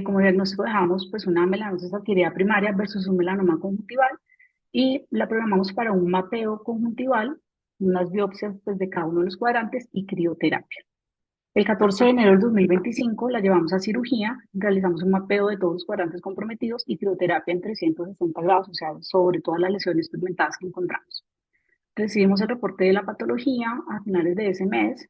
Speaker 4: Como diagnóstico dejamos pues una melanosis adquirida primaria versus un melanoma conjuntival y la programamos para un mapeo conjuntival, unas biopsias pues, de cada uno de los cuadrantes y crioterapia. El 14 de enero del 2025 la llevamos a cirugía, realizamos un mapeo de todos los cuadrantes comprometidos y crioterapia en 360 grados, o sea, sobre todas las lesiones pigmentadas que encontramos. Recibimos el reporte de la patología a finales de ese mes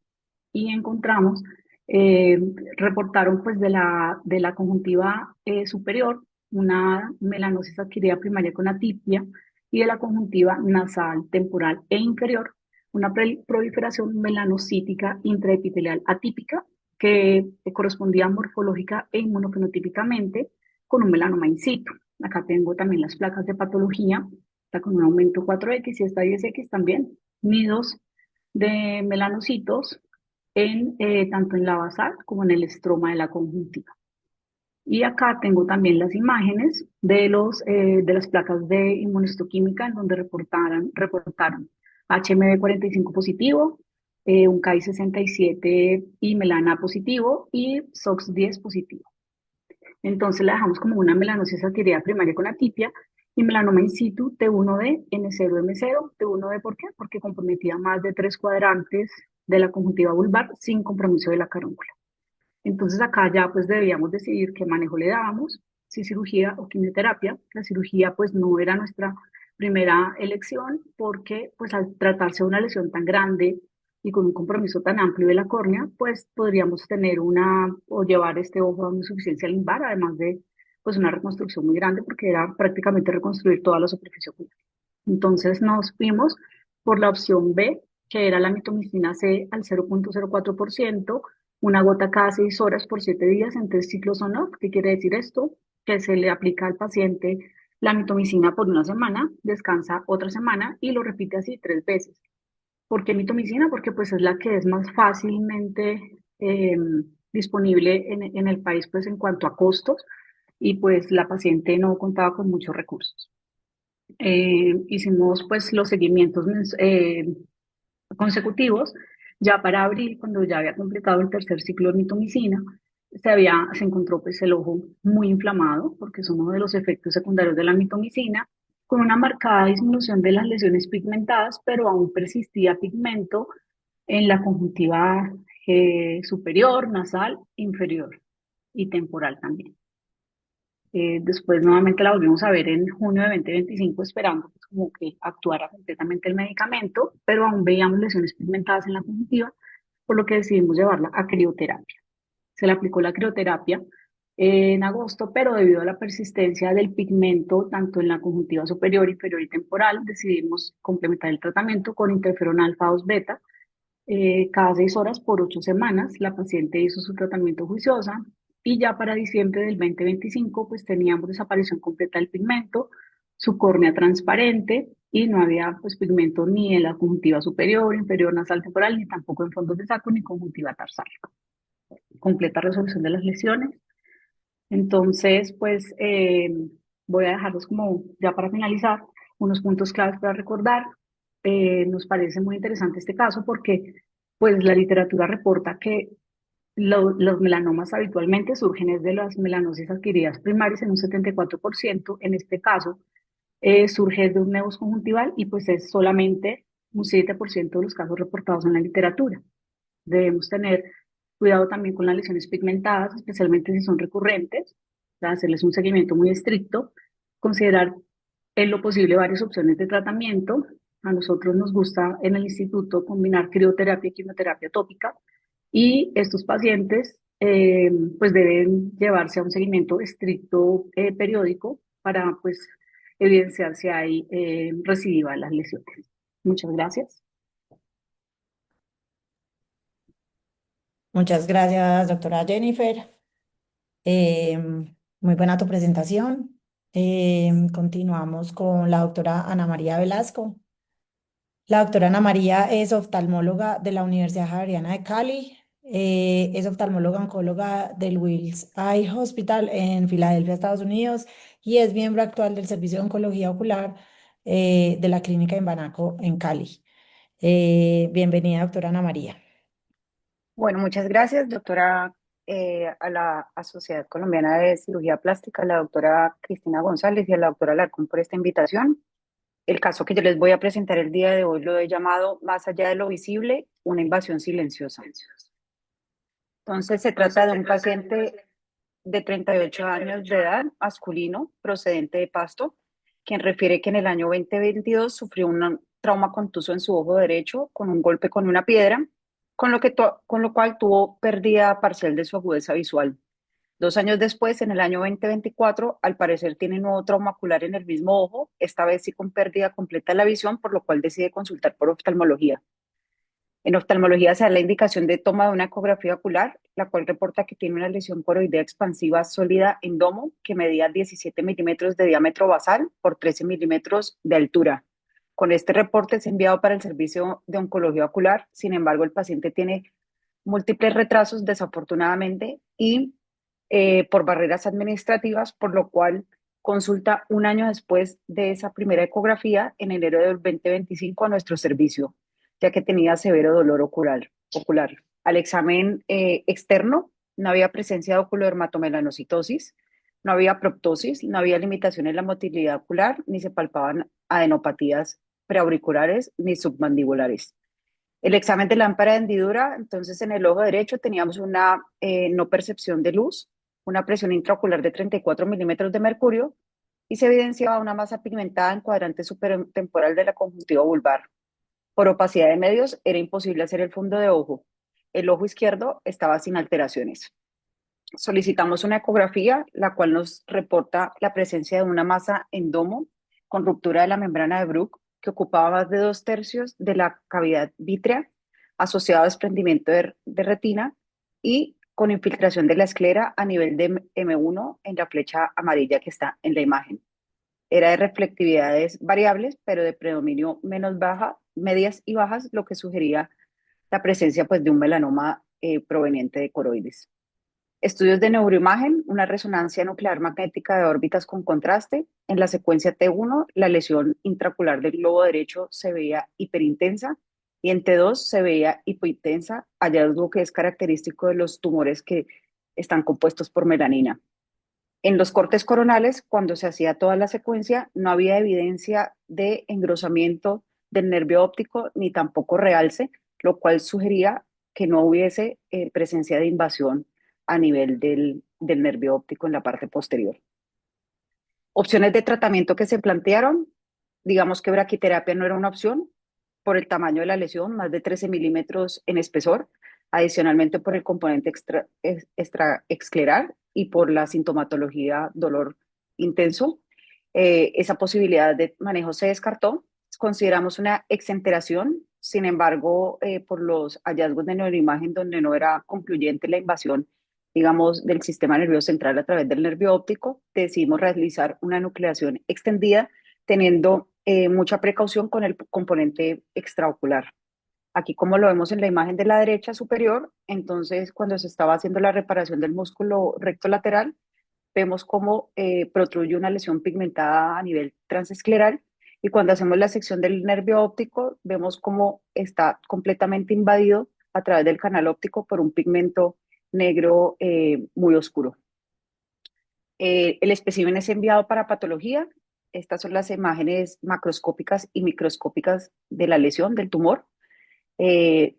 Speaker 4: y encontramos, eh, reportaron pues de la conjuntiva superior una melanosis adquirida primaria con atipia y de la conjuntiva nasal, temporal e inferior una proliferación melanocítica intraepitelial atípica que correspondía morfológica e inmunofenotípicamente con un melanoma in situ. Acá tengo también las placas de patología, está con un aumento 4X y esta 10X también, nidos de melanocitos tanto en la basal como en el estroma de la conjuntiva. Y acá tengo también las imágenes de las placas de inmunistoquímica en donde reportaron HMB45 positivo, un KI67 y melana positivo y SOX10 positivo. Entonces la dejamos como una melanosis adquirida primaria con atipia y melanoma in situ T1D, N0M0. T1D, ¿por qué? Porque comprometía más de 3 cuadrantes de la conjuntiva vulvar sin compromiso de la carúncula. Entonces acá ya pues debíamos decidir qué manejo le dábamos, si cirugía o quimioterapia. La cirugía pues no era nuestra primera elección porque pues al tratarse de una lesión tan grande y con un compromiso tan amplio de la córnea, pues podríamos tener o llevar este ojo a una insuficiencia lumbar, además de pues una reconstrucción muy grande porque era prácticamente reconstruir toda la superficie ocular. Entonces nos fuimos por la opción B, que era la mitomicina C al 0.04%, una gota cada 6 horas por 7 días en 3 ciclos on-off. ¿Qué quiere decir esto? Que se le aplica al paciente la mitomicina por una semana, descansa otra semana y lo repite así 3 veces. ¿Por qué mitomicina? Porque pues es la que es más fácilmente disponible en el país pues en cuanto a costos y pues la paciente no contaba con muchos recursos. Hicimos pues los seguimientos consecutivos. Ya para abril, cuando ya había completado el tercer ciclo de mitomicina, se encontró pues el ojo muy inflamado, porque es uno de los efectos secundarios de la mitomicina, con una marcada disminución de las lesiones pigmentadas, pero aún persistía pigmento en la conjuntiva superior, nasal, inferior y temporal también. Después nuevamente la volvimos a ver en junio de 2025 esperando pues, como que actuara completamente el medicamento, pero aún veíamos lesiones pigmentadas en la conjuntiva, por lo que decidimos llevarla a crioterapia. Se le aplicó la crioterapia en agosto, pero debido a la persistencia del pigmento tanto en la conjuntiva superior, inferior y temporal, decidimos complementar el tratamiento con interferón alfa 2 beta cada 6 horas por 8 semanas. La paciente hizo su tratamiento juiciosa y ya para diciembre del 2025 pues teníamos desaparición completa del pigmento, su córnea transparente y no había pues pigmento ni en la conjuntiva superior, inferior, nasal, temporal, ni tampoco en fondos de saco ni conjuntiva tarsal. Completa resolución de las lesiones. Entonces pues voy a dejarlos como ya para finalizar unos puntos claves para recordar. Nos parece muy interesante este caso porque pues la literatura reporta que los melanomas habitualmente surgen desde las melanosis adquiridas primarias en un 74%, en este caso surge de un nevus conjuntival y pues es solamente un 7% de los casos reportados en la literatura. Debemos tener cuidado también con las lesiones pigmentadas, especialmente si son recurrentes, para hacerles un seguimiento muy estricto, considerar en lo posible varias opciones de tratamiento. A nosotros nos gusta en el instituto combinar crioterapia y quimioterapia tópica y estos pacientes pues deben llevarse a un seguimiento estricto periódico para pues evidenciar si hay recidiva de las lesiones. Muchas gracias.
Speaker 1: Muchas gracias, doctora Jennifer. Muy buena tu presentación. Continuamos con la doctora Ana María Velasco. La doctora Ana María es oftalmóloga de la Universidad Javeriana de Cali. Es oftalmóloga oncóloga del Wills Eye Hospital en Filadelfia, Estados Unidos, y es miembro actual del Servicio de Oncología Ocular de la Clínica en Banaco, en Cali. Bienvenida, doctora Ana María.
Speaker 15: Bueno, muchas gracias, doctora, a la Sociedad Colombiana de Cirugía Plástica, a la doctora Cristina González y a la doctora Larcón por esta invitación. El caso que yo les voy a presentar el día de hoy lo he llamado Más allá de lo visible, una invasión silenciosa. Entonces, se trata de un paciente de 38 años de edad, masculino, procedente de Pasto, quien refiere que en el año 2022 sufrió un trauma contuso en su ojo derecho con un golpe con una piedra, con lo cual tuvo pérdida parcial de su agudeza visual. 2 años después, en el año 2024, al parecer tiene nuevo trauma ocular en el mismo ojo, esta vez sí con pérdida completa de la visión, por lo cual decide consultar por oftalmología. En oftalmología se da la indicación de toma de una ecografía ocular, la cual reporta que tiene una lesión coroidea expansiva sólida en domo que medía 17 milímetros de diámetro basal por 13 milímetros de altura. Con este reporte es enviado para el servicio de oncología ocular, sin embargo el paciente tiene múltiples retrasos desafortunadamente y por barreras administrativas, por lo cual consulta un año después de esa primera ecografía, en enero del 2025, a nuestro servicio, ya que tenía severo dolor ocular. Al examen externo no había presencia de oculodermatomelanocitosis, no había proptosis, no había limitación en la motilidad ocular, ni se palpaban adenopatías preauriculares ni submandibulares. El examen de lámpara de hendidura, entonces en el ojo derecho teníamos una no percepción de luz, una presión intraocular de 34 milímetros de mercurio y se evidenciaba una masa pigmentada en cuadrante supertemporal de la conjuntiva vulvar. Por opacidad de medios era imposible hacer el fondo de ojo. El ojo izquierdo estaba sin alteraciones. Solicitamos una ecografía, la cual nos reporta la presencia de una masa en domo con ruptura de la membrana de Bruch que ocupaba más de 2/3 de la cavidad vítrea, asociado a desprendimiento de retina y con infiltración de la esclera a nivel de M1 en la flecha amarilla que está en la imagen. Era de reflectividades variables, pero de predominio menos baja, medias y bajas, lo que sugería la presencia pues, de un melanoma proveniente de coroides. Estudios de neuroimagen, una resonancia nuclear magnética de órbitas con contraste. En la secuencia T1, la lesión intraocular del globo derecho se veía hiperintensa y en T2 se veía hipointensa, hallazgo que es característico de los tumores que están compuestos por melanina. En los cortes coronales, cuando se hacía toda la secuencia, no había evidencia de engrosamiento del nervio óptico ni tampoco realce, lo cual sugería que no hubiese presencia de invasión a nivel del nervio óptico en la parte posterior. Opciones de tratamiento que se plantearon, digamos que braquiterapia no era una opción por el tamaño de la lesión, más de 13 milímetros en espesor, adicionalmente por el componente extraescleral y por la sintomatología dolor intenso. Esa posibilidad de manejo se descartó. Consideramos una exenteración, sin embargo, por los hallazgos de neuroimagen donde no era concluyente la invasión, digamos, del sistema nervioso central a través del nervio óptico, decidimos realizar una nucleación extendida teniendo mucha precaución con el componente extraocular. Aquí, como lo vemos en la imagen de la derecha superior, entonces cuando se estaba haciendo la reparación del músculo recto lateral, vemos cómo protruye una lesión pigmentada a nivel transescleral y cuando hacemos la sección del nervio óptico, vemos cómo está completamente invadido a través del canal óptico por un pigmento negro muy oscuro. El espécimen es enviado para patología. Estas son las imágenes macroscópicas y microscópicas de la lesión, del tumor. El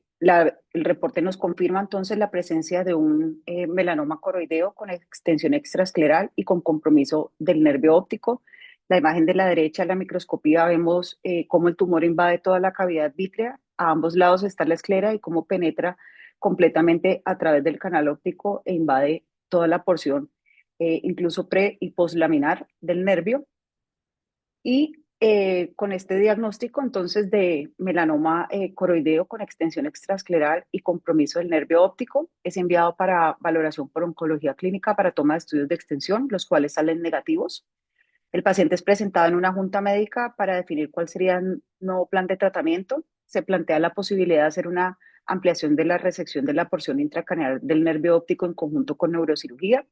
Speaker 15: reporte nos confirma entonces la presencia de un melanoma coroideo con extensión extraescleral y con compromiso del nervio óptico. La imagen de la derecha, la microscopía, vemos cómo el tumor invade toda la cavidad vítrea. A ambos lados está la esclera y cómo penetra completamente a través del canal óptico e invade toda la porción incluso pre y poslaminar del nervio. Y con este diagnóstico entonces de melanoma coroideo con extensión extraescleral y compromiso del nervio óptico, es enviado para valoración por oncología clínica para toma de estudios de extensión, los cuales salen negativos. El paciente es presentado en una junta médica para definir cuál sería el nuevo plan de tratamiento. Se plantea la posibilidad de hacer una ampliación de la resección de la porción intracraneal del nervio óptico en conjunto con neurocirugía.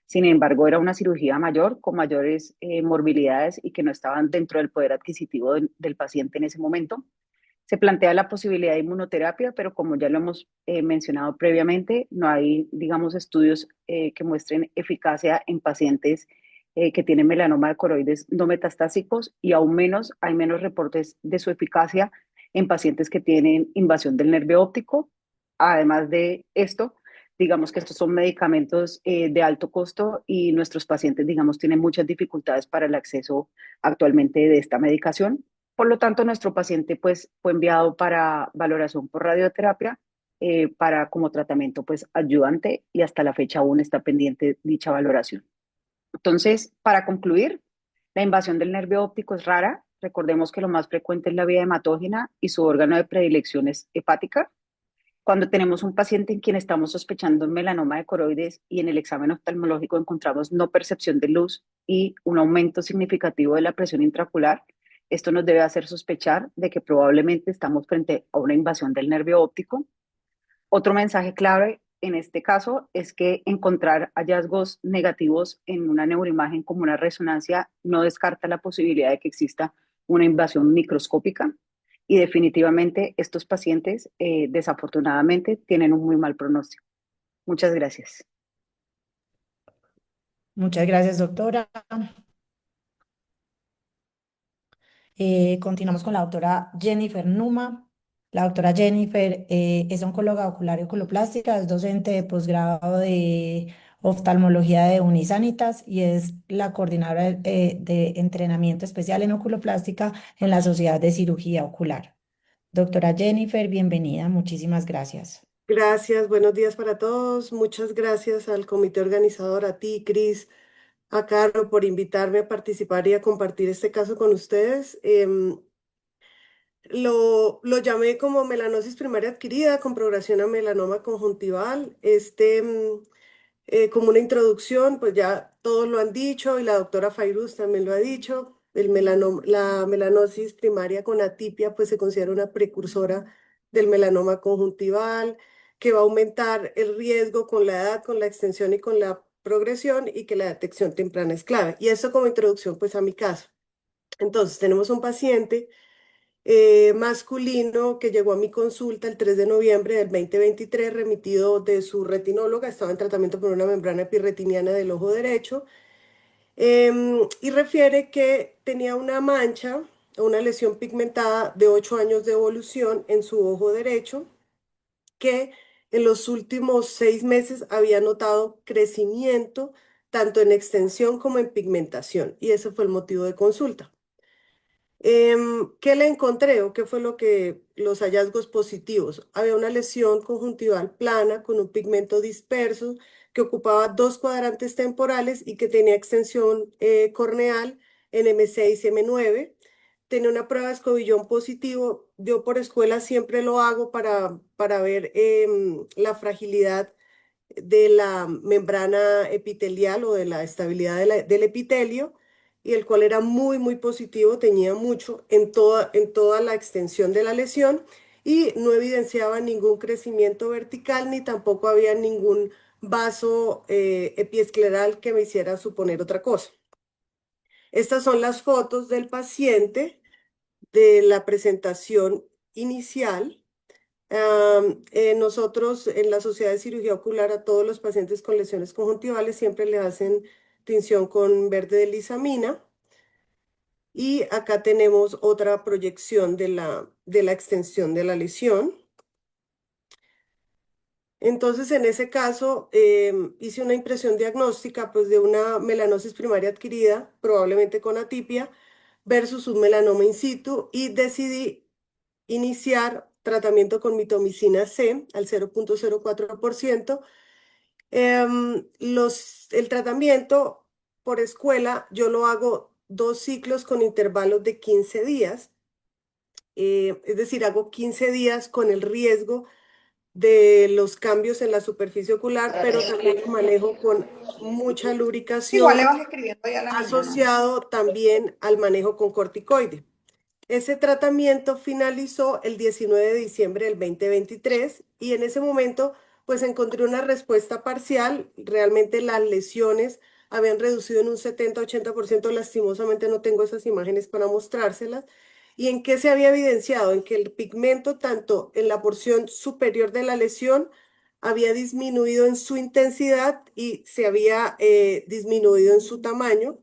Speaker 15: Sin embargo, era una cirugía mayor, con mayores morbilidades y que no estaban dentro del poder adquisitivo del paciente en ese momento. Se plantea la posibilidad de inmunoterapia, pero como ya lo hemos mencionado previamente, no hay, digamos, estudios que muestren eficacia en pacientes que tienen melanoma de coroides no metastásicos y aún menos, hay menos reportes de su eficacia en pacientes que tienen invasión del nervio óptico. Además de esto, digamos que estos son medicamentos de alto costo y nuestros pacientes, digamos, tienen muchas dificultades para el acceso actualmente de esta medicación. Por lo tanto, nuestro paciente pues, fue enviado para valoración por radioterapia para como tratamiento pues, ayudante y hasta la fecha aún está pendiente dicha valoración. Entonces, para concluir, la invasión del nervio óptico es rara. Recordemos que lo más frecuente es la vía hematógena y su órgano de predilección es hepática. Cuando tenemos un paciente en quien estamos sospechando un melanoma de coroides y en el examen oftalmológico encontramos no percepción de luz y un aumento significativo de la presión intraocular, esto nos debe hacer sospechar de que probablemente estamos frente a una invasión del nervio óptico. Otro mensaje clave en este caso es que encontrar hallazgos negativos en una neuroimagen como una resonancia no descarta la posibilidad de que exista una invasión microscópica y definitivamente estos pacientes desafortunadamente tienen un muy mal pronóstico. Muchas gracias.
Speaker 1: Muchas gracias, doctora. Continuamos con la doctora Jennifer Numa. La doctora Jennifer es oncóloga ocular y oculoplástica, es docente de posgrado de oftalmología de Unisanitas y es la coordinadora de entrenamiento especial en oculoplástica en la Sociedad de Cirugía Ocular. Doctora Jennifer, bienvenida, muchísimas gracias.
Speaker 3: Gracias, buenos días para todos. Muchas gracias al comité organizador, a ti, Cris, a Caro, por invitarme a participar y a compartir este caso con ustedes. Lo llamé como melanosis primaria adquirida con progresión a melanoma conjuntival. Como una introducción, pues ya todos lo han dicho y la doctora Fairuz también lo ha dicho. La melanosis primaria con atipia pues se considera una precursora del melanoma conjuntival que va a aumentar el riesgo con la edad, con la extensión y con la progresión y que la detección temprana es clave. Y eso como introducción pues a mi caso. Entonces tenemos un paciente masculino que llegó a mi consulta el 3 de noviembre del 2023, remitido de su retinóloga, estaba en tratamiento por una membrana epirretiniana del ojo derecho, y refiere que tenía una mancha, una lesión pigmentada de 8 años de evolución en su ojo derecho, que en los últimos 6 meses había notado crecimiento tanto en extensión como en pigmentación, y ese fue el motivo de consulta. ¿Qué le encontré o qué fue lo que los hallazgos positivos? Había una lesión conjuntival plana con un pigmento disperso que ocupaba 2 cuadrantes temporales y que tenía extensión corneal en M6 y M9. Tenía una prueba de escobillón positivo. Yo por escuela siempre lo hago para ver la fragilidad de la membrana epitelial o de la estabilidad del epitelio, y el cual era muy, muy positivo, tenía mucho en toda la extensión de la lesión y no evidenciaba ningún crecimiento vertical ni tampoco había ningún vaso epiescleral que me hiciera suponer otra cosa. Estas son las fotos del paciente de la presentación inicial. Nosotros en la Sociedad de Cirugía Ocular a todos los pacientes con lesiones conjuntivales siempre le hacen tinción con verde de lisamina. Y acá tenemos otra proyección de la extensión de la lesión. Entonces, en ese caso, hice una impresión diagnóstica pues, de una melanosis primaria adquirida, probablemente con atipia, versus un melanoma in situ y decidí iniciar tratamiento con mitomicina C al 0.04%, El tratamiento por escuela, yo lo hago 2 ciclos con intervalos de 15 días. Es decir, hago 15 días con el riesgo de los cambios en la superficie ocular, pero también lo manejo con mucha lubricación,
Speaker 16: Igual le vas escribiendo ya a la niña, ¿no?
Speaker 3: asociado también al manejo con corticoide. Ese tratamiento finalizó el 19 de diciembre del 2023 y en ese momento pues encontré una respuesta parcial. Realmente las lesiones habían reducido en un 70-80%. Lastimosamente no tengo esas imágenes para mostrárselas. ¿Y en qué se había evidenciado? En que el pigmento, tanto en la porción superior de la lesión, había disminuido en su intensidad y se había disminuido en su tamaño,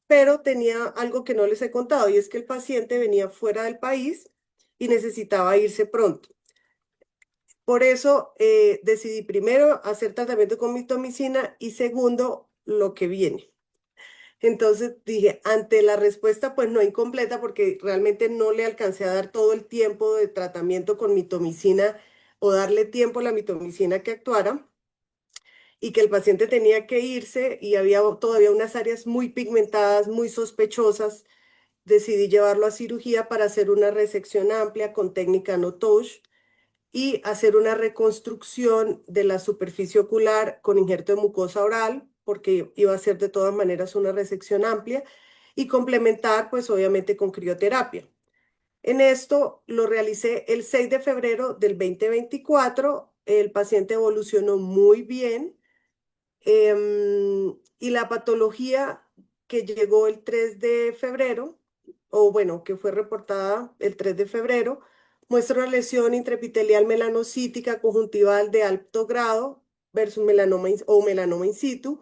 Speaker 3: pero tenía algo que no les he contado y es que el paciente venía fuera del país y necesitaba irse pronto. Por eso decidí primero hacer tratamiento con mitomicina y segundo lo que viene. Entonces dije, ante la respuesta pues no incompleta porque realmente no le alcancé a dar todo el tiempo de tratamiento con mitomicina o darle tiempo a la mitomicina que actuara y que el paciente tenía que irse y había todavía unas áreas muy pigmentadas, muy sospechosas. Decidí llevarlo a cirugía para hacer una resección amplia con técnica no touch y hacer una reconstrucción de la superficie ocular con injerto de mucosa oral, porque iba a ser de todas maneras una resección amplia, y complementar, pues obviamente, con crioterapia. En esto lo realicé el 6 de febrero del 2024. El paciente evolucionó muy bien. Y la patología que llegó el 3 de febrero, o bueno, que fue reportada el 3 de febrero, muestra una lesión intraepitelial melanocítica conjuntival de alto grado versus melanoma o melanoma in situ.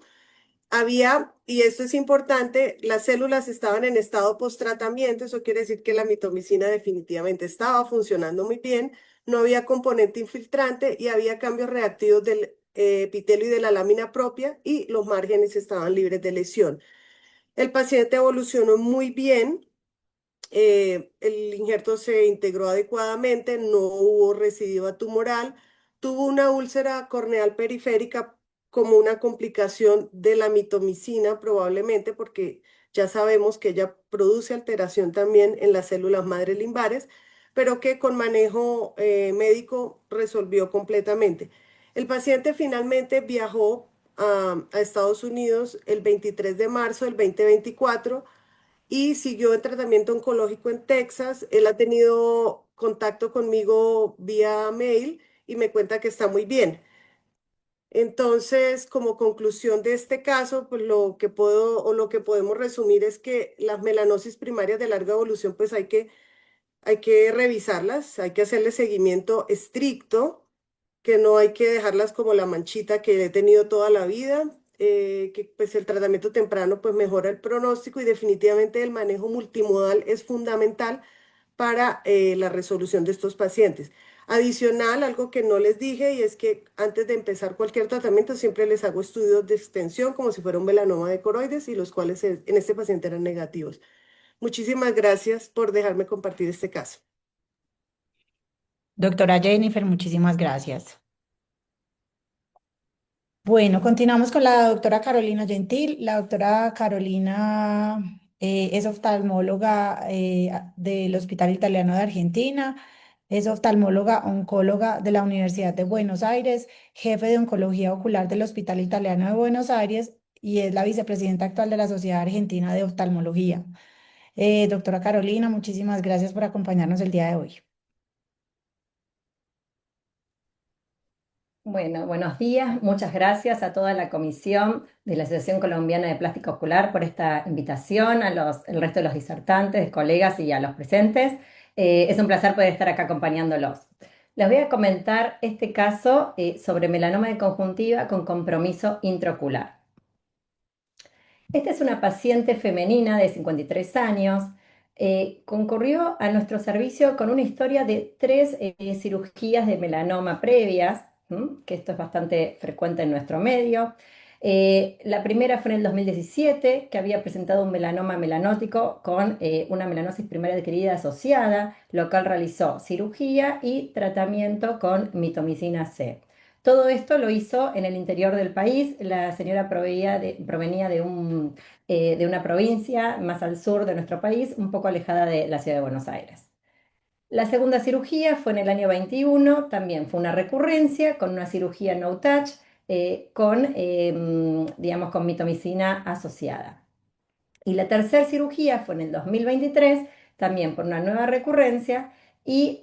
Speaker 3: Había, y esto es importante, las células estaban en estado post-tratamiento, eso quiere decir que la mitomicina definitivamente estaba funcionando muy bien, no había componente infiltrante y había cambios reactivos del epitelio y de la lámina propia y los márgenes estaban libres de lesión. El paciente evolucionó muy bien, el injerto se integró adecuadamente, no hubo recidiva tumoral, tuvo una úlcera corneal periférica como una complicación de la mitomicina probablemente porque ya sabemos que ella produce alteración también en las células madre limbares, pero que con manejo médico resolvió completamente. El paciente finalmente viajó a Estados Unidos el 23 de marzo del 2024 y siguió en tratamiento oncológico en Texas. Él ha tenido contacto conmigo vía mail y me cuenta que está muy bien. Entonces, como conclusión de este caso, pues lo que puedo o lo que podemos resumir es que las melanosis primarias de larga evolución, pues hay que revisarlas, hay que hacerle seguimiento estricto, que no hay que dejarlas como la manchita que he tenido toda la vida, que pues el tratamiento temprano pues mejora el pronóstico y definitivamente el manejo multimodal es fundamental para la resolución de estos pacientes. Adicional, algo que no les dije y es que antes de empezar cualquier tratamiento siempre les hago estudios de extensión como si fuera un melanoma de coroides y los cuales en este paciente eran negativos. Muchísimas gracias por dejarme compartir este caso.
Speaker 1: Doctora Jennifer, muchísimas gracias. Bueno, continuamos con la doctora Carolina Gentil. La doctora Carolina es oftalmóloga del Hospital Italiano de Argentina, es oftalmóloga oncóloga de la Universidad de Buenos Aires, jefe de oncología ocular del Hospital Italiano de Buenos Aires y es la vicepresidenta actual de la Sociedad Argentina de Oftalmología. Doctora Carolina, muchísimas gracias por acompañarnos el día de hoy.
Speaker 17: Bueno, buenos días. Muchas gracias a toda la comisión de la Asociación Colombiana de Plástica Ocular por esta invitación, el resto de los disertantes, colegas y a los presentes. Es un placer poder estar acá acompañándolos. Les voy a comentar este caso sobre melanoma de conjuntiva con compromiso intraocular. Esta es una paciente femenina de 53 años. Concurrió a nuestro servicio con una historia de 3 cirugías de melanoma previas, que esto es bastante frecuente en nuestro medio. La primera fue en el 2017, que había presentado un melanoma melanótico con una melanosis primaria adquirida asociada, lo cual realizó cirugía y tratamiento con mitomicina C. Todo esto lo hizo en el interior del país. La señora provenía de una provincia más al sur de nuestro país, un poco alejada de la ciudad de Buenos Aires. La segunda cirugía fue en el año 21, también fue una recurrencia con una cirugía no touch, digamos, con mitomicina asociada. Y la tercera cirugía fue en el 2023, también por una nueva recurrencia, y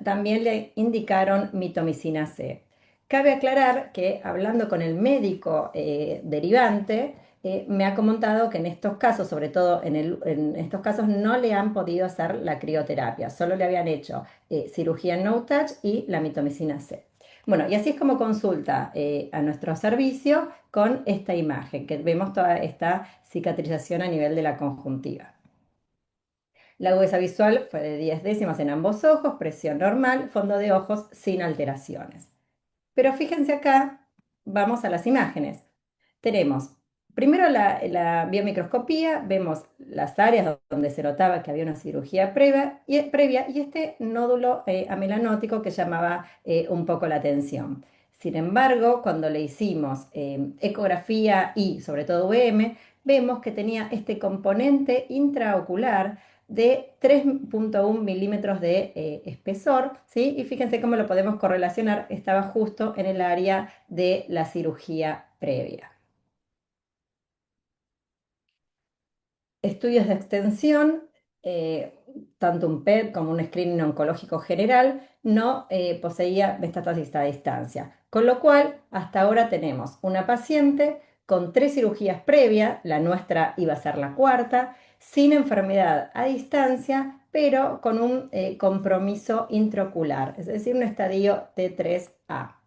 Speaker 17: también le indicaron mitomicina C. Cabe aclarar que hablando con el médico derivante, me ha comentado que en estos casos, sobre todo en estos casos, no le han podido hacer la crioterapia, solo le habían hecho cirugía no touch y la mitomicina C. Bueno, y así es como consulta a nuestro servicio con esta imagen, que vemos toda esta cicatrización a nivel de la conjuntiva. La agudeza visual fue de 10 décimas en ambos ojos, presión normal, fondo de ojos sin alteraciones. Pero fíjense acá, vamos a las imágenes. Tenemos primero la biomicroscopía, vemos las áreas donde se notaba que había una cirugía previa y este nódulo amelanótico que llamaba un poco la atención. Sin embargo, cuando le hicimos ecografía y sobre todo VM, vemos que tenía este componente intraocular de 3.1 milímetros de espesor, ¿sí? Y fíjense cómo lo podemos correlacionar, estaba justo en el área de la cirugía previa. Estudios de extensión, tanto un PET como un screening oncológico general, no poseía metástasis a distancia. Con lo cual, hasta ahora tenemos una paciente con 3 cirugías previas, la nuestra iba a ser la cuarta, sin enfermedad a distancia, pero con un compromiso intraocular, es decir, un estadio T3A.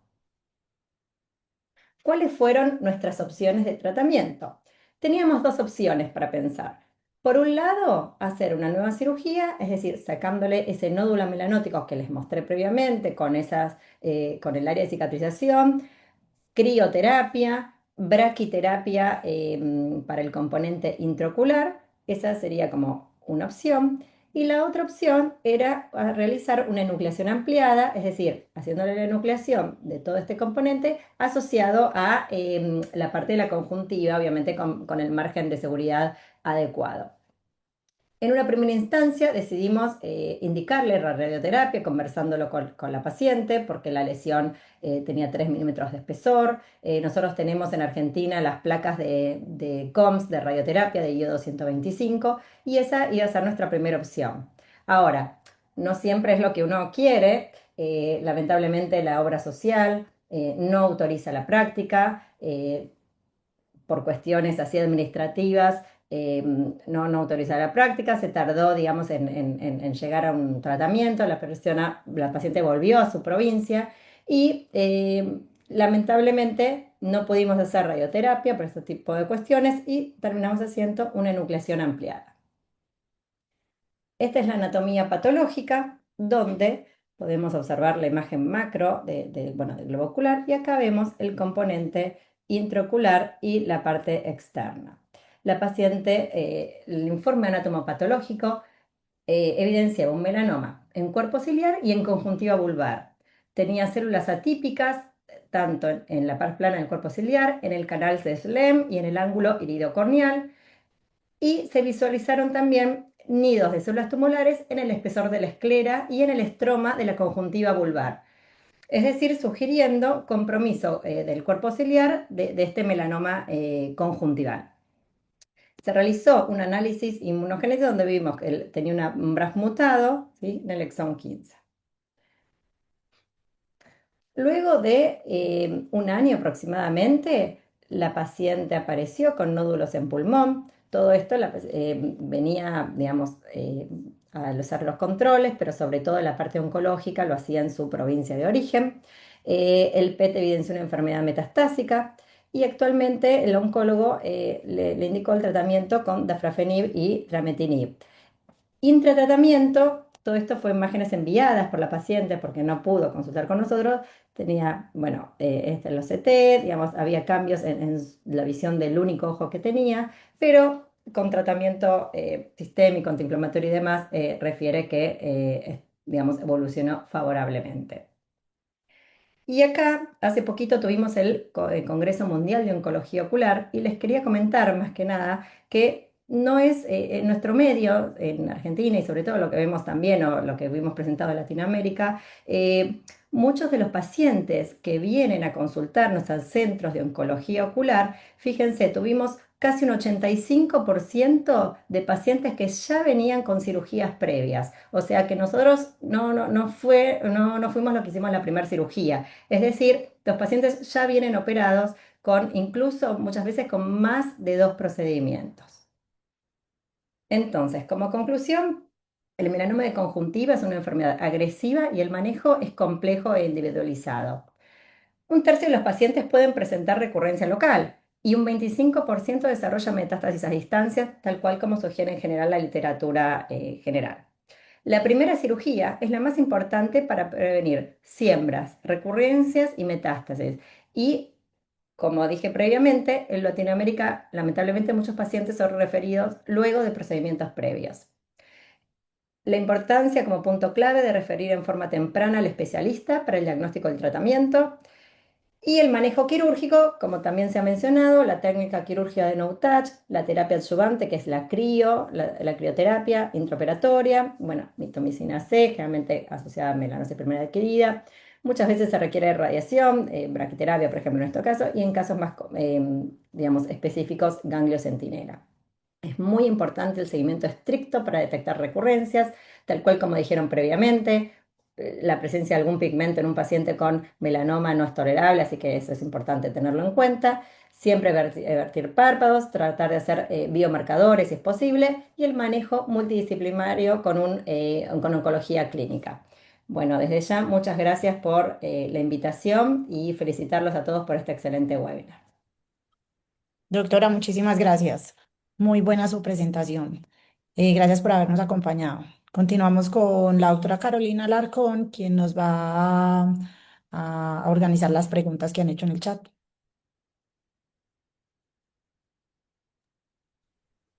Speaker 17: ¿Cuáles fueron nuestras opciones de tratamiento? Teníamos 2 opciones para pensar. Por un lado, hacer una nueva cirugía, es decir, sacándole ese nódulo melanótico que les mostré previamente con el área de cicatrización, crioterapia, braquiterapia para el componente intraocular, esa sería como una opción. Y la otra opción era realizar una enucleación ampliada, es decir, haciéndole la enucleación de todo este componente asociado a la parte de la conjuntiva, obviamente con el margen de seguridad adecuado. En una primera instancia decidimos indicarle la radioterapia conversándolo con la paciente porque la lesión tenía 3 milímetros de espesor. Nosotros tenemos en Argentina las placas de COMS de radioterapia de iodo 125 y esa iba a ser nuestra primera opción. Ahora, no siempre es lo que uno quiere. Lamentablemente la obra social no autoriza la práctica por cuestiones así administrativas. No autorizaba la práctica, se tardó, digamos, en llegar a un tratamiento, la paciente volvió a su provincia y lamentablemente no pudimos hacer radioterapia por ese tipo de cuestiones y terminamos haciendo una enucleación ampliada. Esta es la anatomía patológica donde podemos observar la imagen macro del globo ocular y acá vemos el componente intraocular y la parte externa. La paciente, el informe anatomopatológico evidenciaba un melanoma en cuerpo ciliar y en conjuntiva vulvar. Tenía células atípicas tanto en la parte plana del cuerpo ciliar, en el canal de Schlemm y en el ángulo iridocorneal, y se visualizaron también nidos de células tumorales en el espesor de la esclera y en el estroma de la conjuntiva vulvar. Es decir, sugiriendo compromiso del cuerpo ciliar de este melanoma conjuntival. Se realizó un análisis inmunogenético donde vimos que él tenía un BRAF mutado, ¿sí?, en el exón 15. Luego de un año aproximadamente, la paciente apareció con nódulos en pulmón. Todo esto venía, digamos, al usar los controles, pero sobre todo la parte oncológica lo hacía en su provincia de origen. El PET evidenció una enfermedad metastásica y actualmente el oncólogo le indicó el tratamiento con dafrafenib y trametinib. Intratratamiento, todo esto fue imágenes enviadas por la paciente porque no pudo consultar con nosotros. Tenía, bueno, los CT, digamos, había cambios en la visión del único ojo que tenía, pero con tratamiento sistémico, antiinflamatorio y demás, refiere que, digamos, evolucionó favorablemente. Y acá, hace poquito tuvimos el Congreso Mundial de Oncología Ocular y les quería comentar más que nada que no es en nuestro medio, en Argentina y sobre todo lo que vemos también o lo que vimos presentado en Latinoamérica, muchos de los pacientes que vienen a consultarnos a centros de oncología ocular, fíjense, tuvimos casi un 85% de pacientes que ya venían con cirugías previas. O sea que nosotros no fuimos lo que hicimos en la primera cirugía. Es decir, los pacientes ya vienen operados con incluso muchas veces con más de 2 procedimientos. Entonces, como conclusión, el melanoma de conjuntiva es una enfermedad agresiva y el manejo es complejo e individualizado. Un tercio de los pacientes pueden presentar recurrencia local y un 25% desarrolla metástasis a distancia, tal cual como sugiere en general la literatura general. La primera cirugía es la más importante para prevenir siembras, recurrencias y metástasis. Y, como dije previamente, en Latinoamérica, lamentablemente, muchos pacientes son referidos luego de procedimientos previos. La importancia como punto clave de referir en forma temprana al especialista para el diagnóstico del tratamiento. Y el manejo quirúrgico, como también se ha mencionado, la técnica quirúrgica de no touch, la terapia adyuvante, que es la crioterapia intraoperatoria, bueno, mitomicina C, generalmente asociada a melanosis primera adquirida. Muchas veces se requiere radiación, braquiterapia, por ejemplo, en este caso, y en casos más, digamos, específicos, ganglio centinela. Es muy importante el seguimiento estricto para detectar recurrencias, tal cual como dijeron previamente. La presencia de algún pigmento en un paciente con melanoma no es tolerable, así que eso es importante tenerlo en cuenta. Siempre vertir párpados, tratar de hacer biomarcadores si es posible, y el manejo multidisciplinario con oncología clínica. Bueno, desde ya, muchas gracias por la invitación y felicitarlos a todos por este excelente webinar.
Speaker 1: Doctora, muchísimas gracias. Muy buena su presentación. Gracias por habernos acompañado. Continuamos con la doctora Carolina Alarcón, quien nos va a organizar las preguntas que han hecho en el chat.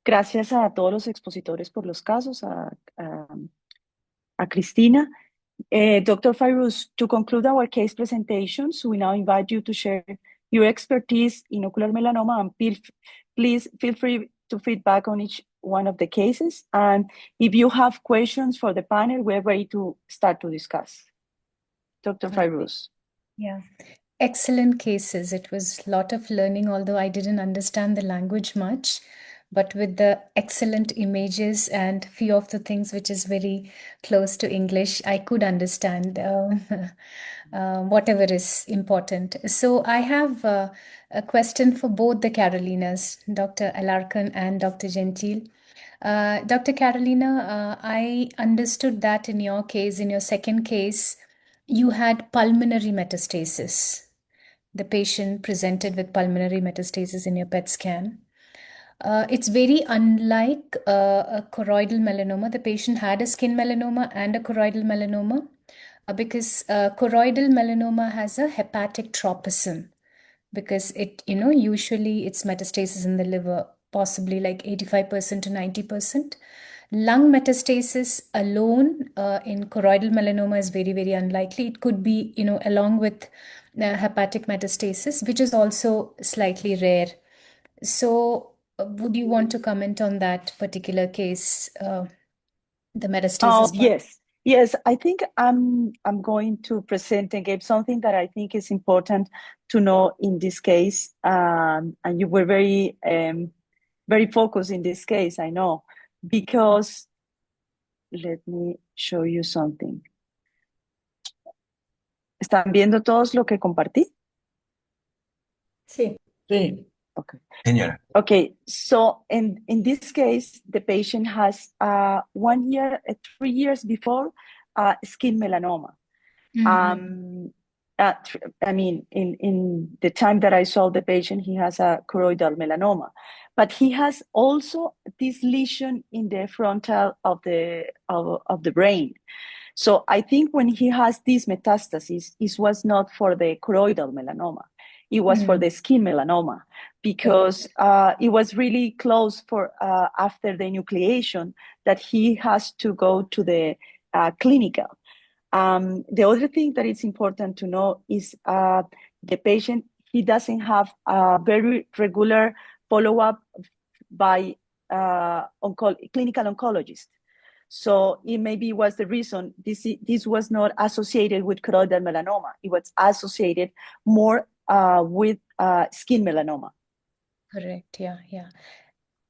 Speaker 4: Gracias a todos los expositores por los casos, a Cristina. Dr. Fairuz, to conclude our case presentations, we now invite you to share your expertise in ocular melanoma and please feel free to feedback on each one of the cases. And if you have questions for the panel, we're ready to start to discuss. Dr. Fairuz.
Speaker 6: Yeah. Excellent cases. It was a lot of learning, although I didn't understand the language much. But with the excellent images and few of the things which is very close to English, I could understand whatever is important. So I have a question for both the Carolinas, Dr. Alarcon and Dr. Gentile. Dr. Carolina, I understood that in your case, in your second case, you had pulmonary metastasis. The patient presented with pulmonary metastasis in your PET scan. It's very unlike a choroidal melanoma. The patient had a skin melanoma and a choroidal melanoma because choroidal melanoma has a hepatic tropism because it, usually it's metastasis in the liver, possibly like 85% to 90%. Lung metastasis alone in choroidal melanoma is very, very unlikely. It could be, along with hepatic metastasis, which is also slightly rare. So, would you want to comment on that particular case, the metastasis part?
Speaker 4: Yes. I think I'm going to present again something that I think is important to know in this case. And you were very, very focused in this case, I know, because let me show you something. ¿Están viendo todos lo que compartí?
Speaker 17: Sí.
Speaker 1: Sí.
Speaker 4: Okay.
Speaker 13: Señora.
Speaker 4: Okay, so in this case, the patient has 1 year, 3 years before skin melanoma.
Speaker 6: Mhm.
Speaker 4: I mean, in the time that I saw the patient, he has a choroidal melanoma, but he has also this lesion in the frontal of the brain. So I think when he has this metastasis, it was not for the choroidal melanoma. It was for the skin melanoma because it was really close for after the enucleation that he has to go to the clinical. The other thing that is important to know is the patient, he doesn't have a very regular follow-up by clinical oncologist. So it maybe was the reason this was not associated with choroidal melanoma. It was associated more with skin melanoma.
Speaker 6: Correct. Yeah.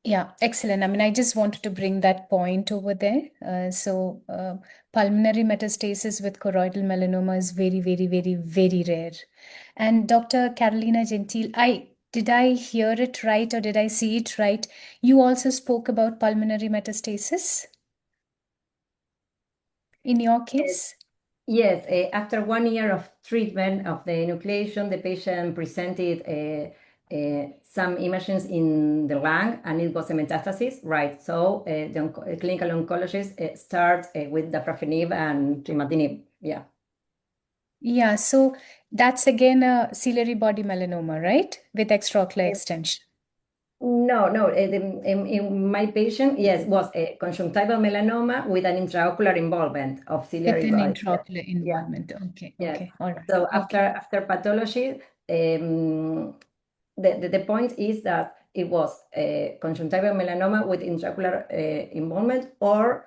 Speaker 6: Yeah, excellent. I mean, I just wanted to bring that point over there. Pulmonary metastasis with choroidal melanoma is very, very, very, very rare. And Dr. Carolina Gentile, did I hear it right or did I see it right? You also spoke about pulmonary metastasis in your case?
Speaker 17: Yes, after 1 year of treatment of the enucleation, the patient presented some images in the lung and it was a metastasis, right? So the clinical oncologist starts with dafrafinib and trimatinib, yeah.
Speaker 6: Yeah, so that's again a ciliary body melanoma, right? With extraocular extension.
Speaker 17: No, in my patient, yes, was a conjunctival melanoma with an intraocular involvement of ciliary
Speaker 6: With an
Speaker 17: body.
Speaker 6: intraocular involvement. Okay,
Speaker 17: Yes.
Speaker 6: okay, all right.
Speaker 17: So
Speaker 6: Okay.
Speaker 17: after pathology, the point is that it was a conjunctival melanoma with intraocular involvement or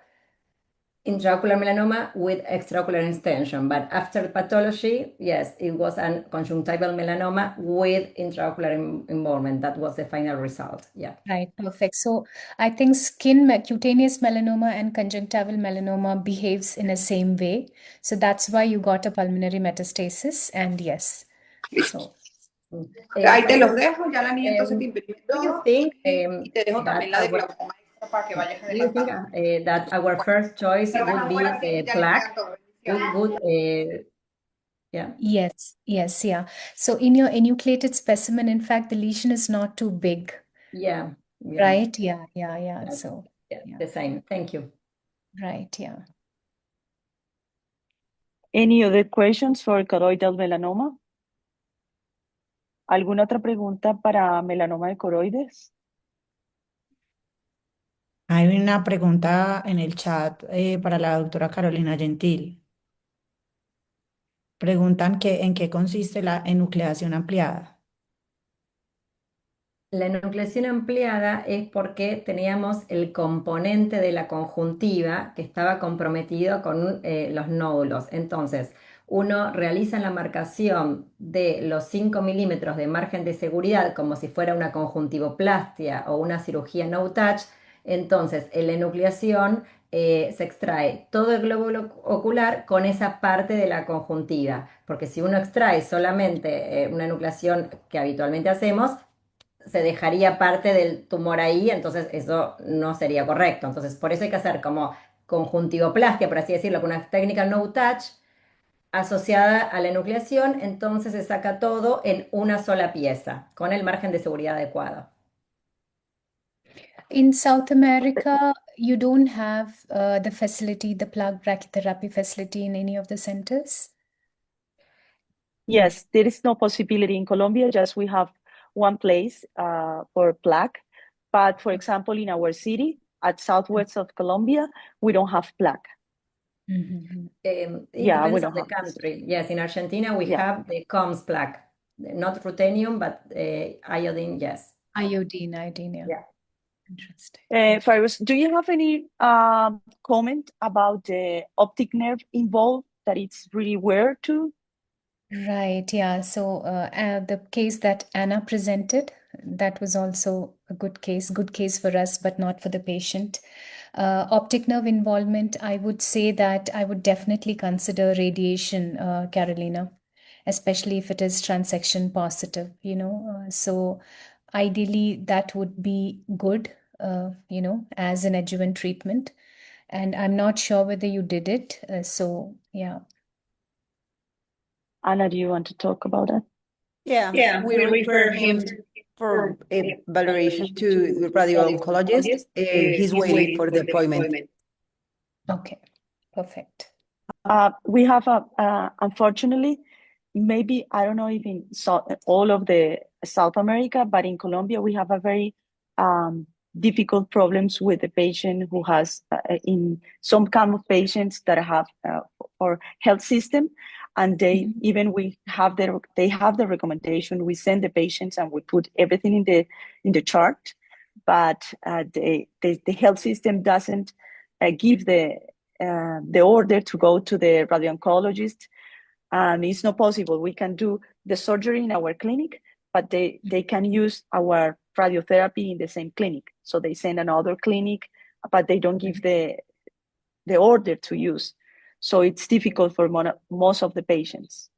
Speaker 17: intraocular melanoma with extraocular extension. But after pathology, yes, it was a conjunctival melanoma with intraocular involvement. That was the final result. Yeah.
Speaker 6: Right, perfect. So I think cutaneous melanoma and conjunctival melanoma behaves in the same way. So that's why you got a pulmonary metastasis. And yes, so
Speaker 16: Ahí te los dejo, ya la niña entonces te imprimió
Speaker 17: do you
Speaker 16: todo
Speaker 17: think
Speaker 16: y te dejo
Speaker 17: that
Speaker 16: también la de
Speaker 17: our
Speaker 16: glaucoma extra para que vayas
Speaker 17: do you think
Speaker 16: adelantando.
Speaker 17: that our first choice
Speaker 16: Pero
Speaker 17: would
Speaker 16: bueno,
Speaker 17: be
Speaker 16: fuera así,
Speaker 17: the
Speaker 16: ya les
Speaker 17: plaque?
Speaker 16: quedan todo.
Speaker 17: Would yeah.
Speaker 6: yes, yeah. So in your enucleated specimen, in fact, the lesion is not too big,
Speaker 17: Yeah.
Speaker 6: right? Yeah. So
Speaker 17: Yeah, the same. Thank you.
Speaker 6: right, yeah.
Speaker 4: Any other questions for choroidal melanoma? ¿Alguna otra pregunta para melanoma de coroides?
Speaker 1: Hay una pregunta en el chat para la doctora Carolina Gentil. Preguntan en qué consiste la enucleación ampliada.
Speaker 17: La enucleación ampliada es porque teníamos el componente de la conjuntiva que estaba comprometido con los nódulos. Entonces, uno realiza la marcación de los 5 milímetros de margen de seguridad como si fuera una conjuntivoplastia o una cirugía no touch. Entonces, en la enucleación se extrae todo el glóbulo ocular con esa parte de la conjuntiva. Porque si uno extrae solamente una enucleación que habitualmente hacemos, se dejaría parte del tumor ahí, entonces eso no sería correcto. Entonces, por eso hay que hacer como conjuntivoplastia, por así decirlo, con una técnica no touch asociada a la enucleación, entonces se saca todo en una sola pieza, con el margen de seguridad adecuado.
Speaker 6: In South America, you don't have the facility, the plaque brachytherapy facility in any of the centers?
Speaker 4: Yes, there is no possibility in Colombia, just we have one place for plaque. But for example, in our city, at southwest of Colombia, we don't have plaque.
Speaker 17: It
Speaker 4: Yeah, we
Speaker 17: depends on
Speaker 4: don't
Speaker 17: the
Speaker 4: have.
Speaker 17: country. Yes, in Argentina, we
Speaker 4: Yeah.
Speaker 17: have the COMS plaque. Not ruthenium, but iodine, yes.
Speaker 6: Iodine, yeah.
Speaker 17: Yeah.
Speaker 6: Interesting.
Speaker 4: Fairuz, do you have any comment about the optic nerve involved that it's really weird too?
Speaker 6: Right, yeah. So the case that Anna presented, that was also a good case for us, but not for the patient. Optic nerve involvement, I would say that I would definitely consider radiation, Carolina, especially if it is transection positive, so ideally that would be good, as an adjuvant treatment. And I'm not sure whether you did it. So, yeah.
Speaker 4: Anna, do you want to talk about that?
Speaker 10: Yeah, we refer him for evaluation to the radio-oncologist. He's waiting for the appointment.
Speaker 6: Okay, perfect.
Speaker 4: We have unfortunately, maybe, I don't know if in all of the South America, but in Colombia, we have a very difficult problems with the patient who has in some kind of patients that have our health system, and they have the recommendation. We send the patients and we put everything in the chart, but the health system doesn't give the order to go to the radio-oncologist, and it's not possible. We can do the surgery in our clinic, but they can use our radiotherapy in the same clinic. So they send another clinic, but they don't give the order to use. So it's difficult for most of the patients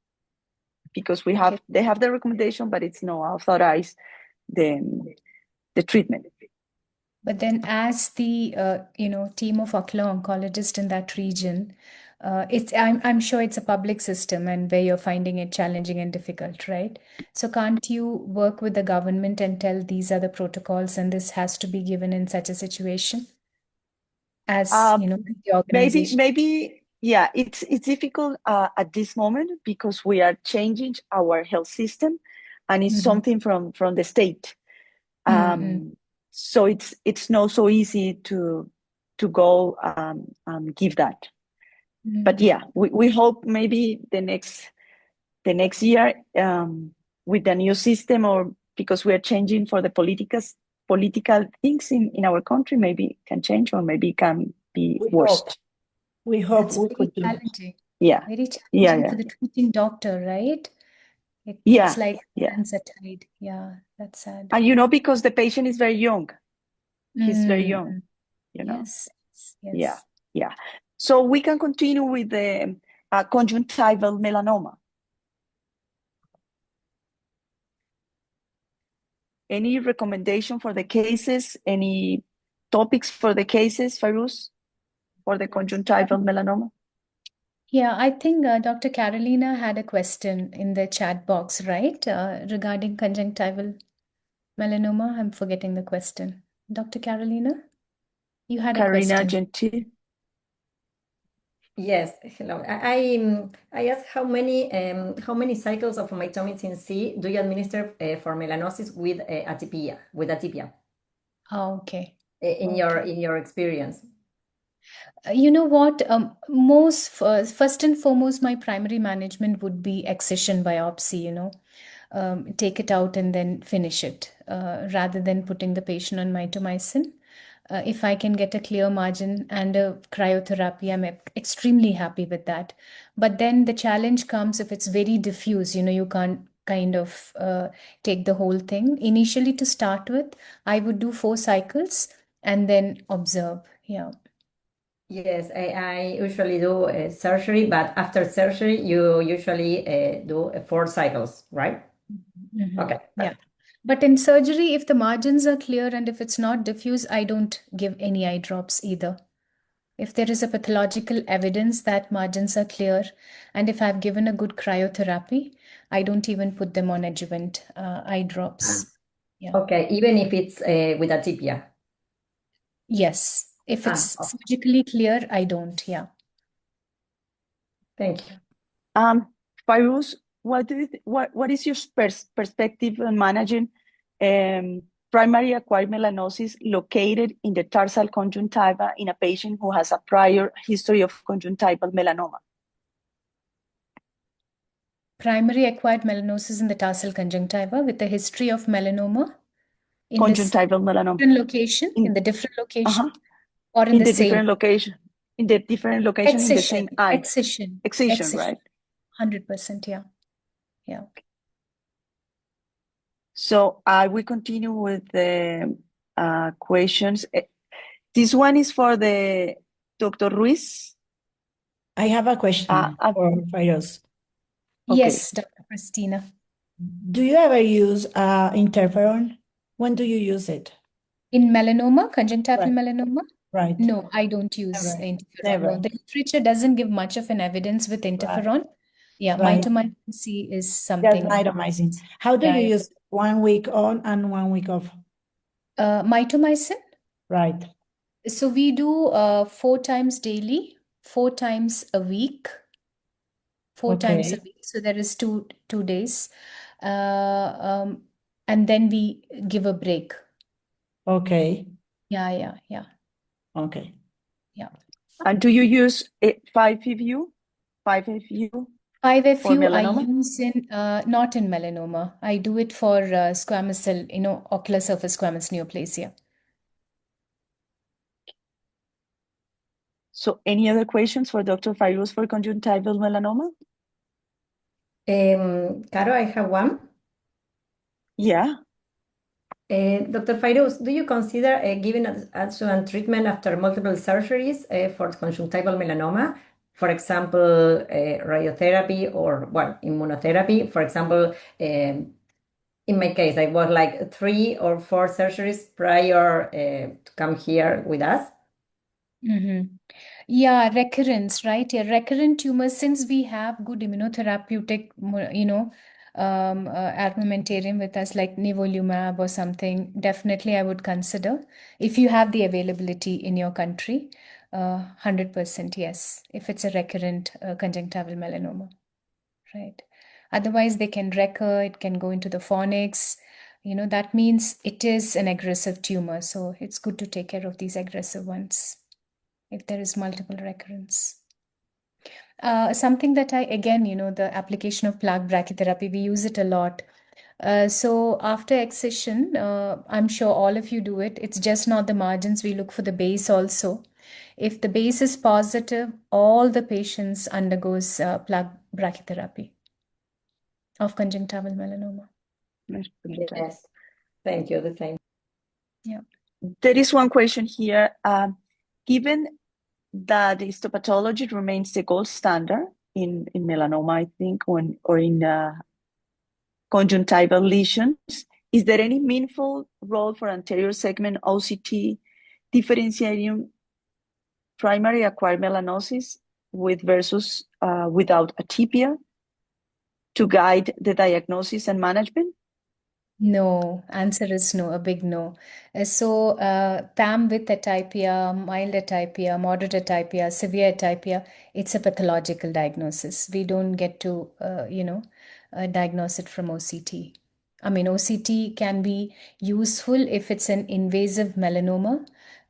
Speaker 4: because they have the recommendation, but it's not authorized the treatment.
Speaker 6: But then, as the team of ocular oncologists in that region, I'm sure it's a public system and where you're finding it challenging and difficult, right? So can't you work with the government and tell these are the protocols and this has to be given in such a situation? As the organization.
Speaker 4: Maybe yeah, it's difficult at this moment because we are changing our health system, and it's something from the state. So it's not so easy to go and give that. But yeah, we hope maybe the next year with the new system, or because we are changing for the political things in our country, maybe it can change, or maybe it can be worse.
Speaker 1: We hope
Speaker 6: That's
Speaker 1: we
Speaker 6: very
Speaker 1: could do.
Speaker 6: challenging.
Speaker 4: Yeah.
Speaker 6: Very challenging for the treating doctor, right? It's like hands are tied. Yeah, that's sad.
Speaker 4: And because the patient is very young. He's very young,
Speaker 6: Yes.
Speaker 4: Yeah. So we can continue with the conjunctival melanoma. Any recommendation for the cases? Any topics for the cases, Fairuz, for the conjunctival melanoma?
Speaker 6: Yeah, I think Dr. Carolina had a question in the chat box, right? Regarding conjunctival melanoma. I'm forgetting the question. Dr. Carolina, you had a question.
Speaker 4: Carolina Gentile.
Speaker 17: Yes, hello. I asked how many cycles of mitomycin C do you administer for melanosis with atypia?
Speaker 6: Oh, okay.
Speaker 17: In your experience.
Speaker 6: You know what? First and foremost, my primary management would be excision biopsy, take it out and then finish it, rather than putting the patient on mitomycin. If I can get a clear margin and a cryotherapy, I'm extremely happy with that. But then the challenge comes if it's very diffuse, you can't kind of take the whole thing. Initially, to start with, I would do 4 cycles and then observe. Yeah.
Speaker 17: Yes, I usually do surgery, but after surgery, you usually do 4 cycles, right? Okay.
Speaker 6: Yeah. But in surgery, if the margins are clear and if it's not diffuse, I don't give any eye drops either. If there is a pathological evidence that margins are clear, and if I've given a good cryotherapy, I don't even put them on adjuvant eye drops. Yeah.
Speaker 17: Okay, even if it's with atypia.
Speaker 6: Yes. If it's surgically clear, I don't. Yeah.
Speaker 17: Thank you.
Speaker 4: Fairuz, what is your perspective on managing primary acquired melanosis located in the tarsal conjunctiva in a patient who has a prior history of conjunctival melanoma?
Speaker 6: Primary acquired melanosis in the tarsal conjunctiva with a history of melanoma in
Speaker 4: conjunctival melanoma
Speaker 6: different location, in the different location, or in
Speaker 4: in
Speaker 6: the
Speaker 4: the
Speaker 6: same
Speaker 4: different location, in the different location in the same eye.
Speaker 6: Excision,
Speaker 4: right?
Speaker 6: 100%, yeah. Yeah.
Speaker 4: So I will continue with the questions. This one is for the Dr. Ruiz.
Speaker 1: I have a question for Fairuz.
Speaker 6: Yes, Dr. Christina.
Speaker 1: Do you ever use interferon? When do you use it?
Speaker 6: In melanoma, conjunctival melanoma?
Speaker 1: Right.
Speaker 6: No, I don't use interferon.
Speaker 1: Never.
Speaker 6: No, the literature doesn't give much of an evidence with interferon. Yeah, mitomycin C is something.
Speaker 1: That's mitomycin. How do you use 1 week on and 1 week off?
Speaker 6: Mitomycin?
Speaker 1: Right.
Speaker 6: So we do 4 times daily, 4 times a week. 4 times a week. So there is two days. And then we give a break.
Speaker 1: Okay.
Speaker 6: Yeah.
Speaker 1: Okay.
Speaker 6: Yeah.
Speaker 4: And do you use 5FU? 5FU for
Speaker 6: 5FU I
Speaker 4: melanoma?
Speaker 6: use in not in melanoma. I do it for squamous cell, ocular surface squamous neoplasia.
Speaker 4: So any other questions for Dr. Fairuz for conjunctival melanoma?
Speaker 17: Caro, I have one.
Speaker 4: Yeah.
Speaker 17: Dr. Fairuz, do you consider giving adjuvant treatment after multiple surgeries for conjunctival melanoma? For example, radiotherapy or, well, immunotherapy. For example, in my case, I was like 3 or 4 surgeries prior to come here with us.
Speaker 6: Yeah, recurrence, right? Yeah, recurrent tumors, since we have good immunotherapeutic, armamentarium with us, like nivolumab or something, definitely I would consider if you have the availability in your country. 100% yes, if it's a recurrent conjunctival melanoma, right? Otherwise, they can recur, it can go into the fornix. That means it is an aggressive tumor, so it's good to take care of these aggressive ones if there is multiple recurrence. Something that the application of plaque brachytherapy, we use it a lot. So after excision, I'm sure all of you do it. It's just not the margins. We look for the base also. If the base is positive, all the patients undergoes plaque brachytherapy of conjunctival melanoma.
Speaker 17: Yes, thank you. The same.
Speaker 6: Yeah.
Speaker 4: There is one question here. Given that histopathology remains the gold standard in melanoma, I think, or in conjunctival lesions, is there any meaningful role for anterior segment OCT differentiating primary acquired melanosis with versus without atypia to guide the diagnosis and management?
Speaker 6: No, answer is no, a big no. PAM with atypia, mild atypia, moderate atypia, severe atypia, it's a pathological diagnosis. We don't get to, diagnose it from OCT. I mean, OCT can be useful if it's an invasive melanoma,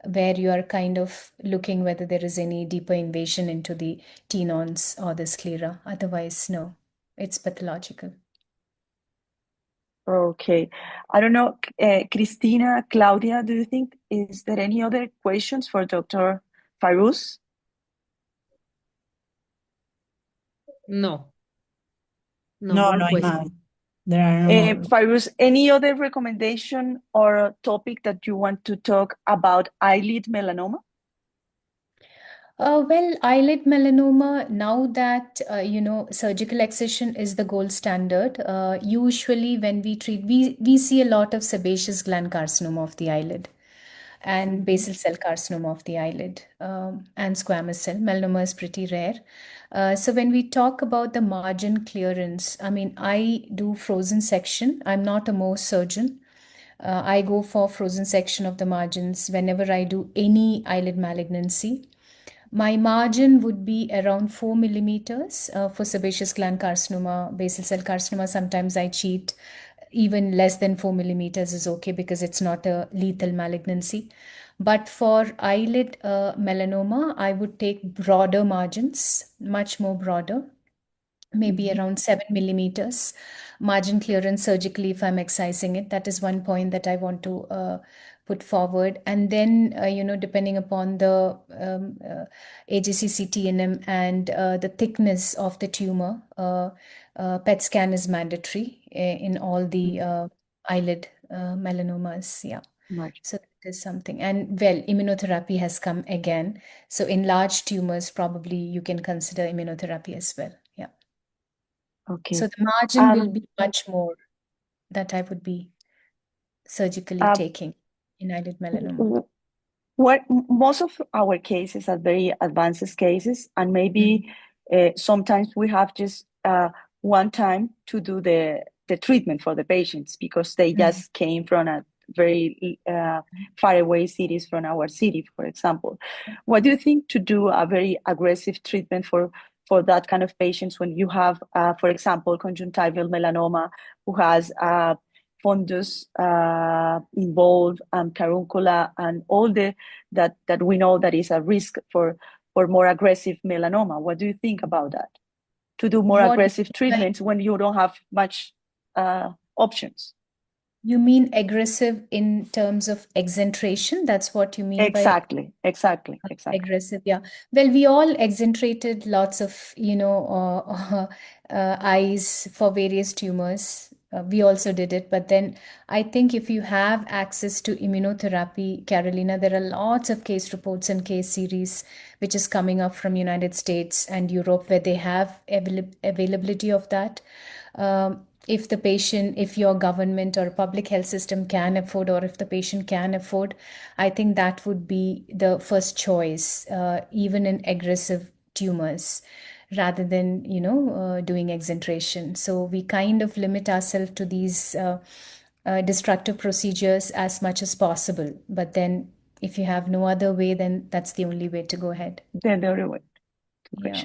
Speaker 6: where you are kind of looking whether there is any deeper invasion into the tenons or the sclera. Otherwise, no, it's pathological.
Speaker 4: Okay. I don't know, Cristina, Claudia, do you think, is there any other questions for Dr. Fairuz?
Speaker 11: No. No
Speaker 1: No,
Speaker 11: more
Speaker 1: no hay más.
Speaker 11: questions.
Speaker 1: There are no more.
Speaker 4: Fairuz, any other recommendation or topic that you want to talk about eyelid melanoma?
Speaker 6: Well, eyelid melanoma, now that, surgical excision is the gold standard, usually when we treat, we see a lot of sebaceous gland carcinoma of the eyelid and basal cell carcinoma of the eyelid, and squamous cell. Melanoma is pretty rare. So when we talk about the margin clearance, I mean, I do frozen section. I'm not a Mohs surgeon. I go for frozen section of the margins whenever I do any eyelid malignancy. My margin would be around 4 millimeters for sebaceous gland carcinoma, basal cell carcinoma. Sometimes I cheat. Even less than 4 millimeters is okay because it's not a lethal malignancy. But for eyelid melanoma, I would take broader margins, much more broader, maybe around 7 millimeters margin clearance surgically if I'm excising it. That is one point that I want to put forward. And then, depending upon the AJC CTNM and the thickness of the tumor, PET scan is mandatory in all the eyelid melanomas. Yeah.
Speaker 4: Right.
Speaker 6: So that is something. And well, immunotherapy has come again. So in large tumors, probably you can consider immunotherapy as well. Yeah.
Speaker 4: Okay.
Speaker 6: So the margin will be much more that I would be surgically taking in eyelid melanoma.
Speaker 4: Most of our cases are very advanced cases, and maybe sometimes we have just one time to do the treatment for the patients because they just came from a very far away cities from our city, for example. What do you think to do a very aggressive treatment for that kind of patients when you have, for example, conjunctival melanoma who has fundus involved and caruncula and all that we know that is a risk for more aggressive melanoma. What do you think about that? To do more aggressive treatments when you don't have much options.
Speaker 6: You mean aggressive in terms of exentration? That's what you mean
Speaker 4: exactly,
Speaker 6: by aggressive, yeah. Well, we all exentrated lots of, eyes for various tumors. We also did it, but then I think if you have access to immunotherapy, Carolina, there are lots of case reports and case series which is coming up from United States and Europe where they have availability of that. If your government or public health system can afford, or if the patient can afford, I think that would be the first choice, even in aggressive tumors, rather than, doing exentration. So we kind of limit ourselves to these destructive procedures as much as possible. But then if you have no other way, then that's the only way to go ahead.
Speaker 4: Then the other way.
Speaker 6: Yeah.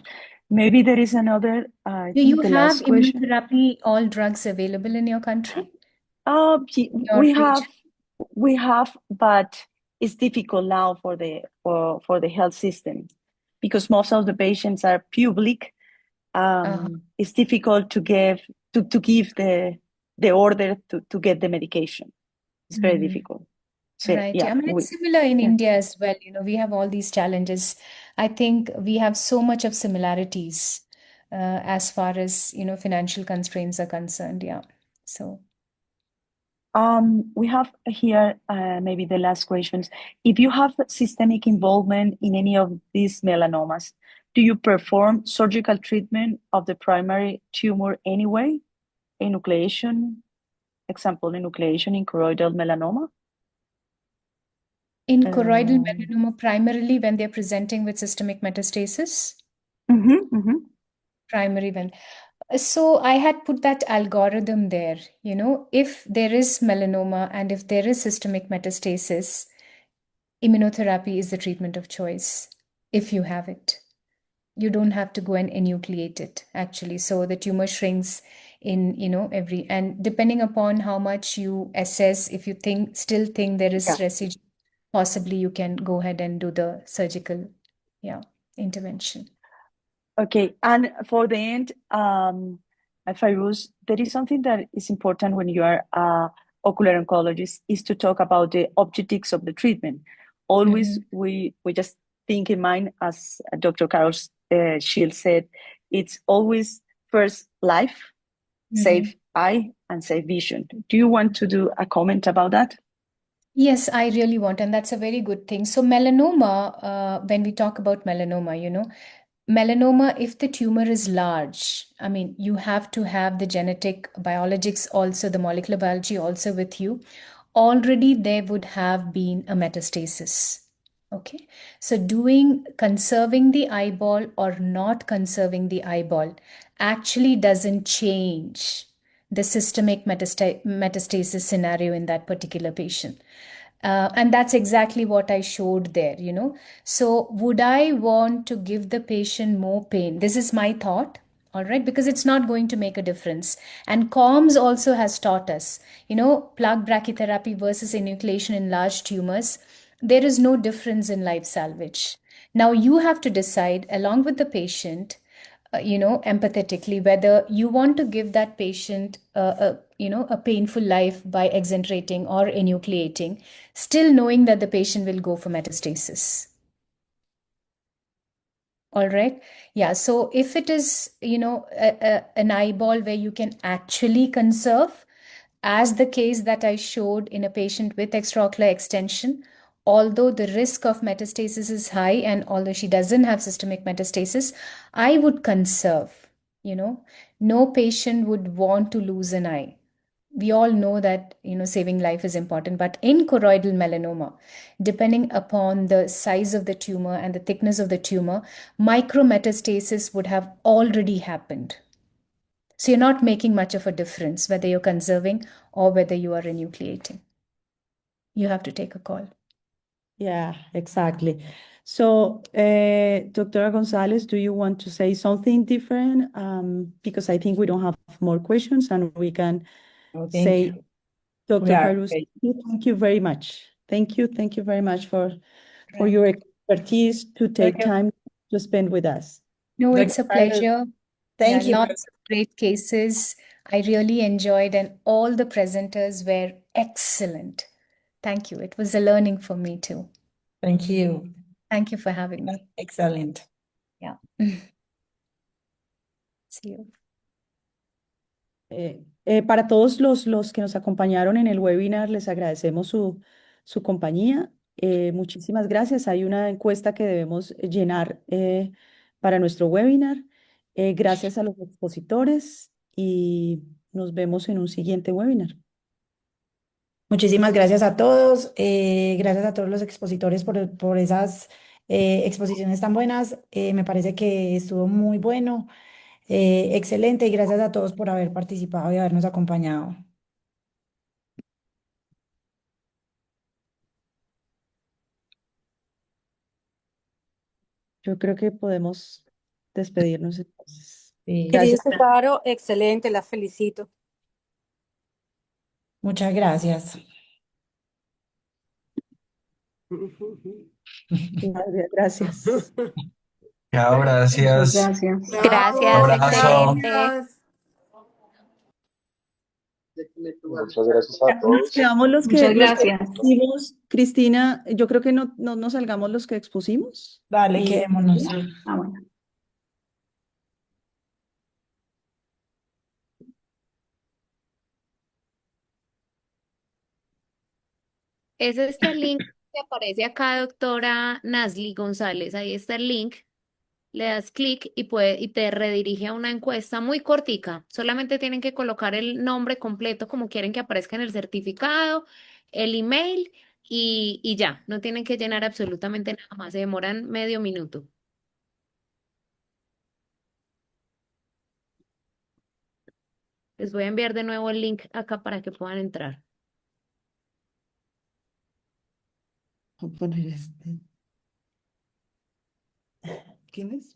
Speaker 4: Maybe there is another.
Speaker 6: Do you have immunotherapy, all drugs available in your country?
Speaker 4: We have, but it's difficult now for the health system because most of the patients are public. It's difficult to give the order to get the medication. It's very difficult. So,
Speaker 6: right. Yeah. I mean, it's similar in India as well. We have all these challenges. I think we have so much of similarities as far as, financial constraints are concerned. Yeah. So.
Speaker 4: We have here maybe the last questions. If you have systemic involvement in any of these melanomas, do you perform surgical treatment of the primary tumor anyway? Enucleation, example, enucleation in choroidal melanoma?
Speaker 6: In choroidal melanoma, primarily when they're presenting with systemic metastasis? Primary when. So I had put that algorithm there, if there is melanoma and if there is systemic metastasis, immunotherapy is the treatment of choice if you have it. You don't have to go and enucleate it, actually. So the tumor shrinks in, and depending upon how much you assess, if you still think there is residue, possibly you can go ahead and do the surgical, intervention.
Speaker 4: Okay, and for the end, Fairuz, there is something that is important when you are an ocular oncologist is to talk about the objectives of the treatment. Always, we just think in mind, as Dr. Carol Shields said, it's always first life, save eye, and save vision. Do you want to do a comment about that?
Speaker 6: Yes, I really want, and that's a very good thing. So melanoma, when we talk about melanoma, melanoma, if the tumor is large, I mean, you have to have the genetic biologics also, the molecular biology also with you. Already there would have been a metastasis. Okay, so conserving the eyeball or not conserving the eyeball actually doesn't change the systemic metastasis scenario in that particular patient. And that's exactly what I showed there, So would I want to give the patient more pain? This is my thought, all right, because it's not going to make a difference. And COMS also has taught us, plug brachytherapy versus enucleation in large tumors. There is no difference in life salvage. Now you have to decide along with the patient, empathetically, whether you want to give that patient a painful life by exentrating or enucleating, still knowing that the patient will go for metastasis. All right. Yeah. So if it is, an eyeball where you can actually conserve, as the case that I showed in a patient with extraocular extension, although the risk of metastasis is high and although she doesn't have systemic metastasis, I would conserve. No patient would want to lose an eye. We all know that, saving life is important, but in choroidal melanoma, depending upon the size of the tumor and the thickness of the tumor, micrometastasis would have already happened. So you're not making much of a difference whether you're conserving or whether you are enucleating. You have to take a call.
Speaker 18: Yeah, exactly. So, Dr. Gonzalez, do you want to say something different? Because I think we don't have more questions and we can say Dr.
Speaker 1: are
Speaker 18: Harus,
Speaker 1: great.
Speaker 18: thank you very much. Thank you very much for your expertise to take
Speaker 1: Dr.
Speaker 18: time to spend with us.
Speaker 6: No,
Speaker 1: Dr.
Speaker 6: it's a
Speaker 1: Harus,
Speaker 6: pleasure.
Speaker 1: thank you.
Speaker 6: Lots of great cases. I really enjoyed, and all the presenters were excellent. Thank you. It was a learning for me too.
Speaker 1: Thank you.
Speaker 6: Thank you for having me.
Speaker 1: Excellent.
Speaker 6: Yeah. See you.
Speaker 18: Para todos los que nos acompañaron en el webinar, les agradecemos su compañía. Muchísimas gracias. Hay una encuesta que debemos llenar para nuestro webinar. Gracias a los expositores y nos vemos en un siguiente webinar.
Speaker 1: Muchísimas gracias a todos. Gracias a todos los expositores por esas exposiciones tan buenas. Me parece que estuvo muy bueno. Excelente y gracias a todos por haber participado y habernos acompañado.
Speaker 18: Yo creo que podemos despedirnos entonces.
Speaker 1: Sí.
Speaker 18: Gracias.
Speaker 7: Caro, excelente, la felicito.
Speaker 1: Muchas gracias.
Speaker 18: Gracias.
Speaker 13: Chao, gracias.
Speaker 15: Gracias.
Speaker 3: Chao,
Speaker 13: Abrazo.
Speaker 3: gracias.
Speaker 12: Muchas gracias a
Speaker 18: Nos
Speaker 12: todos.
Speaker 18: quedamos los
Speaker 15: Muchas
Speaker 18: que
Speaker 15: gracias.
Speaker 18: expusimos. Cristina, yo creo que no nos salgamos los que expusimos.
Speaker 1: Vale,
Speaker 18: Y-
Speaker 1: quedémonos.
Speaker 15: Ah, bueno.
Speaker 19: Es este link que aparece acá, doctora Nasli González. Ahí está el link. Le das clic y te redirige a una encuesta muy cortica. Solamente tienen que colocar el nombre completo como quieren que aparezca en el certificado, el email y ya. No tienen que llenar absolutamente nada más. Se demoran medio minuto. Les voy a enviar de nuevo el link acá para que puedan entrar.
Speaker 18: Voy a poner este. ¿Quién es?